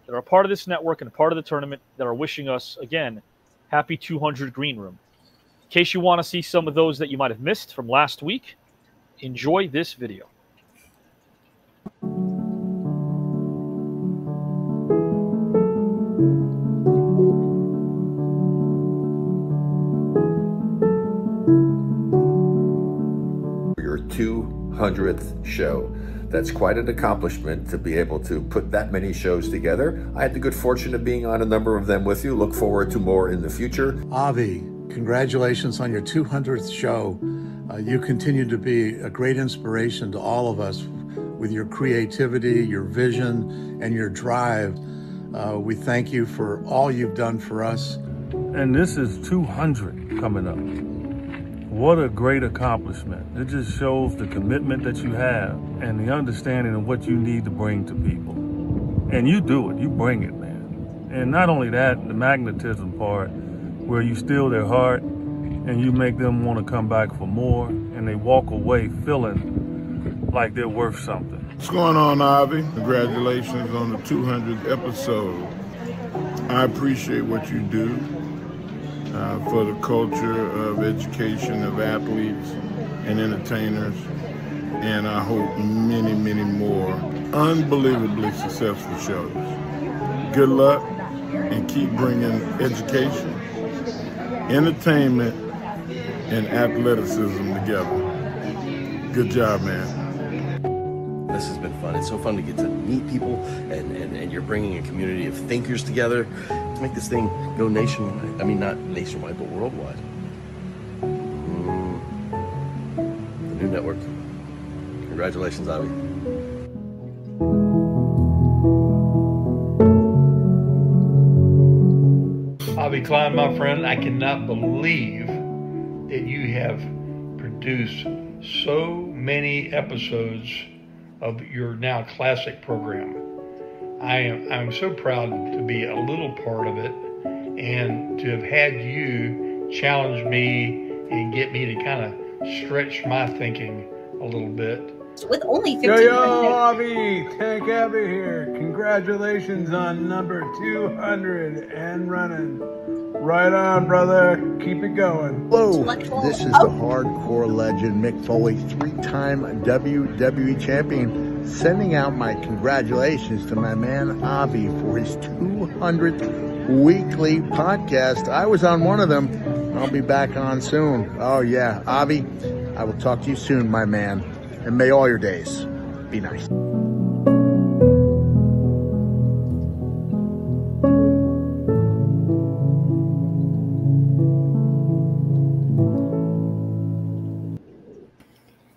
that are a part of this network and a part of the tournament that are wishing us, again, happy 200 Green Room. In case you want to see some of those that you might have missed from last week, enjoy this video. Your 200th show. That's quite an accomplishment to be able to put that many shows together. I had the good fortune of being on a number of them with you. Look forward to more in the future. Avi, congratulations on your 200th show. You continue to be a great inspiration to all of us with your creativity, your vision, and your drive. We thank you for all you've done for us. And this is 200 coming up. What a great accomplishment. It just shows the commitment that you have and the understanding of what you need to bring to people. And you do it, you bring it, man. And not only that, the magnetism part, where you steal their heart and you make them want to come back for more and they walk away feeling like they're worth something. What's going on, Avi? Congratulations on the 200th episode. I appreciate what you do. For the culture of education of athletes and entertainers, and I hope many, many more unbelievably successful shows. Good luck, and keep bringing education, entertainment, and athleticism together. good job, man. This has been fun. It's so fun to get to meet people, and you're bringing a community of thinkers together to make this thing go nationwide. I mean, not nationwide, but worldwide. The new network. Congratulations, Avi. Avi Klein, my friend, I cannot believe that you have produced so many episodes of your now classic program. I'm so proud to be a little part of it, and to have had you challenge me and get me to kind of stretch my thinking a little bit. With only 15 Yo, Avi, Tank Abbey here. Congratulations on number 200 and running. Right on, brother. Keep it going. Hello, this is the hardcore legend Mick Foley, 3-time WWE champion, sending out my congratulations to my man Avi for his 200th weekly podcast. I was on one of them. I'll be back on soon. Oh yeah, Avi, I will talk to you soon, my man. And may all your days be nice.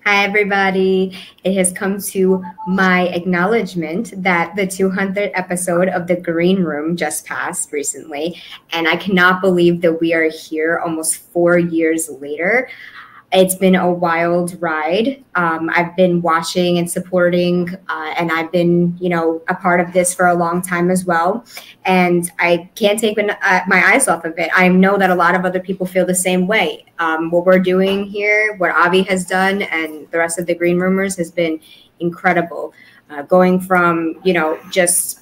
Hi, everybody. It has come to my acknowledgement that the 200th episode of The Green Room just passed recently, and I cannot believe that we are here almost 4 years later. It's been a wild ride. I've been watching and supporting, and I've been, a part of this for a long time as well. And I can't take my eyes off of it. I know that a lot of other people feel the same way. What we're doing here, what Avi has done, and the rest of the Green Roomers has been incredible. Going from, just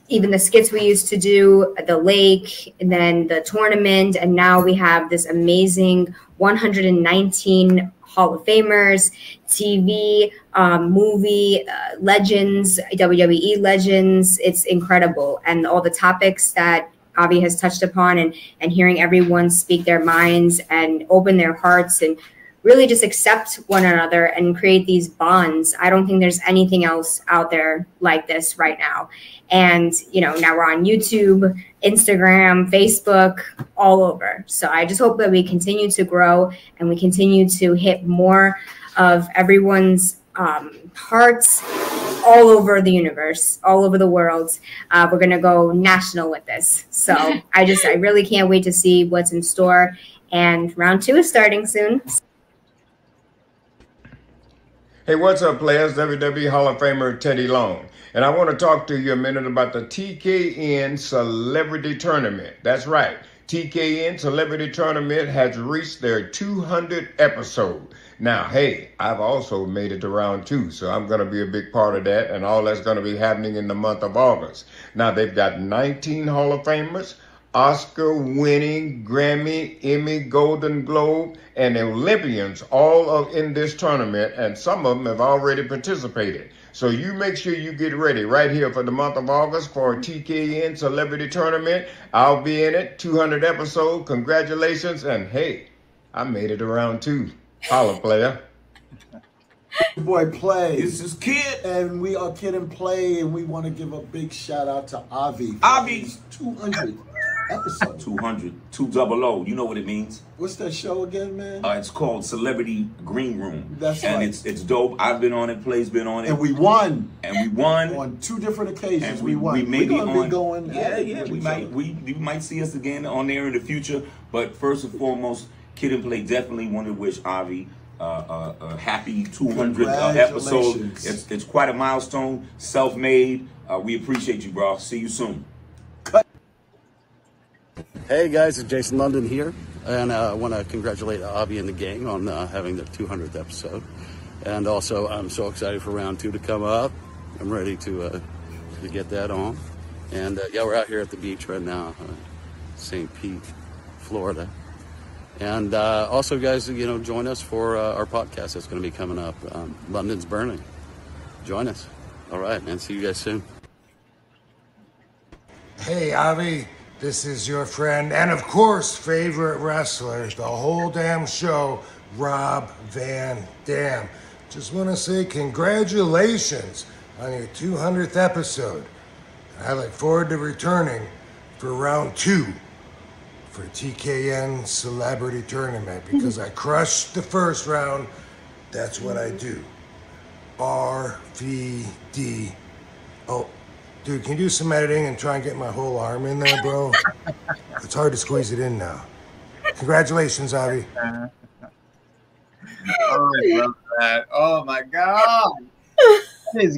even the skits we used to do, the lake, and then the tournament, and now we have this amazing 119 Hall of Famers, TV, movie legends, WWE legends. It's incredible. And all the topics that Avi has touched upon, and hearing everyone speak their minds and open their hearts and really just accept one another and create these bonds. I don't think there's anything else out there like this right now. And, now we're on YouTube, Instagram, Facebook, all over. So I just hope that we continue to grow and we continue to hit more of everyone's hearts all over the universe, all over the world. We're going to go national with this. So I really can't wait to see what's in store. And round 2 is starting soon. Hey, what's up, players? WWE Hall of Famer Teddy Long. And I want to talk to you a minute about the TKN Celebrity Tournament. That's right. TKN Celebrity Tournament has reached their 200th episode. Now, hey, I've also made it to round 2, so I'm going to be a big part of that, and all that's going to be happening in the month of August. Now, they've got 19 Hall of Famers, Oscar-winning, Grammy, Emmy, Golden Globe, and Olympians all in this tournament, and some of them have already participated. So you make sure you get ready right here for the month of August for TKN Celebrity Tournament. I'll be in it, 200 episode. Congratulations, and hey, I made it to round 2. Holla, player. Boy Play. This is Kid. And we are Kid and Play, and we want to give a big shout out to Avi. Avi's 200 episode. 200, 200. You know what it means? What's that show again, man? It's called Celebrity Green Room. That's and right. It's dope. I've been on it. Play's been on it. And we won. On 2 different occasions. And we won. We may be on. Be going. Yeah. You might see us again on there in the future. But first and foremost, Kid and Play definitely want to wish Avi a happy 200th episode. It's quite a milestone. Self-made. We appreciate you, bro. See you soon. Hey guys, it's Jason London here, and I want to congratulate Avi and the gang on having their 200th episode. And also, I'm so excited for round 2 to come up. I'm ready to get that on. And yeah, we're out here at the beach right now, St. Pete, Florida. And also, guys, join us for our podcast that's going to be coming up, London's Burning. Join us. All right, man. See you guys soon. Hey, Avi. This is your friend and, of course, favorite wrestler, the whole damn show, Rob Van Dam. Just want to say congratulations on your 200th episode. I look forward to returning for round 2 for TKN Celebrity Tournament because I crushed the first round. That's what I do. RVD. Oh, dude, can you do some editing and try and get my whole arm in there, bro? It's hard to squeeze it in now. Congratulations, Avi. Oh, I love that. Oh my God.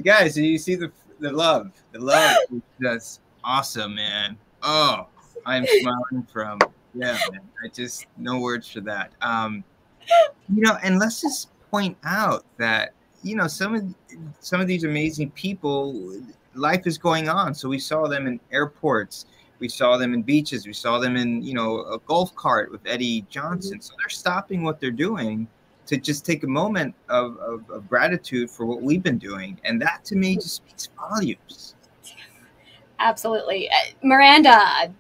Guys, so you see the love. The love is just awesome, man. Oh, I'm smiling from man. I just no words for that. You know, and let's just point out that, you know, some of these amazing people, life is going on. So we saw them in airports, we saw them in beaches, we saw them in, you know, a golf cart with Eddie Johnson. So they're stopping what they're doing to just take a moment of gratitude for what we've been doing. And that to me just speaks volumes. Absolutely. Miranda,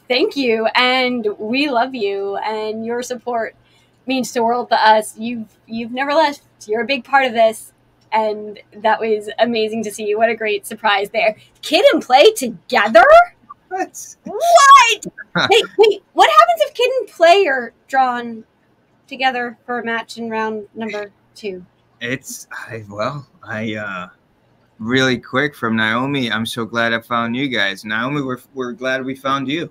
thank you. And we love you, and your support means the world to us. You've never left. You're a big part of this. And that was amazing to see. What a great surprise there. Kid and Play together? What? Wait, what happens if Kid and Play are drawn together for a match in round number 2? Really quick from Naomi, I'm so glad I found you guys. Naomi, we're glad we found you.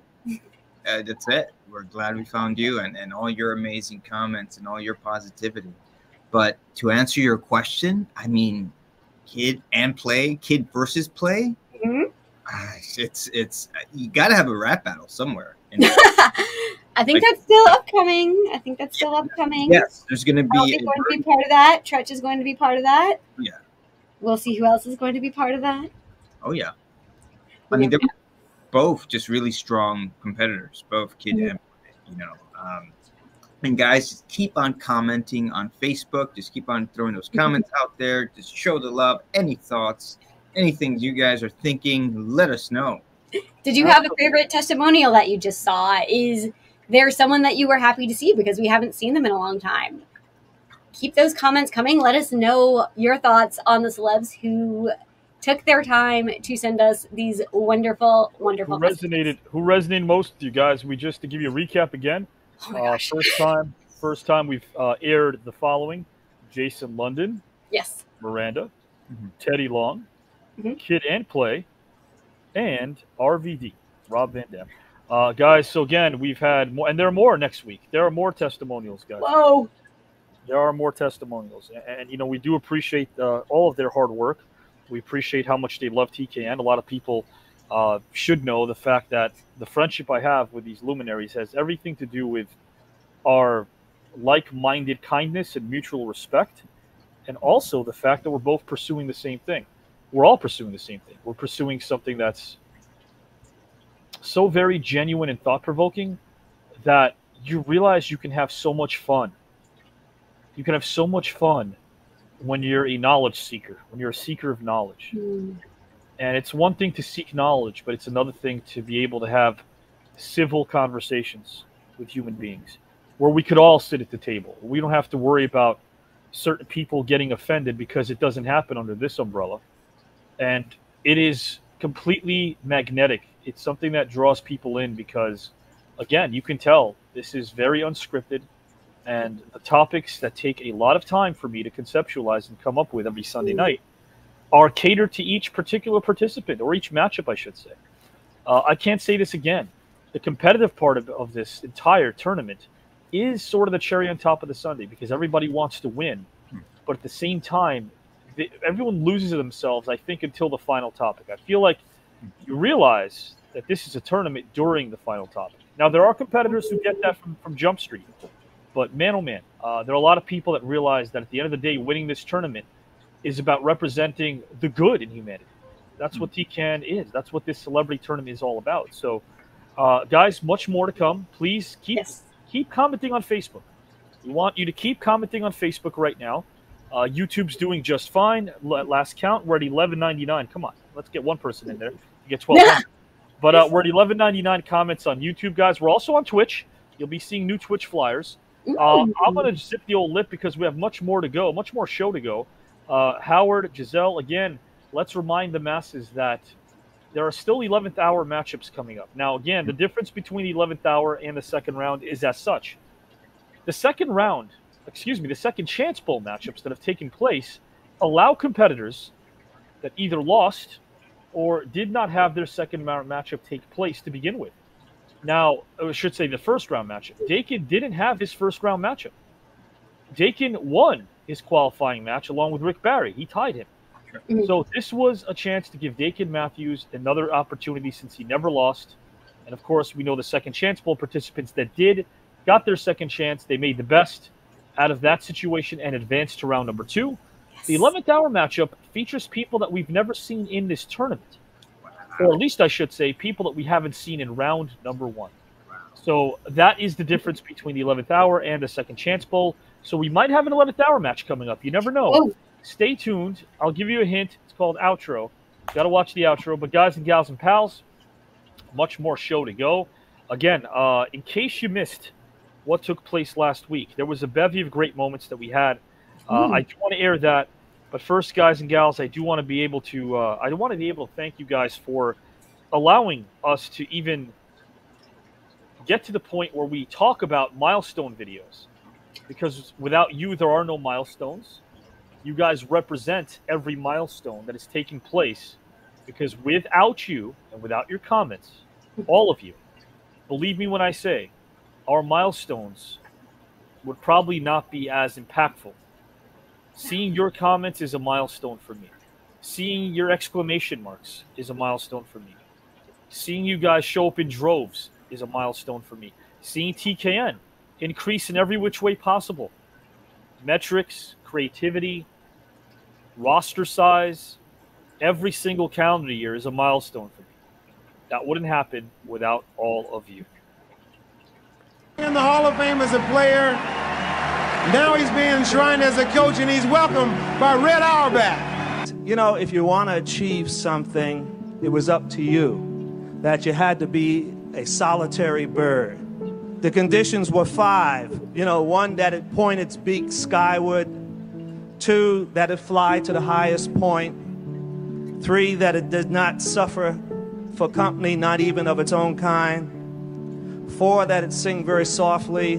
That's it. We're glad we found you and all your amazing comments and all your positivity. But to answer your question, I mean, Kid and Play, Kid versus Play. Mm-hmm. It's you got to have a rap battle somewhere. I think that's still upcoming. Yes, there's going to be. I'll be going to be part of that. Tretch is going to be part of that. Yeah. We'll see who else is going to be part of that. Oh yeah. I mean, they're both just really strong competitors, both Kid and Play, you know. And guys, just keep on commenting on Facebook. Just keep on throwing those comments out there. Just show the love. Any thoughts, anything you guys are thinking, let us know. Did you have a favorite testimonial that you just saw? Is there someone that you were happy to see because we haven't seen them in a long time? Keep those comments coming. Let us know your thoughts on the celebs who took their time to send us these wonderful, wonderful messages. Who resonated most with you guys? To give you a recap again. Oh my gosh. First time we've aired the following: Jason London, yes, Miranda, Teddy Long, Kid and Play, and RVD, Rob Van Dam. Guys, so again, we've had more, and there are more next week. There are more testimonials, guys. Whoa. There are more testimonials, and you know, we do appreciate all of their hard work. We appreciate how much they love TKN. A lot of people should know the fact that the friendship I have with these luminaries has everything to do with our like-minded kindness and mutual respect, and also the fact that we're both pursuing the same thing. We're all pursuing the same thing. We're pursuing something that's so very genuine and thought-provoking that you realize you can have so much fun. You can have so much fun when you're a knowledge seeker, when you're a seeker of knowledge. And it's one thing to seek knowledge, but it's another thing to be able to have civil conversations with human beings where we could all sit at the table. We don't have to worry about certain people getting offended because it doesn't happen under this umbrella. And it is completely magnetic. It's something that draws people in because, again, you can tell this is very unscripted. And the topics that take a lot of time for me to conceptualize and come up with every Sunday night are catered to each particular participant, or each matchup, I should say. I can't say this again. The competitive part of this entire tournament is sort of the cherry on top of the sundae because everybody wants to win. But at the same time, everyone loses themselves, I think, until the final topic. I feel like you realize that this is a tournament during the final topic. Now, there are competitors who get that from Jump Street. But man, oh man, there are a lot of people that realize that at the end of the day, winning this tournament is about representing the good in humanity. That's what TKN is. That's what this celebrity tournament is all about. So, guys, much more to come. Please keep commenting on Facebook. We want you to keep commenting on Facebook right now. YouTube's doing just fine. At last count, we're at $11.99. Come on, let's get one person in there. You get 12. But we're at $11.99 comments on YouTube, guys. We're also on Twitch. You'll be seeing new Twitch flyers. I'm going to zip the old lip because we have much more to go, much more show to go. Howard, Giselle, again, let's remind the masses that there are still 11th hour matchups coming up. Now, again, the difference between the 11th hour and the second round is as such. The second round, the second chance bowl matchups that have taken place allow competitors that either lost or did not have their second round matchup take place to begin with. Now, I should say the first round matchup. Dakin didn't have his first round matchup. Dakin won his qualifying match along with Rick Barry. He tied him. So this was a chance to give Dakin Matthews another opportunity since he never lost. And of course, we know the second chance bowl participants that did got their second chance. They made the best out of that situation and advanced to round number 2. The 11th hour matchup features people that we've never seen in this tournament. Or at least I should say people that we haven't seen in round number 1. So that is the difference between the 11th hour and the second chance bowl. So we might have an 11th hour match coming up. You never know. Oh. Stay tuned. I'll give you a hint. It's called outro. Got to watch the outro. But guys and gals and pals, much more show to go. Again, in case you missed what took place last week, there was a bevy of great moments that we had. I do want to air that. But first, guys and gals, I do want to be able to thank you guys for allowing us to even get to the point where we talk about milestone videos. Because without you, there are no milestones. You guys represent every milestone that is taking place. Because without you and without your comments, all of you, believe me when I say, our milestones would probably not be as impactful. Seeing your comments is a milestone for me. Seeing your exclamation marks is a milestone for me. Seeing you guys show up in droves is a milestone for me. Seeing TKN increase in every which way possible. Metrics, creativity, roster size, every single calendar year is a milestone for me. That wouldn't happen without all of you. In the Hall of Fame as a player, now he's being enshrined as a coach, and he's welcomed by Red Auerbach. You know, if you want to achieve something, it was up to you. That you had to be a solitary bird. The conditions were 5. You know, 1, that it point its beak skyward. 2, that it fly to the highest point. 3, that it did not suffer for company, not even of its own kind. 4, that it sing very softly.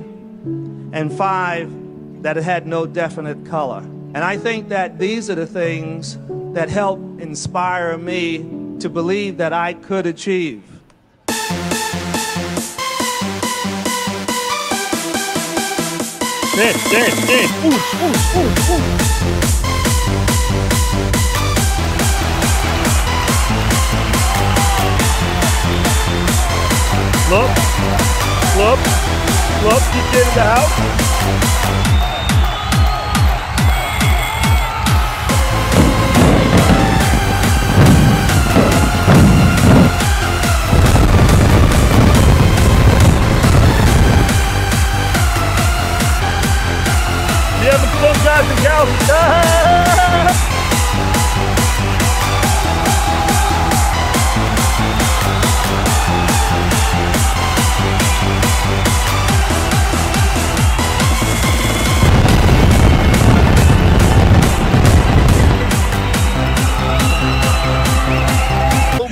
And 5, that it had no definite color. And I think that these are the things that help inspire me to believe that I could achieve. Love, get in the house. Guys and gals.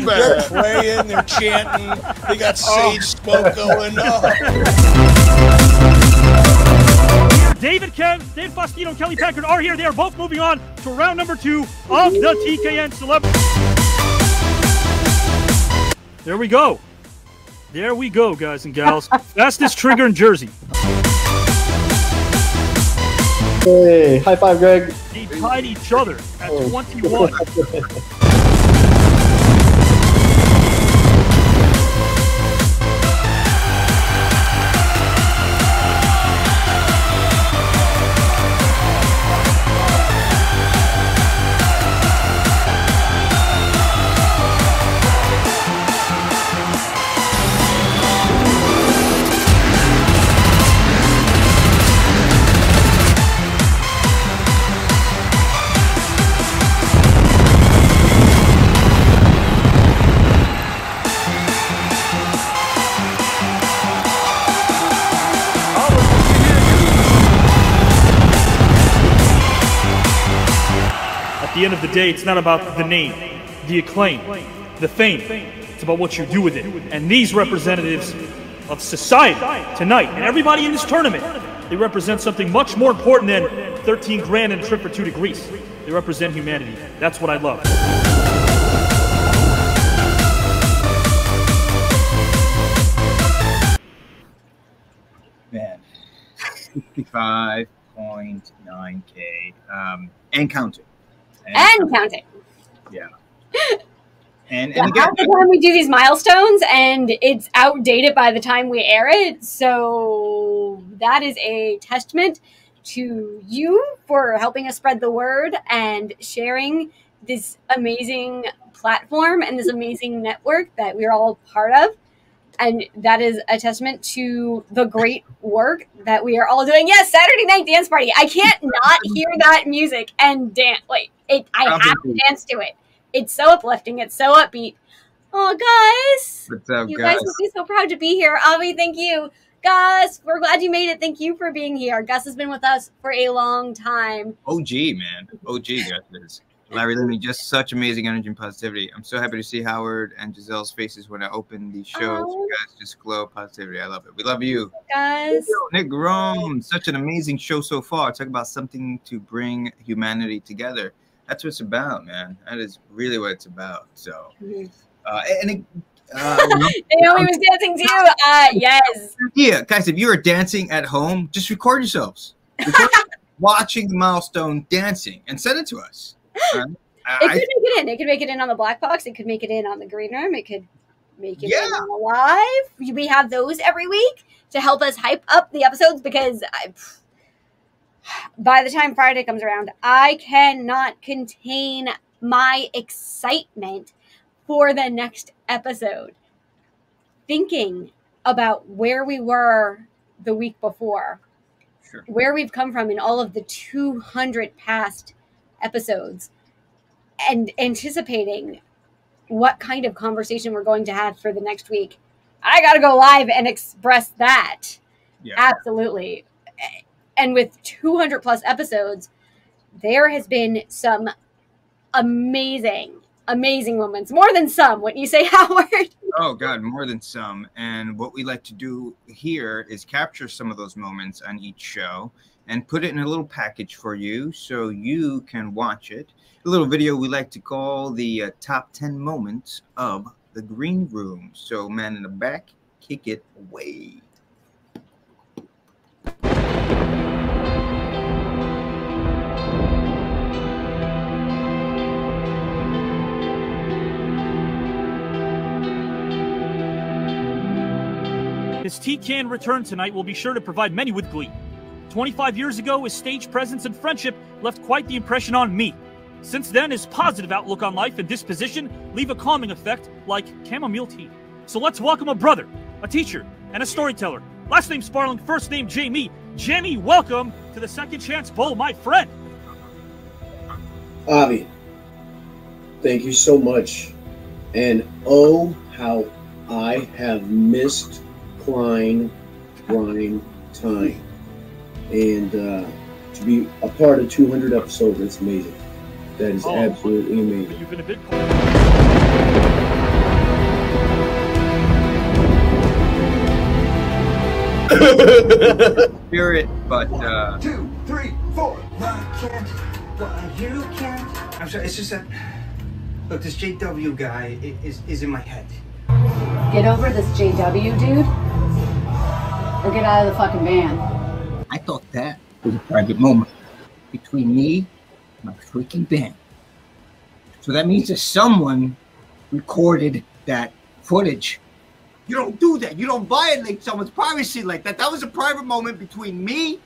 They're praying, they're chanting, they got sage smoke going on. David Faustino and Kelly Packard are here. They are both moving on to round number 2 of the TKN Celebrity. There we go. There we go, guys and gals. Fastest trigger in Jersey. Hey, high five, Greg. They tied each other at 21. end of the day, it's not about the name, the acclaim, the fame. It's about what you do with it. And these representatives of society tonight, and everybody in this tournament, they represent something much more important than 13 grand and a trip for 2 degrees. They represent humanity. That's what I love. Man, 65.9K, and counting. And counting. Yeah. And Yeah, again, half the time we do these milestones and it's outdated by the time we air it. So that is a testament to you for helping us spread the word and sharing this amazing platform and this amazing network that we're all part of. And that is a testament to the great work that we are all doing. Yes, Saturday Night Dance Party. I can't not hear that music and dance. Like I have to dance to it. It's so uplifting. It's so upbeat. Oh, guys. What's up, you guys would be so proud to be here. Avi, thank you. Gus, we're glad you made it. Thank you for being here. Gus has been with us for a long time. OG, man. OG, Gus. Larry Lemmy, just such amazing energy and positivity. I'm so happy to see Howard and Giselle's faces when I open these shows. You guys just glow positivity. I love it. We love you. Guys. Nick Rome, such an amazing show so far. Talk about something to bring humanity together. That's what it's about, man. That is really what it's about. So, Naomi was dancing too. Yes. Yeah, guys, if you are dancing at home, just record yourselves. Record watching the milestone dancing and send it to us. It could make it in. It could make it in on the Black Box. It could make it in on the Green Room. It could make it in on the live. We have those every week to help us hype up the episodes because by the time Friday comes around, I cannot contain my excitement for the next episode. Thinking about where we were the week before, where we've come from in all of the 200 past episodes, and anticipating what kind of conversation we're going to have for the next week. I got to go live and express that. Yeah. Absolutely. And with 200 plus episodes, there has been some amazing moments. More than some, wouldn't you say, Howard? Oh, God, more than some. And what we like to do here is capture some of those moments on each show and put it in a little package for you so you can watch it. A little video we like to call the top 10 moments of the Green Room. So, man in the back, kick it away. His TKN return tonight will be sure to provide many with glee. 25 years ago, his stage presence and friendship left quite the impression on me. Since then, his positive outlook on life and disposition leave a calming effect like chamomile tea. So let's welcome a brother, a teacher, and a storyteller. Last name Sparling, first name Jamie. Jamie, welcome to the Second Chance Bowl, my friend. Avi, thank you so much. And oh, how I have missed Klein Grind time. And to be a part of 200 episodes, that's amazing. That is absolutely amazing. You've been a big Spirit, but 2, 3, 4. Why can't? Why you can't? I'm sorry. It's just that. Look, this JW guy is in my head. Get over this JW, dude, or get out of the fucking van. I thought that was a private moment between me and my freaking band. So that means that someone recorded that footage. You don't do that. You don't violate someone's privacy like that. That was a private moment between me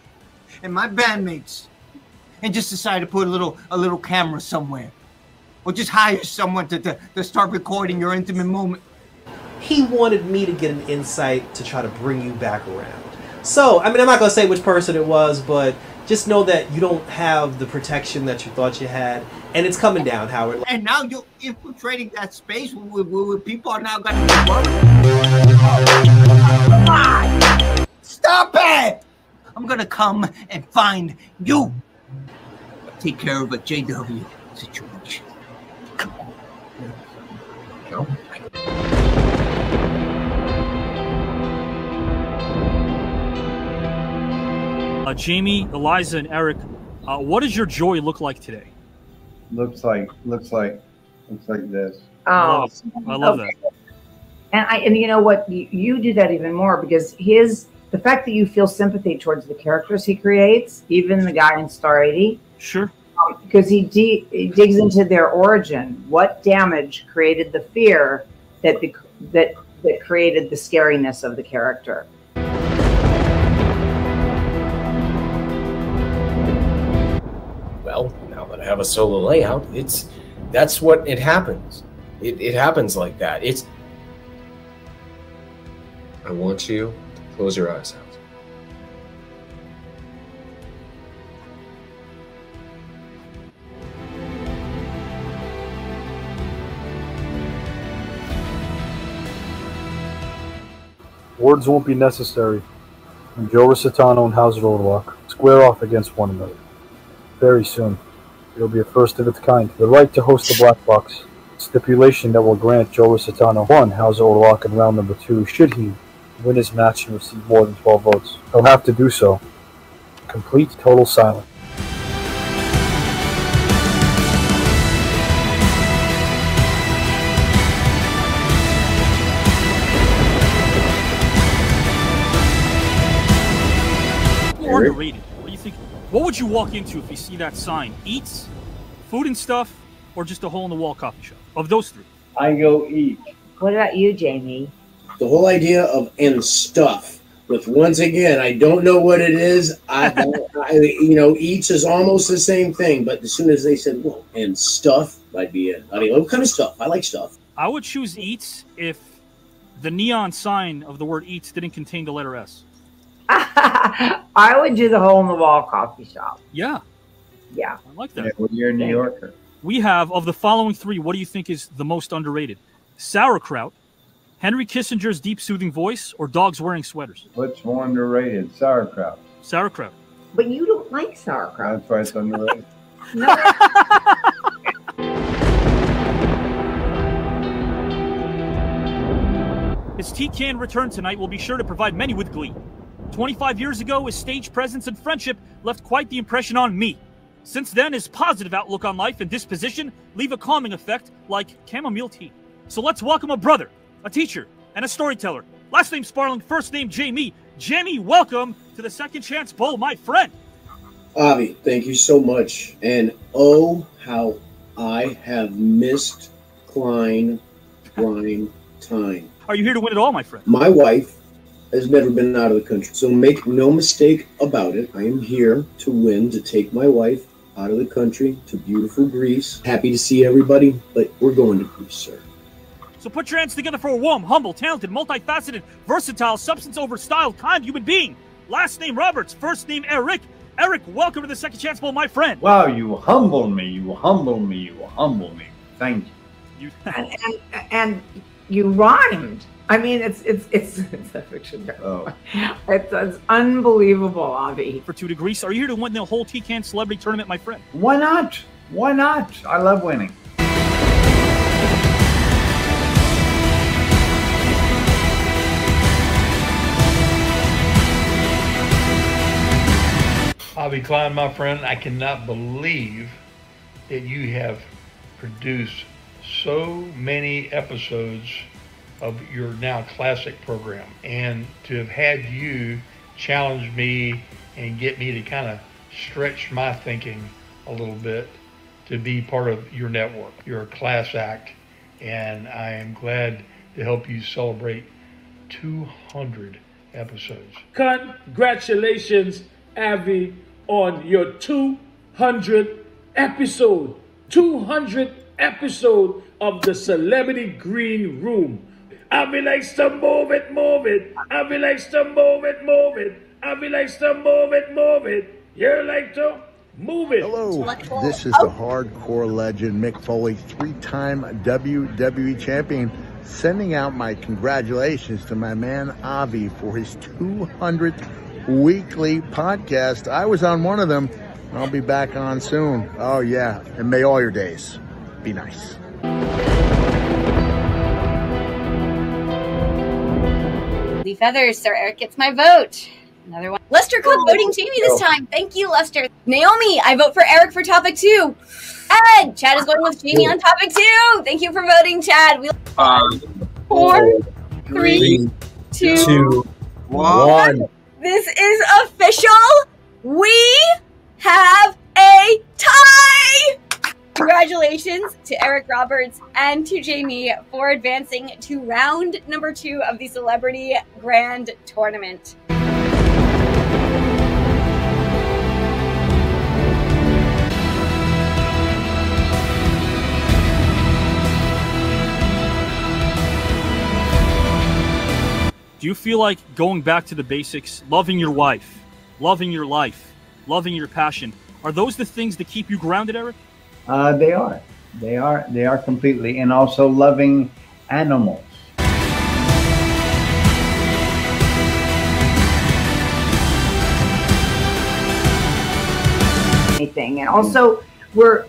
and my bandmates. And just decide to put a little camera somewhere. Or just hire someone to start recording your intimate moment. He wanted me to get an insight to try to bring you back around. So, I mean, I'm not going to say which person it was, but just know that you don't have the protection that you thought you had. And it's coming down, Howard. And now you're infiltrating that space where people are now going to be worried. Stop it! I'm going to come and find you. Take care of it, JW. situation. Come on. No. Jamie, Eliza, and Eric, what does your joy look like today? Looks like this. Oh, I love that. And you know what? You do that even more because the fact that you feel sympathy towards the characters he creates, even the guy in Star 80. Sure. Because he digs into their origin. What damage created the fear that created the scariness of the character? Well, now that I have a solo layout, that's what it happens. It happens like that. I want you to close your eyes out. Words won't be necessary when Joe Rositano and Hauser Odlock square off against one another. Very soon, it'll be a first of its kind. The right to host the Black Box, stipulation that will grant Joe Rositano one Hauser Odlock in round number 2 should he win his match and receive more than 12 votes. He'll have to do so. Complete total silence. Underrated. What do you think? What would you walk into if you see that sign? Eats, food and stuff, or just a hole-in-the-wall coffee shop? Of those three. I go eat. What about you, Jamie? The whole idea of "and stuff" with, once again, I don't know what it is. Eats is almost the same thing, but as soon as they said, well, and stuff, I'd be in. I mean, what kind of stuff? I like stuff. I would choose Eats if the neon sign of the word Eats didn't contain the letter S. I would do the hole-in-the-wall coffee shop. Yeah. Yeah. I like that. Yeah, well, you're a New Yorker. We have, of the following three, what do you think is the most underrated? Sauerkraut, Henry Kissinger's deep soothing voice, or dogs wearing sweaters? What's more underrated? Sauerkraut. Sauerkraut. But you don't like sauerkraut. That's why it's underrated. No. His TKN return tonight will be sure to provide many with glee. 25 years ago, his stage presence and friendship left quite the impression on me. Since then, his positive outlook on life and disposition leave a calming effect like chamomile tea. So let's welcome a brother, a teacher, and a storyteller. Last name Sparling, first name Jamie. Jamie, welcome to the Second Chance Bowl, my friend. Avi, thank you so much. And oh, how I have missed Klein Prime Time. Are you here to win it all, my friend? My wife has never been out of the country, so make no mistake about it. I am here to win, to take my wife out of the country to beautiful Greece. Happy to see everybody, but we're going to Greece, sir. So put your hands together for a warm, humble, talented, multifaceted, versatile, substance over style, kind human being. Last name Roberts, first name Eric. Eric, welcome to the Second Chance Bowl, my friend. Wow, you humble me, you humble me, you humble me. Thank you. and you rhymed. I mean, it's a fiction. Oh. It's unbelievable, Avi. For 2 degrees, are you here to win the whole TKN celebrity tournament, my friend? Why not? Why not? I love winning. Avi Klein, my friend, I cannot believe that you have produced so many episodes of your now classic program, and to have had you challenge me and get me to kind of stretch my thinking a little bit to be part of your network. You're a class act, and I am glad to help you celebrate 200 episodes. Congratulations, Avi, on your 200th episode. 200th episode of the Celebrity Green Room. Avi likes to move it, move it. Avi likes to move it, move it. Avi likes to move it, move it. You like to move it. Hello, this is the hardcore legend Mick Foley, 3-time WWE champion, sending out my congratulations to my man Avi for his 200th weekly podcast. I was on one of them, I'll be back on soon. Oh, yeah. And may all your days be nice. The feathers, Sir Eric gets my vote. Another one. Lester Cook voting Jamie this time. Thank you, Lester. Naomi, I vote for Eric for topic 2. Ed, Chad is going with Jamie on topic 2. Thank you for voting, Chad. We 4, 3, 2, 1. This is official. We have a tie. Congratulations to Eric Roberts and to Jamie for advancing to round number 2 of the Celebrity Grand Tournament. Do you feel like going back to the basics, loving your wife, loving your life, loving your passion, are those the things that keep you grounded, Eric? They are. They are completely. And also loving animals. Anything. And also,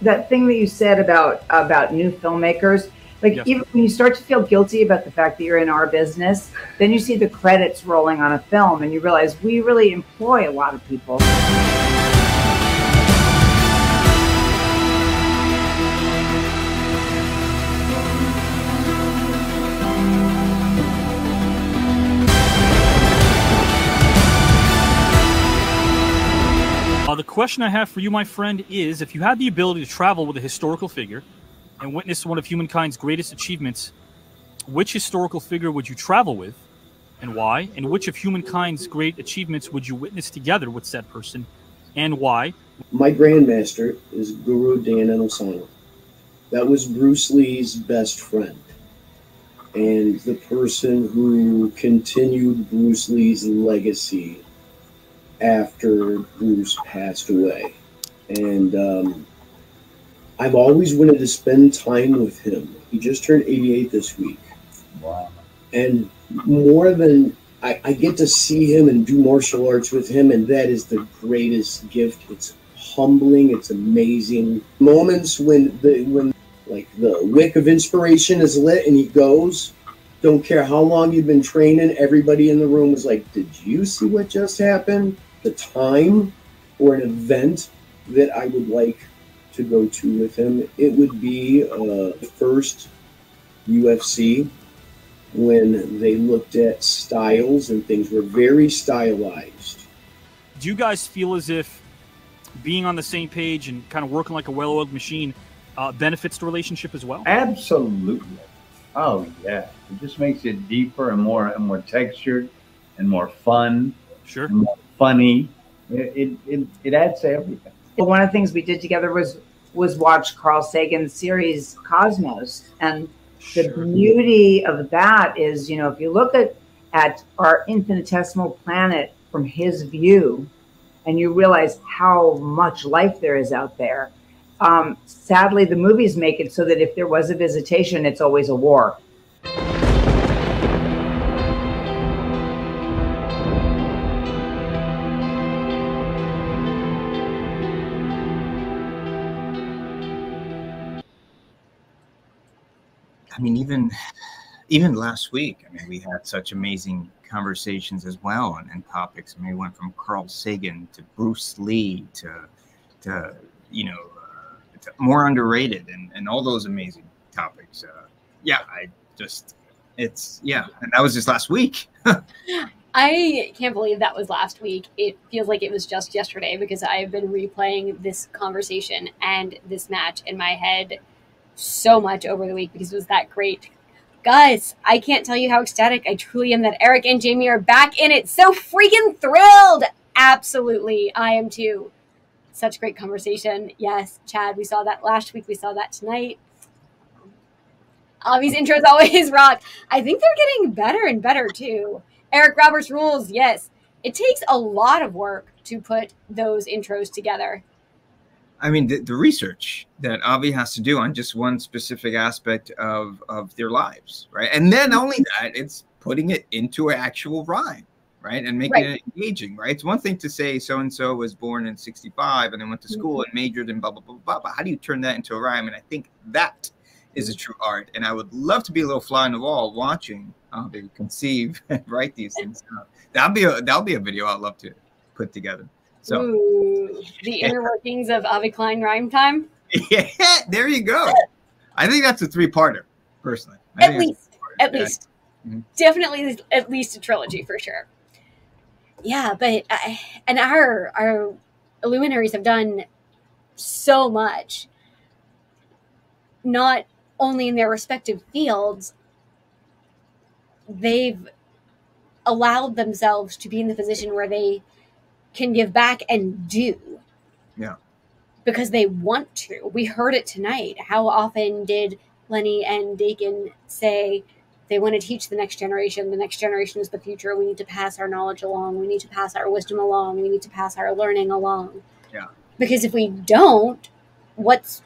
that thing that you said about new filmmakers, like even when you start to feel guilty about the fact that you're in our business, then you see the credits rolling on a film and you realize we really employ a lot of people. The question I have for you, my friend, is if you had the ability to travel with a historical figure and witness one of humankind's greatest achievements, which historical figure would you travel with and why? And which of humankind's great achievements would you witness together with said person and why? My grandmaster is Guru Dan Enosanto. That was Bruce Lee's best friend and the person who continued Bruce Lee's legacy after Bruce passed away. And I've always wanted to spend time with him. He just turned 88 this week. Wow. And more than I get to see him and do martial arts with him, and that is the greatest gift. It's humbling, it's amazing. Moments when like the wick of inspiration is lit and he goes, don't care how long you've been training, everybody in the room was like, did you see what just happened? The time or an event that I would like to go to with him, it would be the first UFC when they looked at styles and things were very stylized. Do you guys feel as if being on the same page and kind of working like a well-oiled machine benefits the relationship as well? Absolutely. Oh yeah, it just makes it deeper and more textured and more fun. Sure. And more funny. It adds to everything. One of the things we did together was watch Carl Sagan's series Cosmos, and the beauty of that is, you know, if you look at our infinitesimal planet from his view, and you realize how much life there is out there. Sadly, the movies make it so that if there was a visitation, it's always a war. I mean, even last week, I mean, we had such amazing conversations as well and topics. I mean, we went from Carl Sagan to Bruce Lee to you know, to more underrated and all those amazing topics. Yeah, and that was just last week. I can't believe that was last week. It feels like it was just yesterday because I've been replaying this conversation and this match in my head so much over the week because it was that great. Guys, I can't tell you how ecstatic I truly am that Eric and Jamie are back in it. So freaking thrilled. Absolutely. I am too. Such great conversation. Yes, Chad, we saw that last week. We saw that tonight. Avi's intros always rock. I think they're getting better and better too. Eric Roberts rules. Yes. It takes a lot of work to put those intros together. I mean, the research that Avi has to do on just one specific aspect of their lives, right? And then only that, it's putting it into an actual rhyme, right? And making it engaging, right? It's one thing to say so-and-so was born in 65 and then went to school and majored in blah, blah, blah, blah, but how do you turn that into a rhyme? And I think that is a true art. And I would love to be a little fly on the wall watching how they conceive and write these things. That'll be a video I'd love to put together. So the inner workings of Avi Klein rhyme time. Yeah, there you go. I think that's a 3-parter, personally. At least. Mm-hmm. Definitely at least a trilogy for sure. Yeah, but and our luminaries have done so much, not only in their respective fields, they've allowed themselves to be in the position where they can give back and do. Yeah. Because they want to. We heard it tonight. How often did Lenny and Dakin say they want to teach the next generation? The next generation is the future. We need to pass our knowledge along. We need to pass our wisdom along. We need to pass our learning along. Yeah. Because if we don't, what's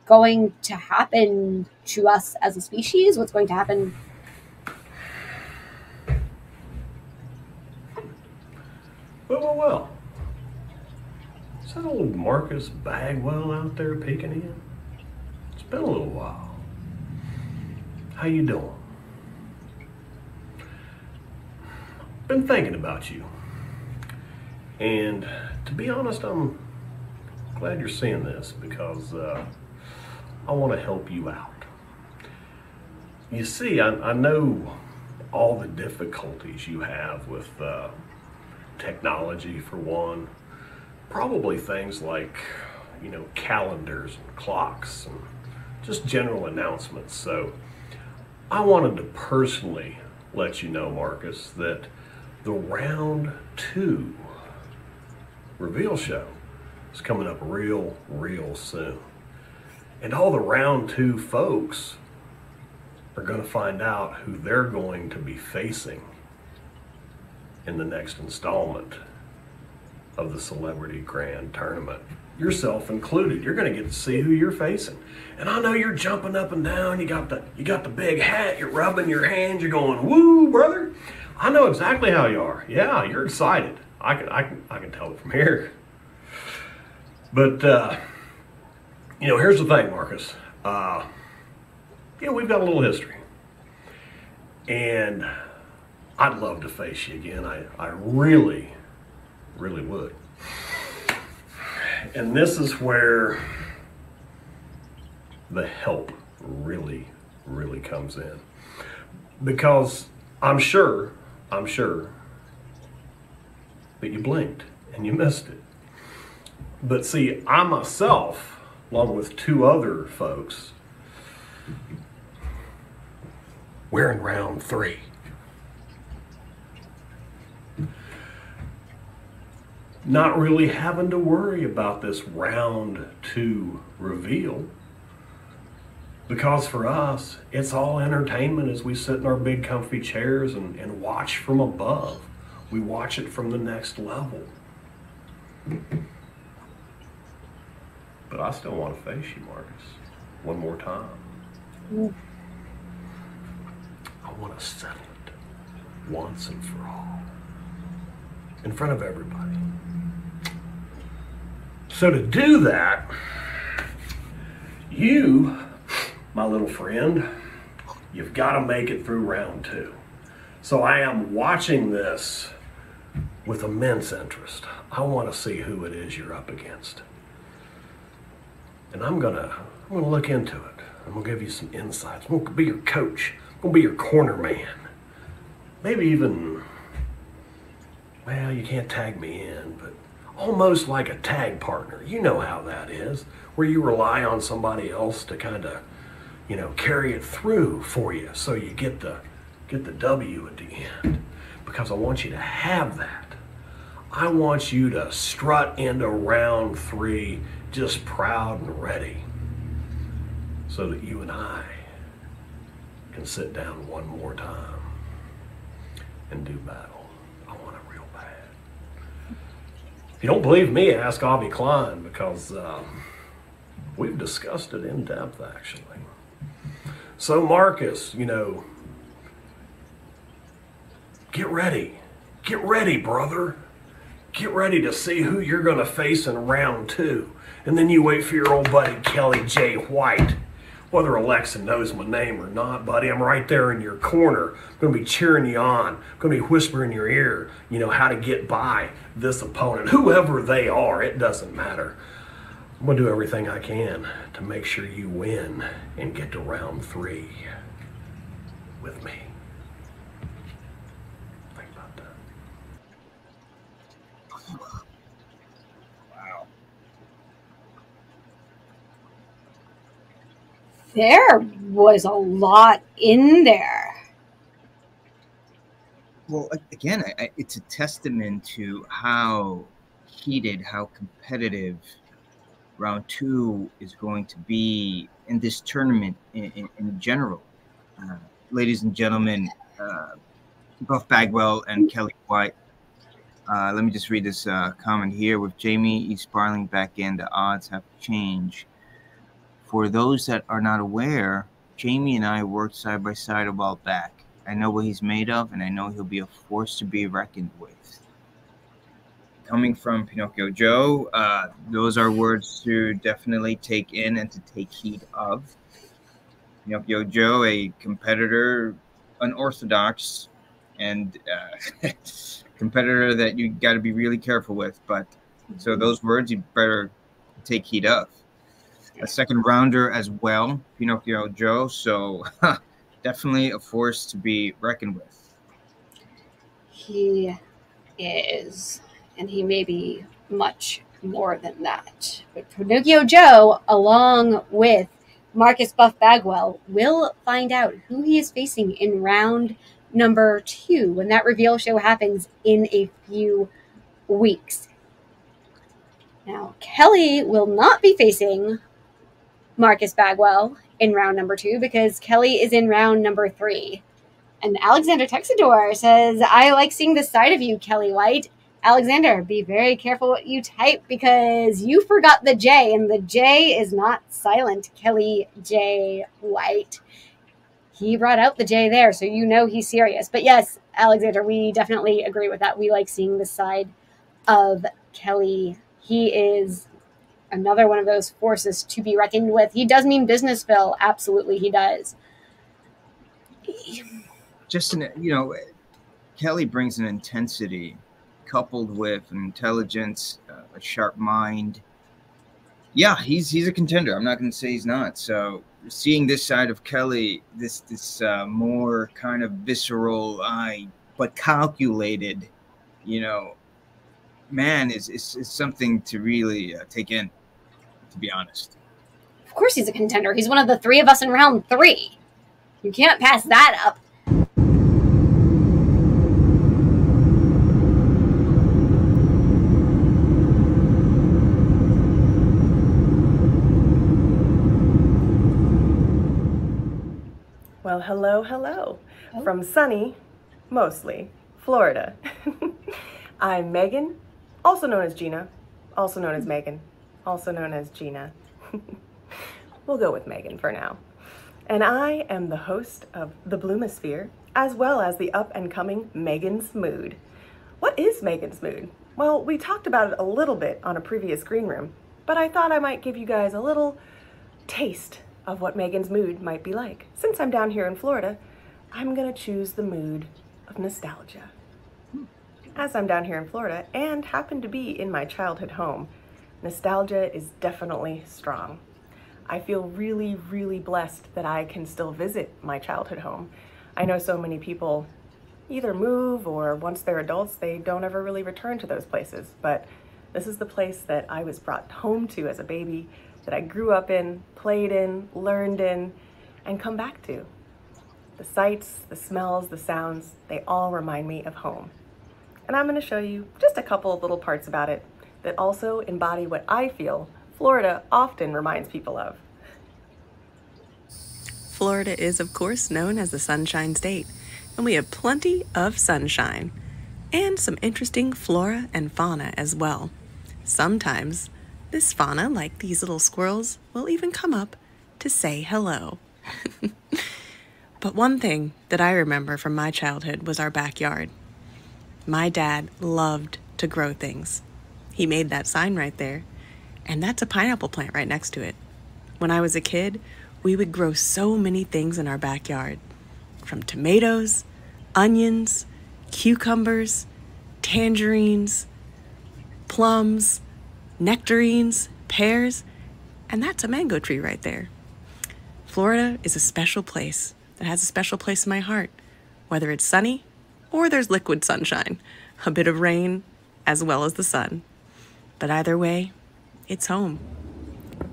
going to happen to us as a species? What's going to happen? Well. Is that old Marcus Bagwell out there peeking in? It's been a little while. How you doing? Been thinking about you. And to be honest, I'm glad you're seeing this because I want to help you out. You see, I know all the difficulties you have with technology, for one. Probably things like, calendars and clocks and just general announcements. So I wanted to personally let you know, Marcus, that the round 2 reveal show is coming up real soon. And all the round 2 folks are going to find out who they're going to be facing in the next installment of the Celebrity Grand Tournament. Yourself included. You're going to get to see who you're facing. And I know you're jumping up and down. You got the big hat. You're rubbing your hands. You're going, woo, brother. I know exactly how you are. Yeah, you're excited. I can tell it from here. But here's the thing, Marcus. We've got a little history, and I'd love to face you again. I really would. And this is where the help really comes in, because I'm sure that you blinked and you missed it. But see, I myself, along with 2 other folks, we're in round 3. Not really having to worry about this round 2 reveal, because for us, it's all entertainment as we sit in our big comfy chairs and watch from above. We watch it from the next level. But I still want to face you, Marcus, one more time. I want to settle it once and for all, in front of everybody. So to do that, you, my little friend, you've got to make it through round 2. So I am watching this with immense interest. I want to see who it is you're up against. And I'm gonna look into it. I'm gonna give you some insights. I'm gonna be your coach. I'm gonna be your corner man. Maybe even, well, you can't tag me in, but almost like a tag partner. You know how that is, where you rely on somebody else to kind of, carry it through for you, so you get the W at the end. Because I want you to have that. I want you to strut into round 3 just proud and ready, so that you and I can sit down one more time and do battle. I want it real bad. If you don't believe me, ask Avi Klein, because we've discussed it in depth, actually. So Marcus, get ready. Get ready, brother. Get ready to see who you're going to face in round 2. And then you wait for your old buddy Kelly J. White. Whether Alexa knows my name or not, buddy, I'm right there in your corner. I'm going to be cheering you on. I'm going to be whispering in your ear, you know, how to get by this opponent. Whoever they are, it doesn't matter. I'm going to do everything I can to make sure you win and get to round 3 with me. Think about that. Wow. There was a lot in there. Well, again, it's a testament to how heated, how competitive round 2 is going to be in this tournament in general. Ladies and gentlemen, Buff Bagwell and Kelly White. Let me just read this comment here. With Jamie E. Sparling back in, the odds have changed. For those that are not aware, Jamie and I worked side by side a while back. I know what he's made of, and I know he'll be a force to be reckoned with. Coming from Pinocchio Joe, those are words to definitely take in and to take heed of. Pinocchio Joe, a competitor, unorthodox, and competitor that you got to be really careful with. But so those words you better take heed of. A second rounder as well, Pinocchio Joe. So definitely a force to be reckoned with. He is, and he may be much more than that. But Pinocchio Joe, along with Marcus Buff Bagwell, will find out who he is facing in round number 2 when that reveal show happens in a few weeks. Now, Kelly will not be facing Marcus Bagwell in round number 2 because Kelly is in round number 3. And Alexander Texador says, I like seeing this side of you, Kelly White. Alexander, be very careful what you type because you forgot the J, and the J is not silent, Kelly J. White. He brought out the J there, so you know he's serious. But yes, Alexander, we definitely agree with that. We like seeing this side of Kelly. He is another one of those forces to be reckoned with. He does mean business, Phil. Absolutely, he does. Just Kelly brings an intensity coupled with an intelligence, a sharp mind. Yeah, he's a contender. I'm not going to say he's not. So seeing this side of Kelly, this more kind of visceral, but calculated, man, is something to really take in, to be honest. Of course he's a contender. He's one of the 3 of us in round 3. You can't pass that up. Well, hello. From sunny, mostly, Florida. I'm Megan, also known as Gina, also known as Megan, also known as Gina. We'll go with Megan for now. And I am the host of The Bloomosphere, as well as the up-and-coming Megan's Mood. What is Megan's Mood? Well, we talked about it a little bit on a previous Green Room, but I thought I might give you guys a little taste of what Megan's Mood might be like. Since I'm down here in Florida, I'm gonna choose the mood of nostalgia. As I'm down here in Florida and happen to be in my childhood home, nostalgia is definitely strong. I feel really, really blessed that I can still visit my childhood home. I know so many people either move or once they're adults, they don't ever really return to those places. But this is the place that I was brought home to as a baby, that I grew up in, played in, learned in, and come back to. The sights, the smells, the sounds, they all remind me of home. And I'm gonna show you just a couple of little parts about it that also embody what I feel Florida often reminds people of. Florida is, of course, known as the Sunshine State, and we have plenty of sunshine and some interesting flora and fauna as well. Sometimes this fauna, like these little squirrels, will even come up to say hello. But one thing that I remember from my childhood was our backyard. My dad loved to grow things. He made that sign right there, and that's a pineapple plant right next to it. When I was a kid, we would grow so many things in our backyard, from tomatoes, onions, cucumbers, tangerines, plums, nectarines, pears, and that's a mango tree right there. Florida is a special place that has a special place in my heart, whether it's sunny or there's liquid sunshine, a bit of rain as well as the sun. But either way, it's home.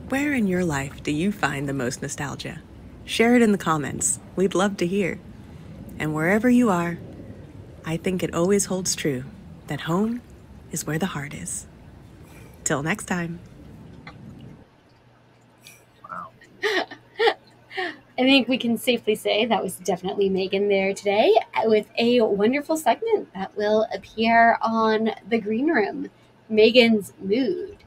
Where in your life do you find the most nostalgia? Share it in the comments. We'd love to hear. And wherever you are, I think it always holds true that home is where the heart is. Till next time. I think we can safely say that was definitely Megan there today with a wonderful segment that will appear on The Green Room, Megan's Mood.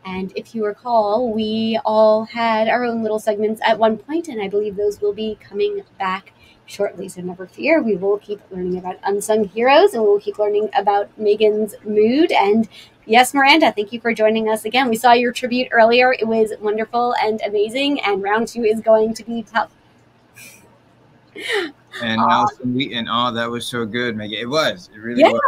And if you recall, we all had our own little segments at one point, and I believe those will be coming back shortly. So never fear, we will keep learning about unsung heroes, and we'll keep learning about Megan's Mood. And yes, Miranda, thank you for joining us again. We saw your tribute earlier. It was wonderful and amazing, and round 2 is going to be tough. And Allison Wheaton, that was so good, Megan. It was. It really was.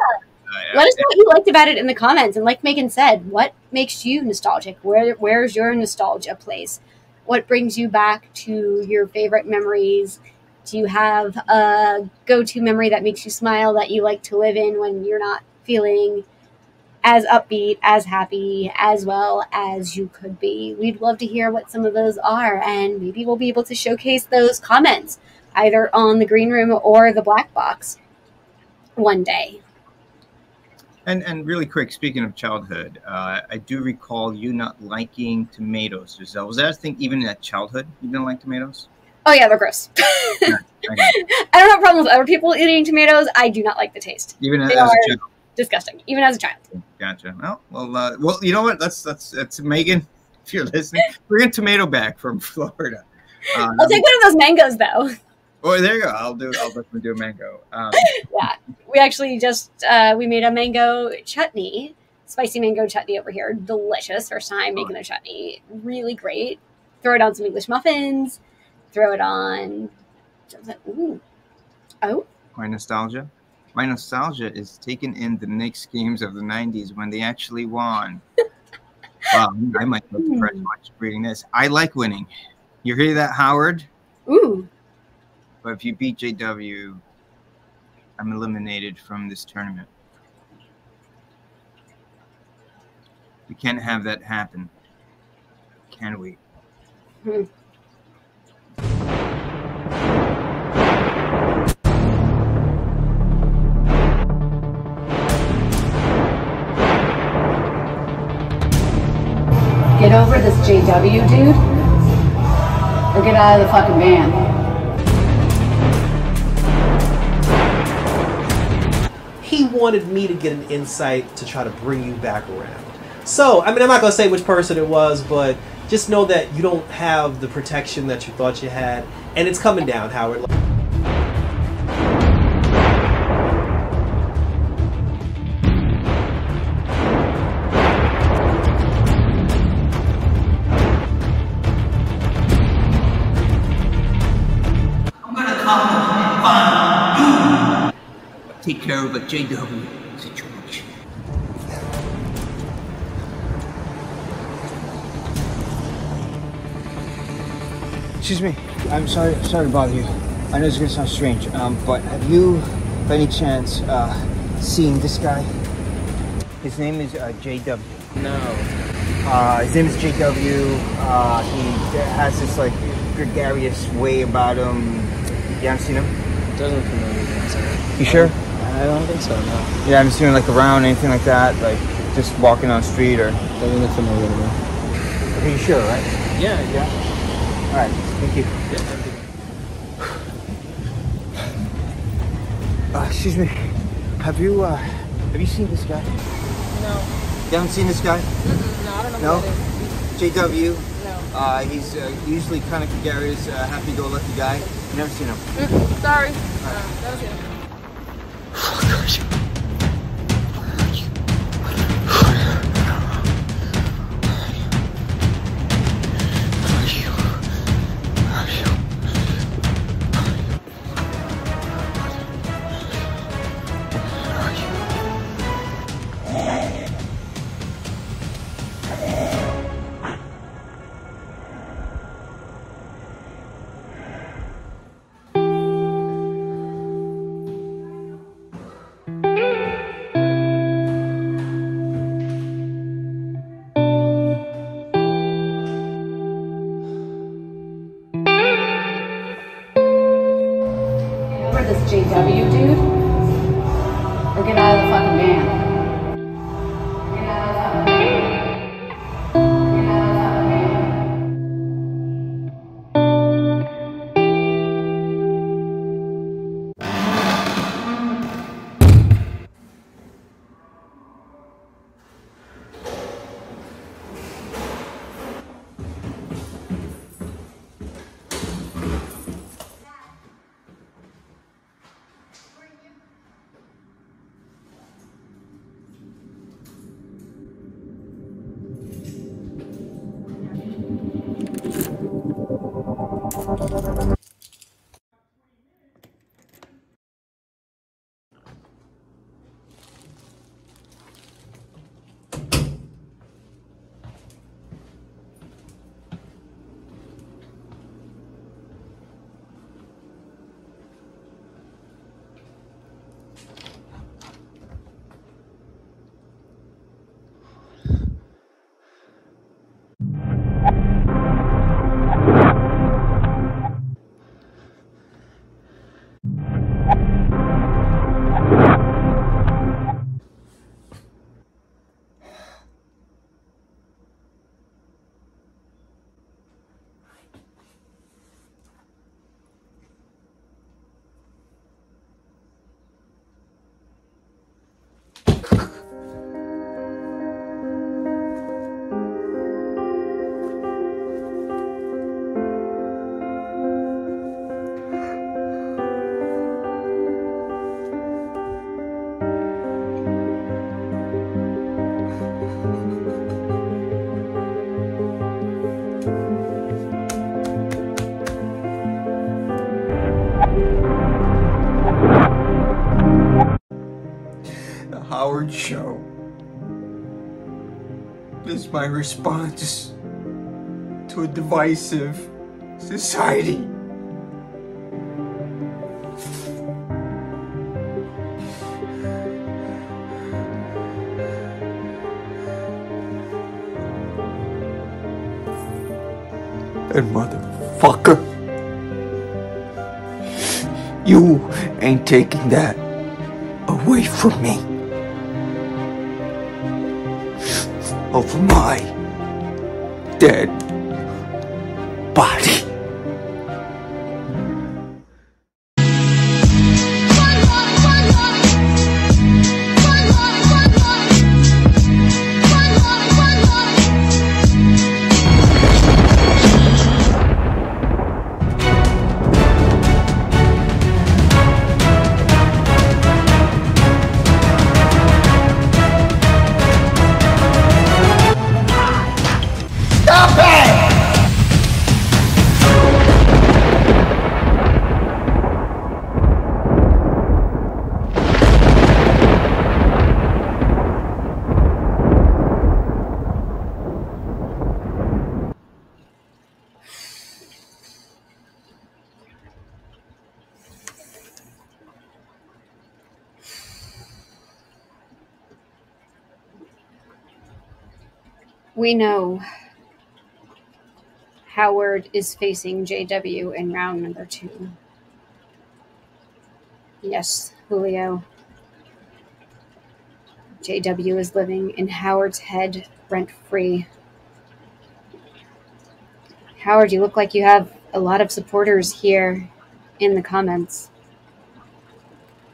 Let us know what you liked about it in the comments. And like Megan said, what makes you nostalgic? Where's your nostalgia place? What brings you back to your favorite memories? Do you have a go-to memory that makes you smile, that you like to live in when you're not feeling as upbeat, as happy, as well as you could be? We'd love to hear what some of those are, and maybe we'll be able to showcase those comments either on the Green Room or the Black Box one day. And really quick, speaking of childhood, I do recall you not liking tomatoes. Was that a thing even at childhood? You didn't like tomatoes? Oh yeah, they're gross. I don't have a problem with other people eating tomatoes. I do not like the taste. Even as a child? Disgusting. Even as a child. Gotcha. Well, you know what? That's Megan. If you're listening, bring a tomato back from Florida. I'll take one of those mangoes though. Oh, there you go. I'll definitely do a mango. Yeah, we actually just we made a mango chutney, spicy mango chutney over here. Delicious. First time making a chutney. Really great. Throw it on some English muffins. Throw it on. Ooh. Oh. My nostalgia is taken in the Knicks games of the 90s when they actually won. Wow, I might go to press watch reading this. I like winning. You hear that, Howard? Ooh. But if you beat JW, I'm eliminated from this tournament. We can't have that happen, can we? Get over this JW, dude, or get out of the fucking van. He wanted me to get an insight to try to bring you back around. So, I mean, I'm not going to say which person it was, but just know that you don't have the protection that you thought you had, and it's coming down, Howard. Take care of a JW situation. Excuse me. I'm sorry to bother you. I know it's gonna sound strange, but have you, by any chance, seen this guy? His name is JW. No. His name is JW. He has this like gregarious way about him. You haven't seen him? Doesn't familiar. You sure? I don't think so, no. You haven't seen him like around, anything like that? Like just walking on the street or? Doesn't look familiar to me. Okay, you sure, right? Yeah. Alright, thank you. Yeah, thank you. Excuse me. Have you seen this guy? No. You haven't seen this guy? No, I don't know No? who that is. JW? No. He's usually kind of gregarious, happy-go-lucky guy. Never seen him. Sorry. Never seen him. this JW dude, or get out of the fucking van. Howard Show is my response to a divisive society. And motherfucker, you ain't taking that away from me. Over my dead body. We know Howard is facing JW in round number 2. Yes, Julio. JW is living in Howard's head rent-free. Howard, you look like you have a lot of supporters here in the comments.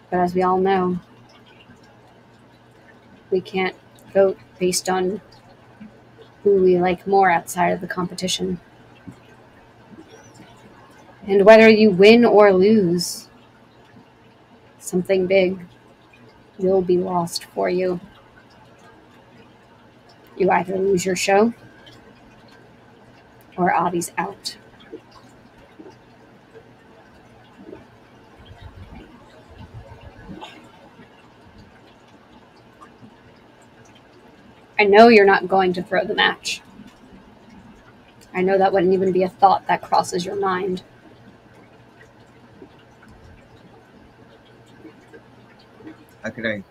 But as we all know, we can't vote based on who we like more outside of the competition. And whether you win or lose, something big will be lost for you. You either lose your show or Avi's out. I know you're not going to throw the match. I know that wouldn't even be a thought that crosses your mind. How could I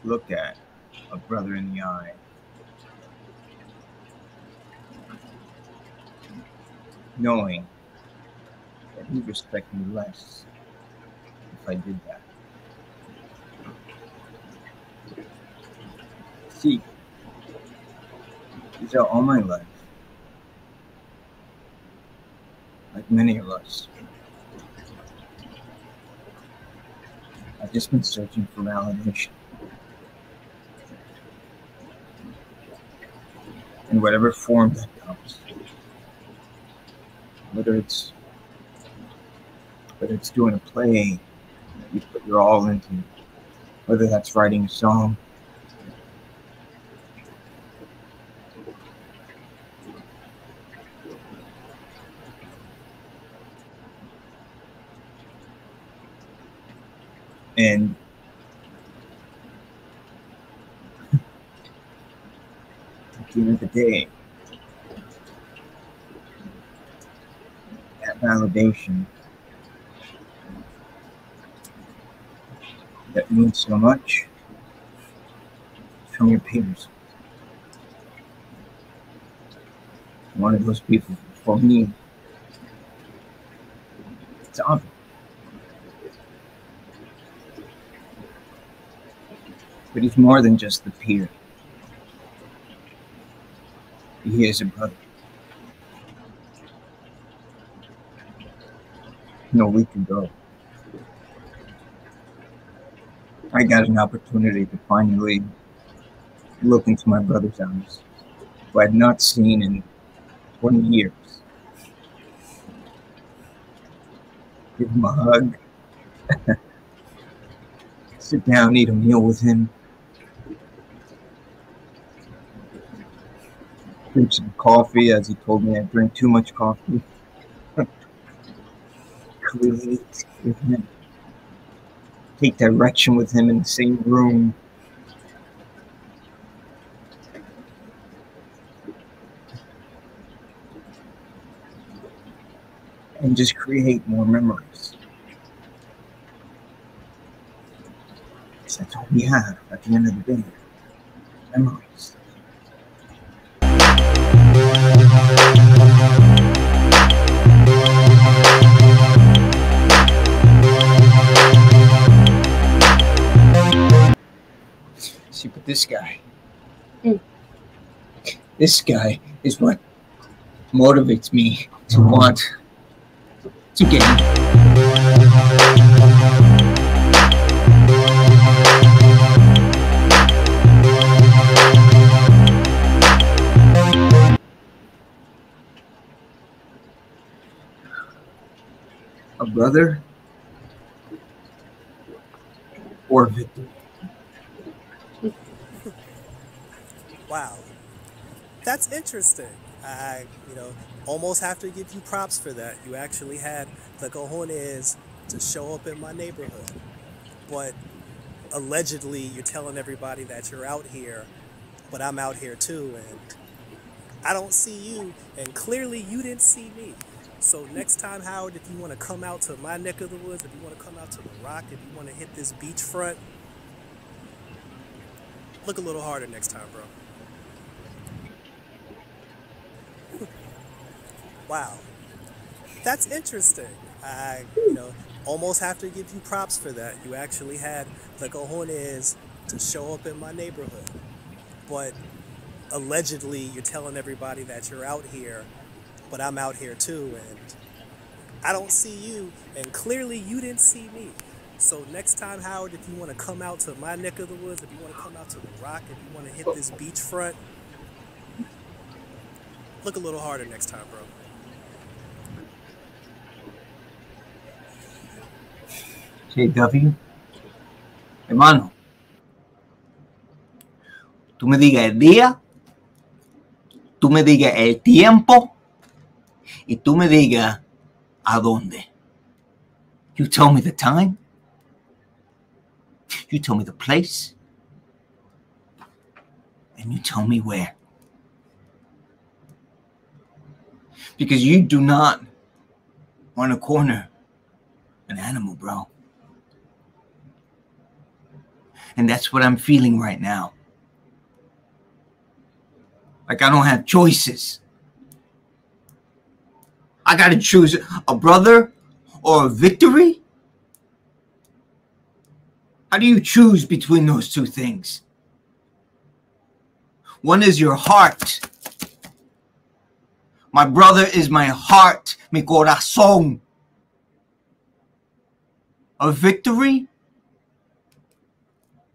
look at a brother in the eye knowing that he'd respect me less if I did that. See, these are all my life. Like many of us, I've just been searching for validation. In whatever form that comes. Whether it's doing a play that you put your all into, whether that's writing a song, and at the end of the day, that validation that means so much from your peers. One of those people, for me, it's Avi. But he's more than just the peer. He is a brother. No week ago, I got an opportunity to finally look into my brother's eyes, who I had not seen in 20 years. Give him a hug. Sit down, eat a meal with him. Drink some coffee, as he told me I drink too much coffee. Create with him. Take direction with him in the same room. And just create more memories. Because that's all we have at the end of the day. Memories. See, but this guy is what motivates me to want to gain. A brother or a victim. Wow, that's interesting. I, almost have to give you props for that. You actually had the cojones to show up in my neighborhood. But allegedly, you're telling everybody that you're out here, but I'm out here too, and I don't see you, and clearly you didn't see me. So next time, Howard, if you want to come out to my neck of the woods, if you want to come out to the Rock, if you want to hit this beachfront, look a little harder next time, bro. Wow, that's interesting. I, almost have to give you props for that. You actually had the cojones to show up in my neighborhood. But allegedly, you're telling everybody that you're out here, but I'm out here too, and I don't see you, and clearly you didn't see me. So next time, Howard, if you want to come out to my neck of the woods, if you want to come out to the Rock, if you want to hit this beachfront, look a little harder next time, bro. JW, hermano, tú me digas el día, tú me digas el tiempo, y tú me digas a dónde. You tell me the time, you tell me the place, and you tell me where. Because you do not want to corner an animal, bro. And that's what I'm feeling right now. Like I don't have choices. I got to choose a brother or a victory? How do you choose between those two things? One is your heart. My brother is my heart, mi corazón. A victory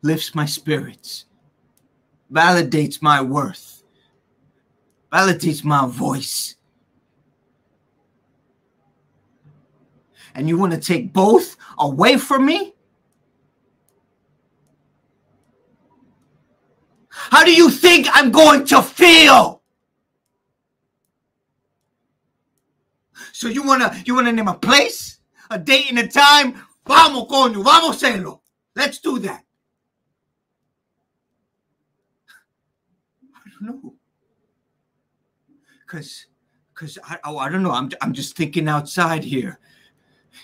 lifts my spirits, validates my worth, validates my voice. And you want to take both away from me? How do you think I'm going to feel? So you wanna name a place, a date and a time? Vamos, coño, vamos a hacerlo. Let's do that. I don't know. Cause I don't know. I'm just thinking outside here.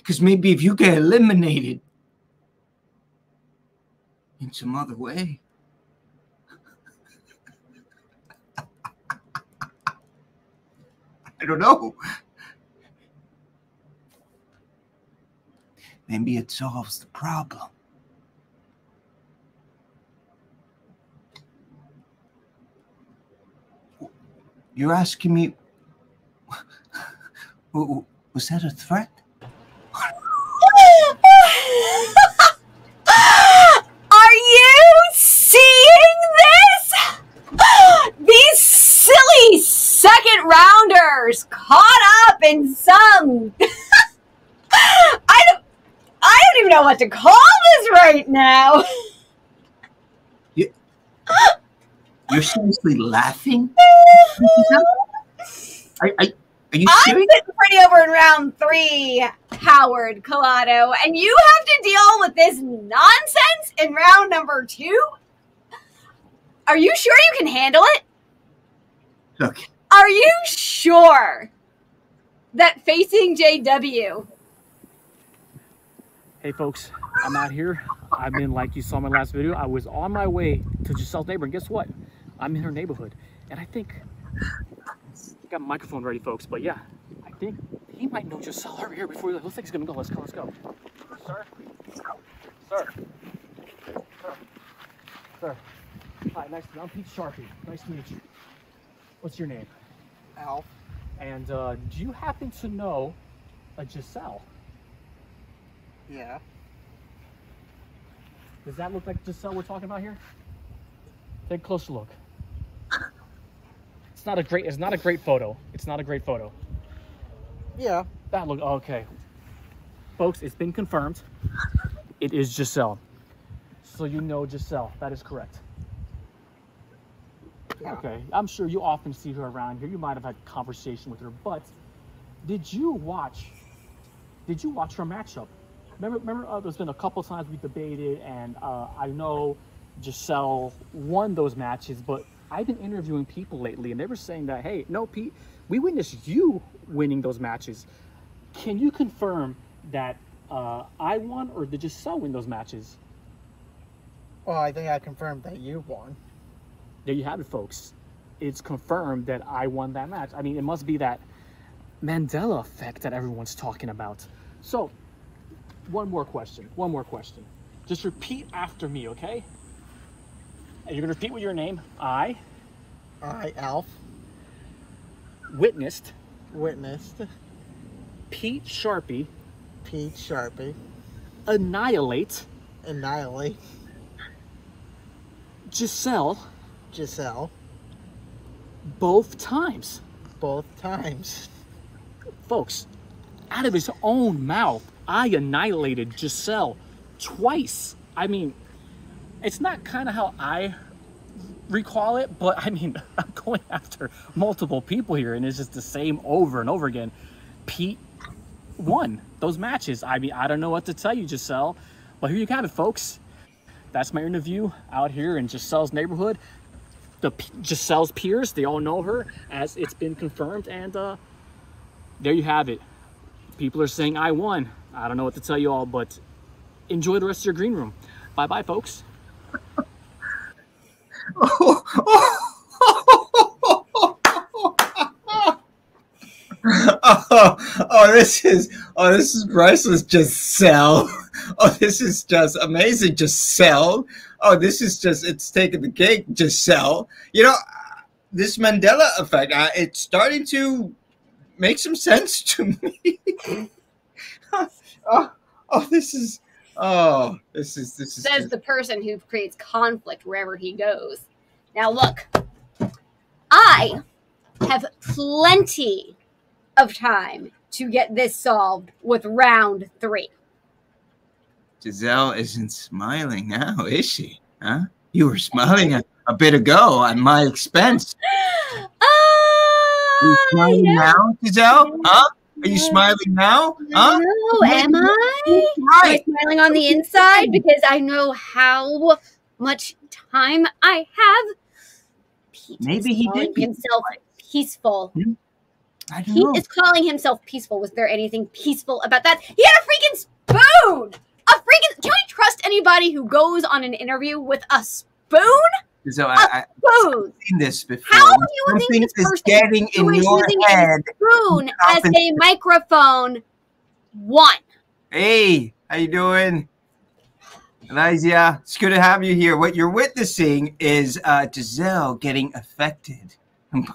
Cause maybe if you get eliminated in some other way. I don't know. Maybe it solves the problem. You're asking me, was that a threat? Are you seeing this? These silly second rounders caught up in some... I don't even know what to call this right now. You're seriously laughing? Are you serious? I'm sitting pretty over in round 3, Howard Collado, and you have to deal with this nonsense in round number 2? Are you sure you can handle it? Look. Are you sure that facing JW... Hey folks, I'm out here. I've been, like you saw in my last video, I was on my way to Giselle's neighbor, and guess what? I'm in her neighborhood, and I think I got my microphone ready, folks. But yeah, I think he might know Giselle over here before. Looks like he's gonna go. Let's go. Let's go. Sir, sir, sir. Hi, nice to meet you. I'm Pete Sharpie. Nice to meet you. What's your name? Al. And do you happen to know a Giselle? Yeah. Does that look like Giselle we're talking about here? Take a closer look. It's not a great photo. It's not a great photo. Yeah. That look okay. Folks, it's been confirmed. It is Giselle. So you know Giselle. That is correct. Yeah. Okay. I'm sure you often see her around here. You might have had a conversation with her, but did you watch her matchup? Remember there's been a couple times we debated, and I know Giselle won those matches, but I've been interviewing people lately, and they were saying that, hey, no, Pete, we witnessed you winning those matches. Can you confirm that I won, or did Giselle win those matches? Well, I think I confirmed that you won. There you have it, folks. It's confirmed that I won that match. I mean, it must be that Mandela effect that everyone's talking about. So, one more question. Just repeat after me, okay? And you're gonna repeat with your name. I, Alf. Witnessed. Pete Sharpie. Annihilate. Giselle. Both times. Folks, out of his own mouth, I annihilated Giselle twice. I mean, it's not kind of how I recall it, but I mean, I'm going after multiple people here, and it's just the same over and over again. Pete won those matches. I mean, I don't know what to tell you, Giselle, but here you have it, folks. That's my interview out here in Giselle's neighborhood. Giselle's peers, they all know her, as it's been confirmed, and there you have it. People are saying I won. I don't know what to tell you all, but enjoy the rest of your green room. Bye-bye, folks. this is priceless. Giselle. Oh, this is just amazing. Giselle. Oh, this is just, it's taking the cake. Giselle. You know, this Mandela effect, it's starting to make some sense to me. This is says the person who creates conflict wherever he goes. Now look, I have plenty of time to get this solved with round 3. Giselle isn't smiling now, is she? Huh? You were smiling a bit ago at my expense. Are you smiling now, Giselle? Huh? Are you smiling now? Huh? No, am I? Am I smiling on the inside because I know how much time I have? Pete Maybe he did himself peaceful. I don't He know. is calling himself peaceful. Was there anything peaceful about that? He had a freaking spoon! Can we trust anybody who goes on an interview with a spoon? So I've seen this before. How do you Something think this is person getting in who is your using head? a spoon as a microphone won? Hey, how you doing? Elijah, it's good to have you here. What you're witnessing is Giselle getting affected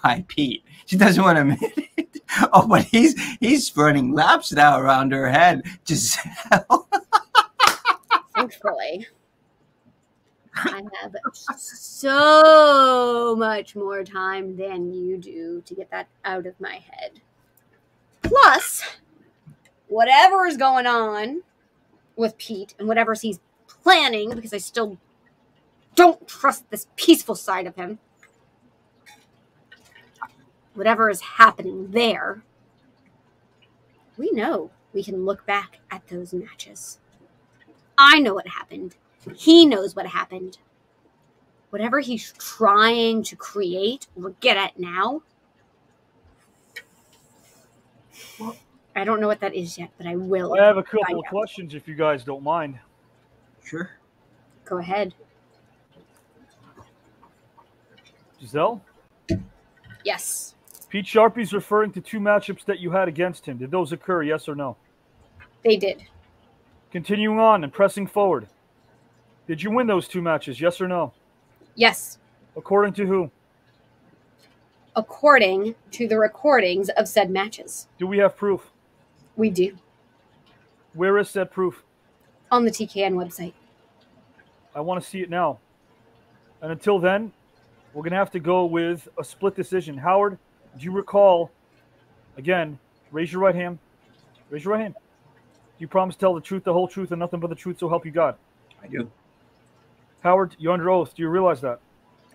by Pete. She doesn't want to admit it. Oh, but he's running laps now around her head. Giselle. Thankfully, I have so much more time than you do to get that out of my head. Plus, whatever is going on with Pete and whatever he's planning, because I still don't trust this peaceful side of him. Whatever is happening there, we know we can look back at those matches. I know what happened. He knows what happened. Whatever he's trying to create or get at now, I don't know what that is yet, but I will. I have a couple of questions if you guys don't mind. Sure. Go ahead. Giselle? Yes. Pete Sharpie's referring to 2 matchups that you had against him. Did those occur, yes or no? They did. Continuing on and pressing forward. Did you win those 2 matches, yes or no? Yes. According to who? According to the recordings of said matches. Do we have proof? We do. Where is said proof? On the TKN website. I want to see it now. And until then, we're going to have to go with a split decision. Howard, do you recall, again, raise your right hand. Raise your right hand. Do you promise to tell the truth, the whole truth, and nothing but the truth, so help you God? I do. Howard, you're under oath. Do you realize that?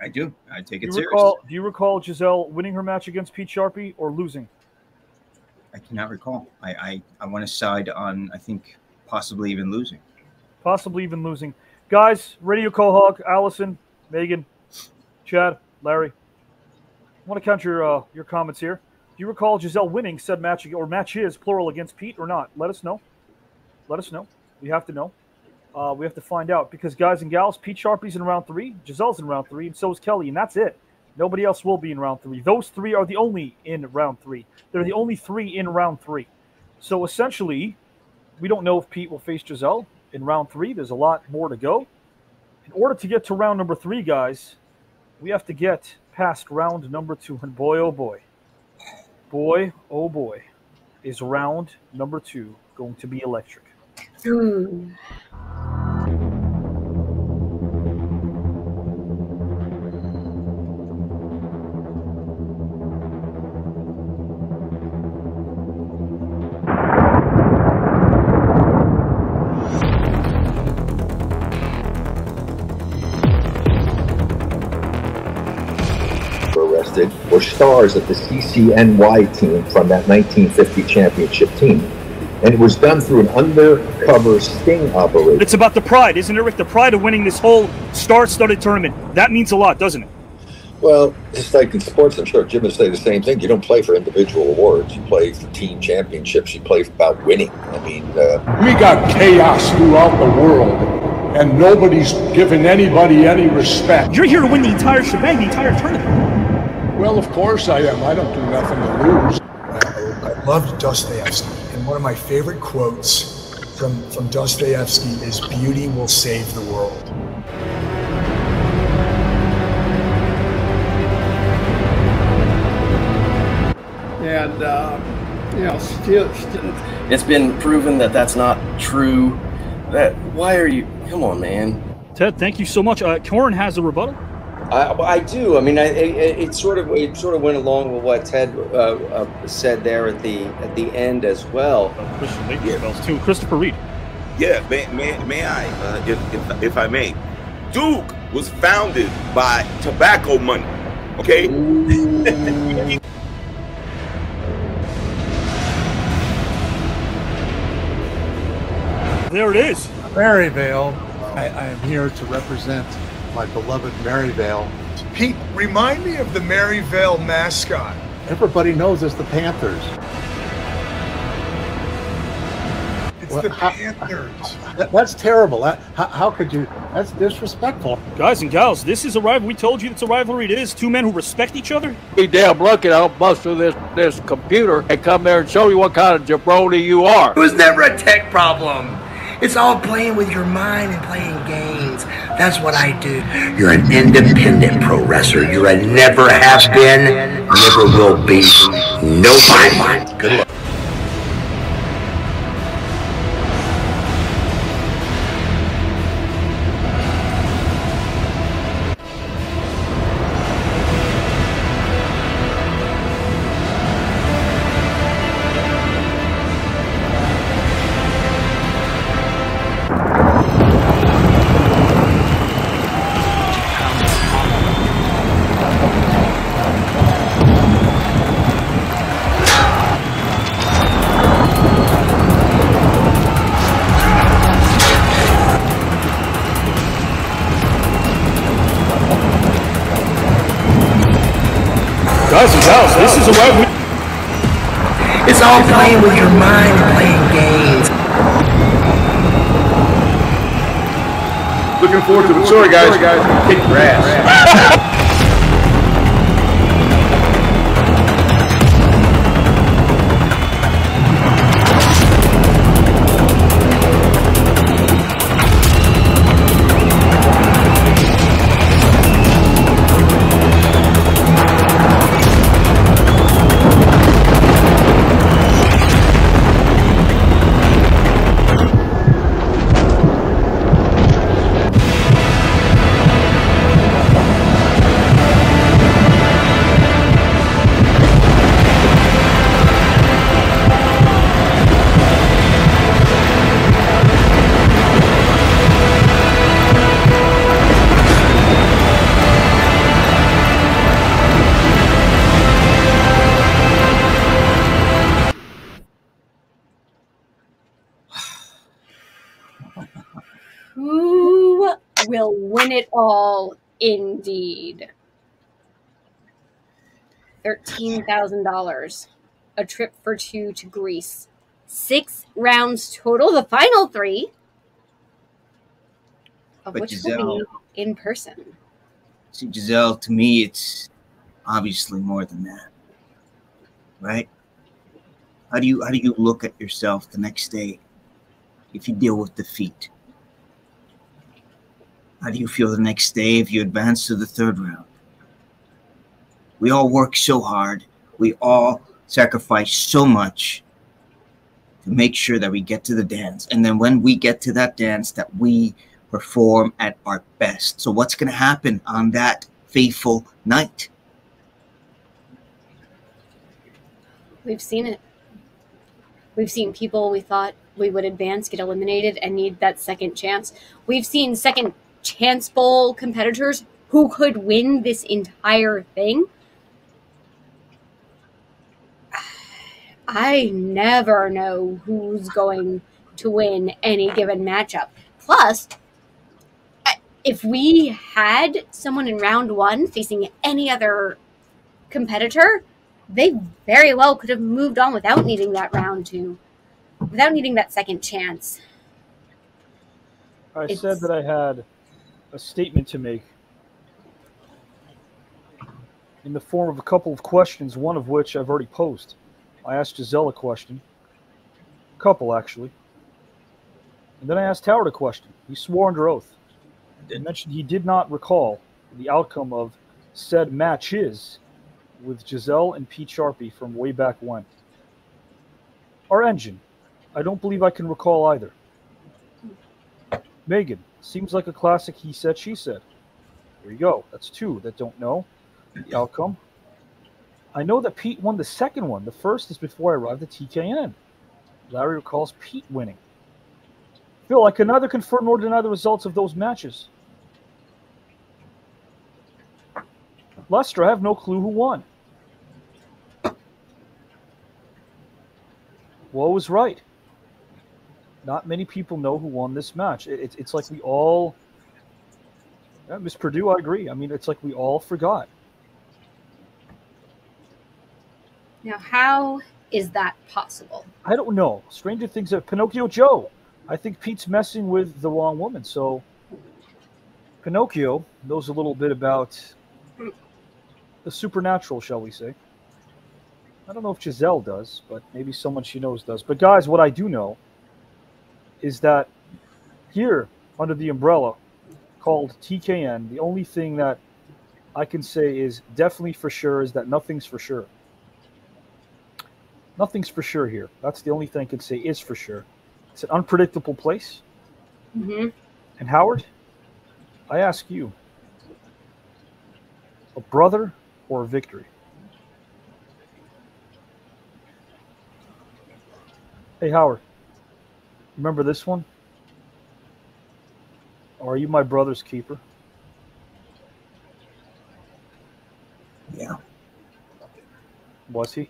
I do. I take it Do seriously. you recall Giselle winning her match against Pete Sharpie or losing? I cannot recall. I want to side on, I think, possibly even losing. Possibly even losing. Guys, Radio Call Hog, Allison, Megan, Chad, Larry. I want to count your comments here. Do you recall Giselle winning said match or matches, plural, against Pete or not? Let us know. Let us know. We have to know. We have to find out because, guys and gals, Pete Sharpie's in round 3, Giselle's in round 3, and so is Kelly, and that's it. Nobody else will be in round 3. Those 3 are the only in round 3. They're the only 3 in round 3. So essentially, we don't know if Pete will face Giselle in round 3. There's a lot more to go. In order to get to round number 3, guys, we have to get past round number 2. And boy, oh boy, is round number 2 going to be electric. Arrested were stars of the CCNY team from that 1950 championship team. And it was done through an undercover sting operation. It's about the pride, isn't it, Rick? The pride of winning this whole star-studded tournament. That means a lot, doesn't it? Well, just like in sports, I'm sure Jim would say the same thing. You don't play for individual awards. You play for team championships. You play about winning. I mean... We got chaos throughout the world, and nobody's giving anybody any respect. You're here to win the entire shebang, the entire tournament. Well, of course I am. I don't do nothing to lose. loved Dostoevsky, and one of my favorite quotes from Dostoevsky is, "Beauty will save the world." And still, it's been proven that that's not true. Why are you? Come on, man. Ted, thank you so much. Corin has a rebuttal. I do. I mean, it sort of went along with what Ted said there at the end as well. Christian Lakers bells too. Christopher Reed. Yeah, may I, if I may? Duke was founded by tobacco money. Okay. There it is. Maryvale. I am here to represent my beloved Maryvale. Pete, remind me of the Maryvale mascot. Everybody knows it's the Panthers. It's the Panthers. That's terrible. How could you? That's disrespectful. Guys and gals, this is a rivalry. We told you it's a rivalry. It is two men who respect each other. Be damn lucky I don't bust through this computer and come there and show you what kind of jabroni you are. It was never a tech problem. It's all playing with your mind and playing games. That's what I do. You're an independent pro wrestler. You're a never have been, never will be. Nobody. Good luck. Guys and gals, this is a rivalry. It's all playing with your mind and playing games. Looking forward to it. Sorry, guys. Kick your ass. Who will win it all, indeed? $13,000. A trip for two to Greece. 6 rounds total. The final 3 of But which Giselle, will be in person. See, Giselle, to me, it's obviously more than that, right? How do you look at yourself the next day if you deal with defeat? How do you feel the next day if you advance to the 3rd round? We all work so hard. We all sacrifice so much to make sure that we get to the dance. And then when we get to that dance, that we perform at our best. So what's going to happen on that fateful night? We've seen it. We've seen people we thought we would advance get eliminated and need that second chance. We've seen second chance bowl competitors who could win this entire thing. I never know who's going to win any given matchup. Plus, if we had someone in round 1 facing any other competitor, they very well could have moved on without needing that round 2, without needing that second chance. I said that I had a statement to make in the form of a couple of questions, one of which I've already posed I asked Giselle a question. A couple, actually. And then I asked Howard a question. He swore under oath. He mentioned he did not recall the outcome of said matches with Giselle and Pete Sharpey from way back when. Our engine. I don't believe I can recall either. Megan. Seems like a classic he said, she said. There you go. That's two that don't know the outcome. I know that Pete won the second one. The first is before I arrived at TKN. Larry recalls Pete winning. Phil, I can neither confirm nor deny the results of those matches. Lester, I have no clue who won. Woe is right. Not many people know who won this match. It's like we all... Yeah, Miss Purdue, I agree. I mean, it's like we all forgot. Now, how is that possible? I don't know. Stranger things have Pinocchio Joe. I think Pete's messing with the wrong woman. So Pinocchio knows a little bit about the supernatural, shall we say. I don't know if Giselle does, but maybe someone she knows does. But guys, what I do know is that here under the umbrella called TKN, the only thing that I can say is definitely for sure is that nothing's for sure. Nothing's for sure here. That's the only thing I can say is for sure. It's an unpredictable place. Mm-hmm. And Howard, I ask you, a brother or a victory? Hey, Howard, remember this one? Or are you my brother's keeper? Yeah. Was he?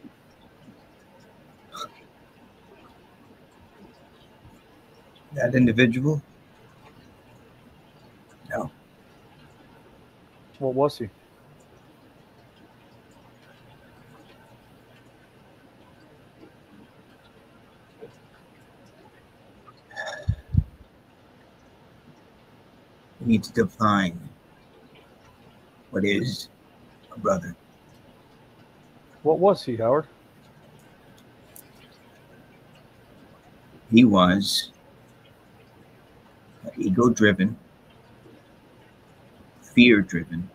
That individual? No. What was he? We need to define what is a brother. What was he, Howard? He was ego-driven, fear-driven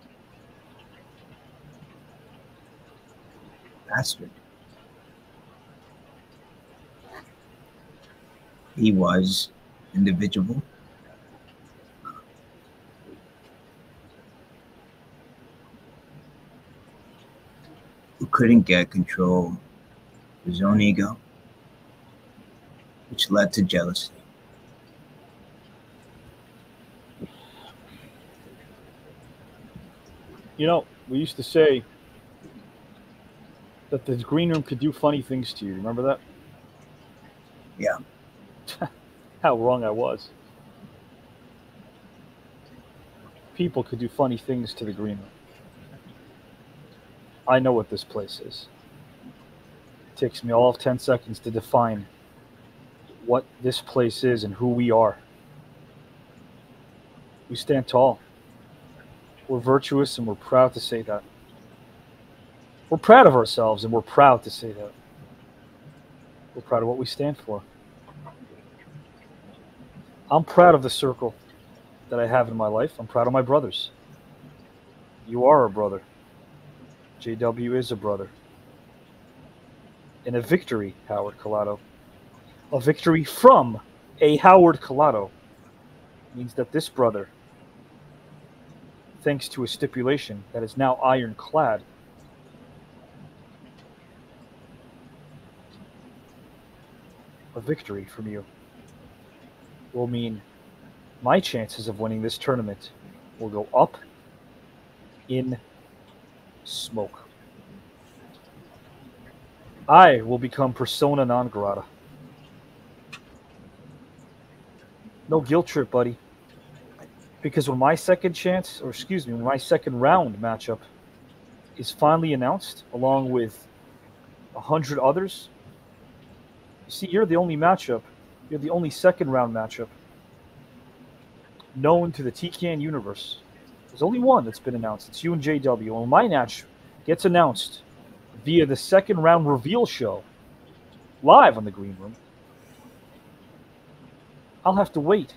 bastard. He was individual. Who couldn't get control of his own ego, which led to jealousy. You know, we used to say that the green room could do funny things to you. Remember that? Yeah. How wrong I was. People could do funny things to the green room. I know what this place is. It takes me all of 10 seconds to define what this place is and who we are. We stand tall. We're virtuous and we're proud to say that. We're proud of ourselves and we're proud to say that. We're proud of what we stand for. I'm proud of the circle that I have in my life. I'm proud of my brothers. You are a brother. JW is a brother. And a victory, Howard Collado. A victory from a Howard Collado means that this brother, thanks to a stipulation that is now ironclad, a victory from you will mean my chances of winning this tournament will go up in smoke. I will become persona non grata. No guilt trip, buddy. Because when my second chance, or excuse me, when my second round matchup is finally announced, along with 100 others, you see, you're the only matchup, you're the only second round matchup known to the TKN universe. There's only one that's been announced. It's you and JW. When my match gets announced via the second round reveal show live on the Green Room, I'll have to wait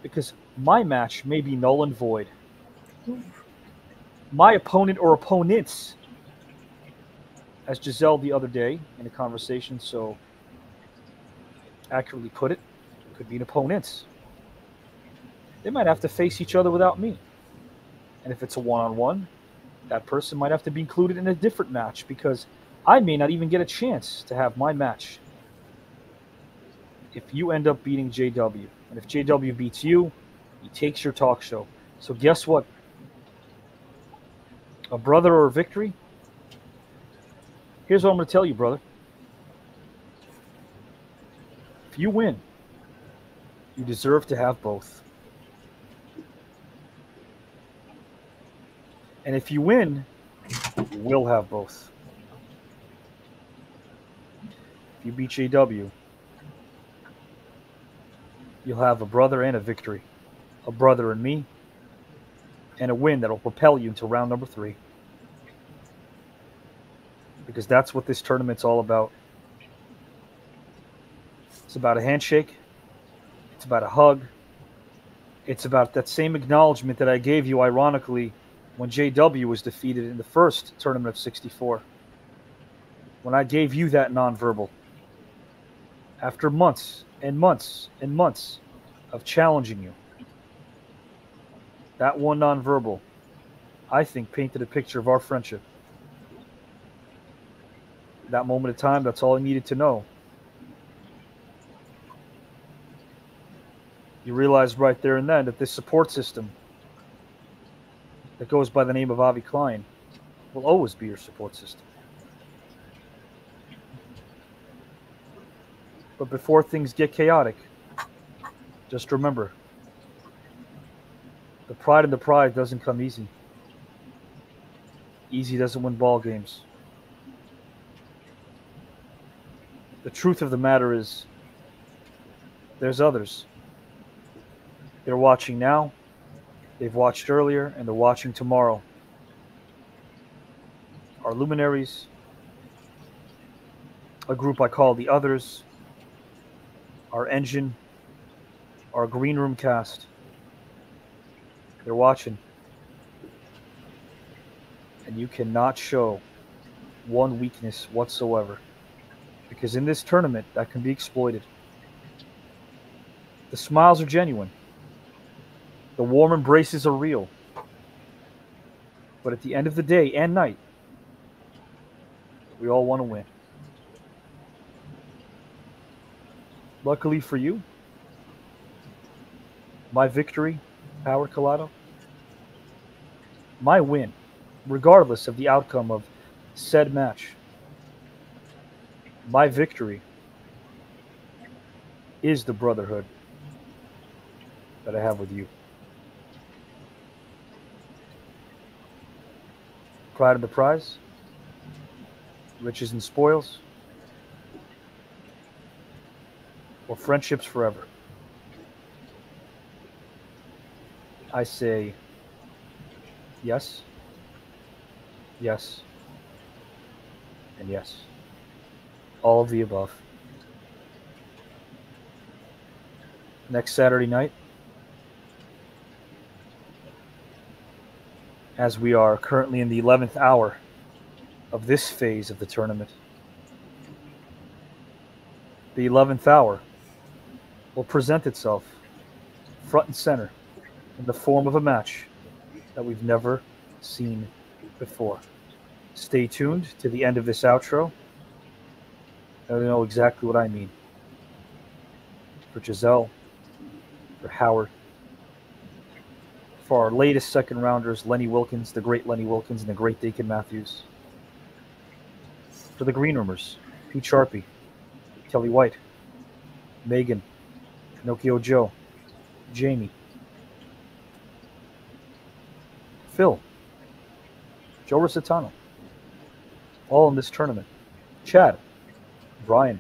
because my match may be null and void. My opponent or opponents, as Giselle the other day in a conversation so accurately put it, could be an opponent. They might have to face each other without me. And if it's a one-on-one, that person might have to be included in a different match because I may not even get a chance to have my match if you end up beating JW. And if JW beats you, he takes your talk show. So guess what? A brother or a victory? Here's what I'm going to tell you, brother. If you win, you deserve to have both. And if you win, you will have both. If you beat JW, you'll have a brother and a victory. A brother and me, and a win that will propel you into round number 3. Because that's what this tournament's all about. It's about a handshake. It's about a hug. It's about that same acknowledgement that I gave you, ironically, when JW was defeated in the first tournament of 64. When I gave you that nonverbal. After months and months and months of challenging you. That one nonverbal, I think, painted a picture of our friendship. That moment of time, that's all I needed to know. You realize right there and then that this support system that goes by the name of Avi Klein will always be your support system. But before things get chaotic, just remember, the pride and the pride doesn't come easy. Easy doesn't win ball games. The truth of the matter is, there's others. They're watching now, they've watched earlier, and they're watching tomorrow. Our luminaries, a group I call the others, our engine, our green room cast. They're watching. And you cannot show one weakness whatsoever. Because in this tournament, that can be exploited. The smiles are genuine. The warm embraces are real. But at the end of the day and night, we all want to win. Luckily for you, my victory, Howard Collado, my win, regardless of the outcome of said match, my victory is the brotherhood that I have with you. Pride of the prize, riches and spoils, or friendships forever. I say yes, yes, and yes. All of the above. Next Saturday night, as we are currently in the 11th hour of this phase of the tournament, the 11th hour will present itself front and center in the form of a match that we've never seen before. Stay tuned to the end of this outro. I don't know exactly what I mean. For Giselle, for Howard, for our latest second rounders, Lenny Wilkens, the great Lenny Wilkens, and the great Dakin Matthews. For the Green Roomers, Pete Sharpie, Kelly White, Megan, Pinocchio Joe, Jamie, Phil, Joe Rositano, all in this tournament. Chad, Brian,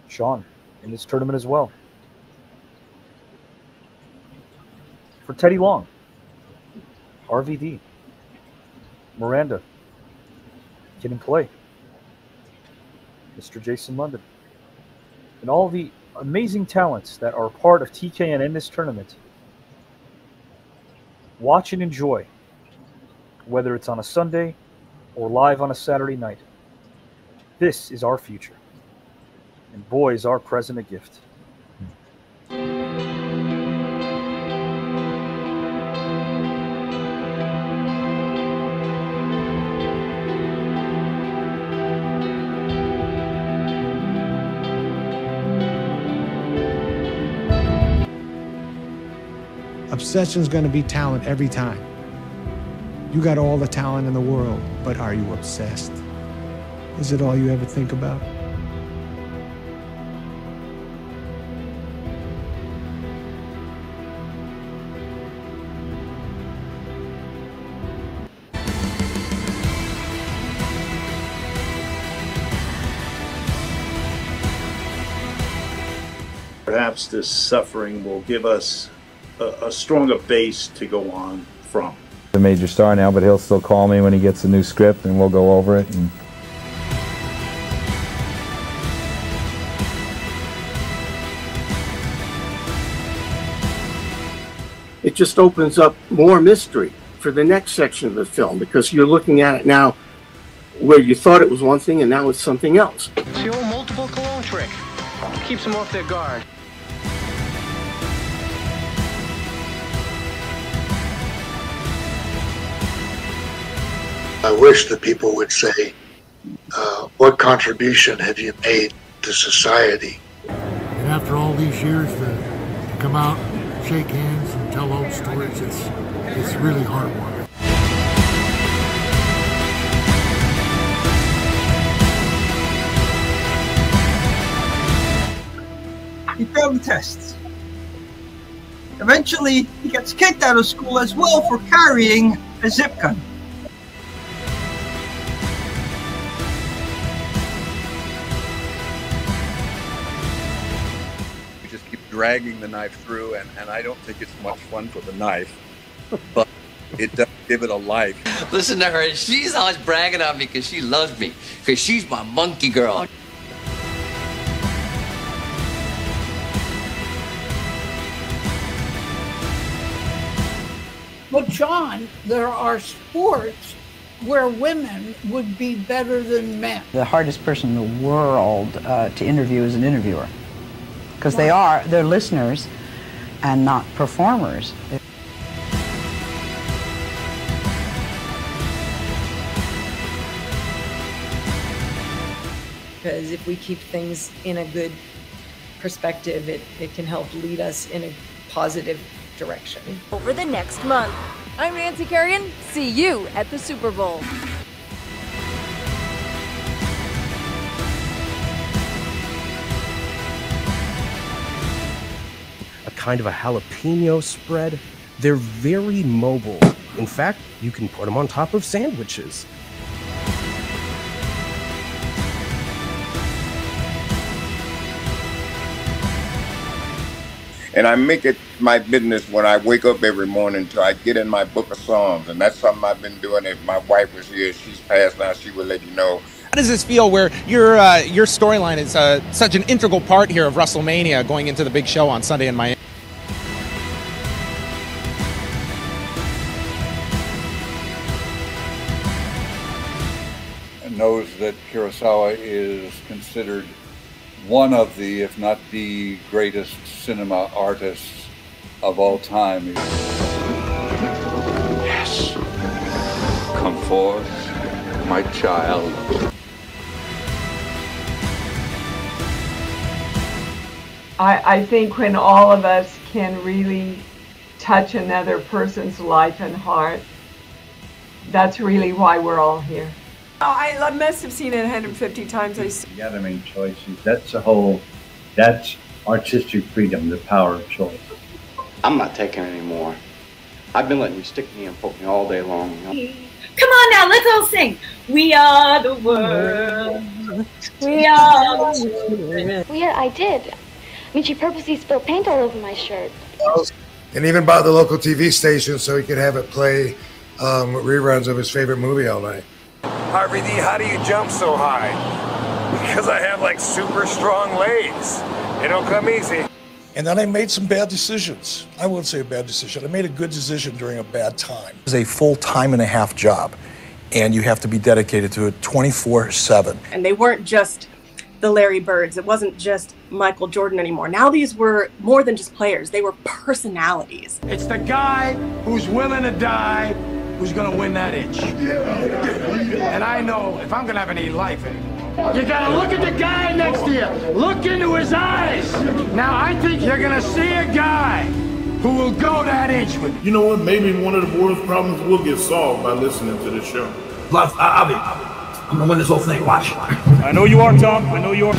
Sean, in this tournament as well. For Teddy Long, RVD, Miranda, Kid and Play, Mr. Jason London, and all the amazing talents that are part of TKN in this tournament. Watch and enjoy, whether it's on a Sunday or live on a Saturday night. This is our future, and boy, is our present a gift. Obsession's going to be talent every time. You got all the talent in the world, but are you obsessed? Is it all you ever think about? Perhaps this suffering will give us a stronger base to go on from. A major star now, but he'll still call me when he gets a new script, and we'll go over it. And it just opens up more mystery for the next section of the film, because you're looking at it now where you thought it was one thing and now it's something else. It's the old multiple cologne trick. Keeps them off their guard. I wish that people would say, what contribution have you made to society? And after all these years to come out, shake hands and tell old stories, it's really heartwarming. He failed the tests. Eventually, he gets kicked out of school as well for carrying a zip gun. Dragging the knife through, and I don't think it's much fun for the knife, but it does give it a life. Listen to her. She's always bragging on me because she loves me, because she's my monkey girl. But John, there are sports where women would be better than men. The hardest person in the world to interview is an interviewer. Because they're listeners and not performers. Because if we keep things in a good perspective, it can help lead us in a positive direction. Over the next month. I'm Nancy Kerrigan. See you at the Super Bowl. Kind of a jalapeno spread. They're very mobile. In fact, you can put them on top of sandwiches. And I make it my business when I wake up every morning to I get in my book of songs, and that's something I've been doing. If my wife was here, she's passed now, she would let you know. How does this feel where your storyline is such an integral part here of WrestleMania going into the big show on Sunday in Miami? Knows that Kurosawa is considered one of the, if not the greatest cinema artists of all time. Yes. Come forth, my child. I think when all of us can really touch another person's life and heart, that's really why we're all here. Oh, I must have seen it 150 times. You gotta make choices. That's artistic freedom, the power of choice. I'm not taking any more. I've been letting you stick me and poke me all day long. You know? Come on now, let's all sing. We are the world. We are the world. Yeah, I did. I mean, she purposely spilled paint all over my shirt. And even bought the local TV station so he could have it play reruns of his favorite movie all night. Harvey D, how do you jump so high? Because I have like super strong legs. They don't come easy. And then I made some bad decisions. I wouldn't say a bad decision. I made a good decision during a bad time. It's a full time and a half job, and you have to be dedicated to it 24/7. And they weren't just the Larry Birds. It wasn't just Michael Jordan anymore. Now these were more than just players. They were personalities. It's the guy who's willing to die who's going to win that itch. And I know if I'm going to have any life anymore, you got to look at the guy next to you. Look into his eyes. Now I think you're going to see a guy who will go that inch with you. You know what? Maybe one of the board's problems will get solved by listening to this show. I'm gonna win this whole thing. Watch. I know you are, Tom. I know you are.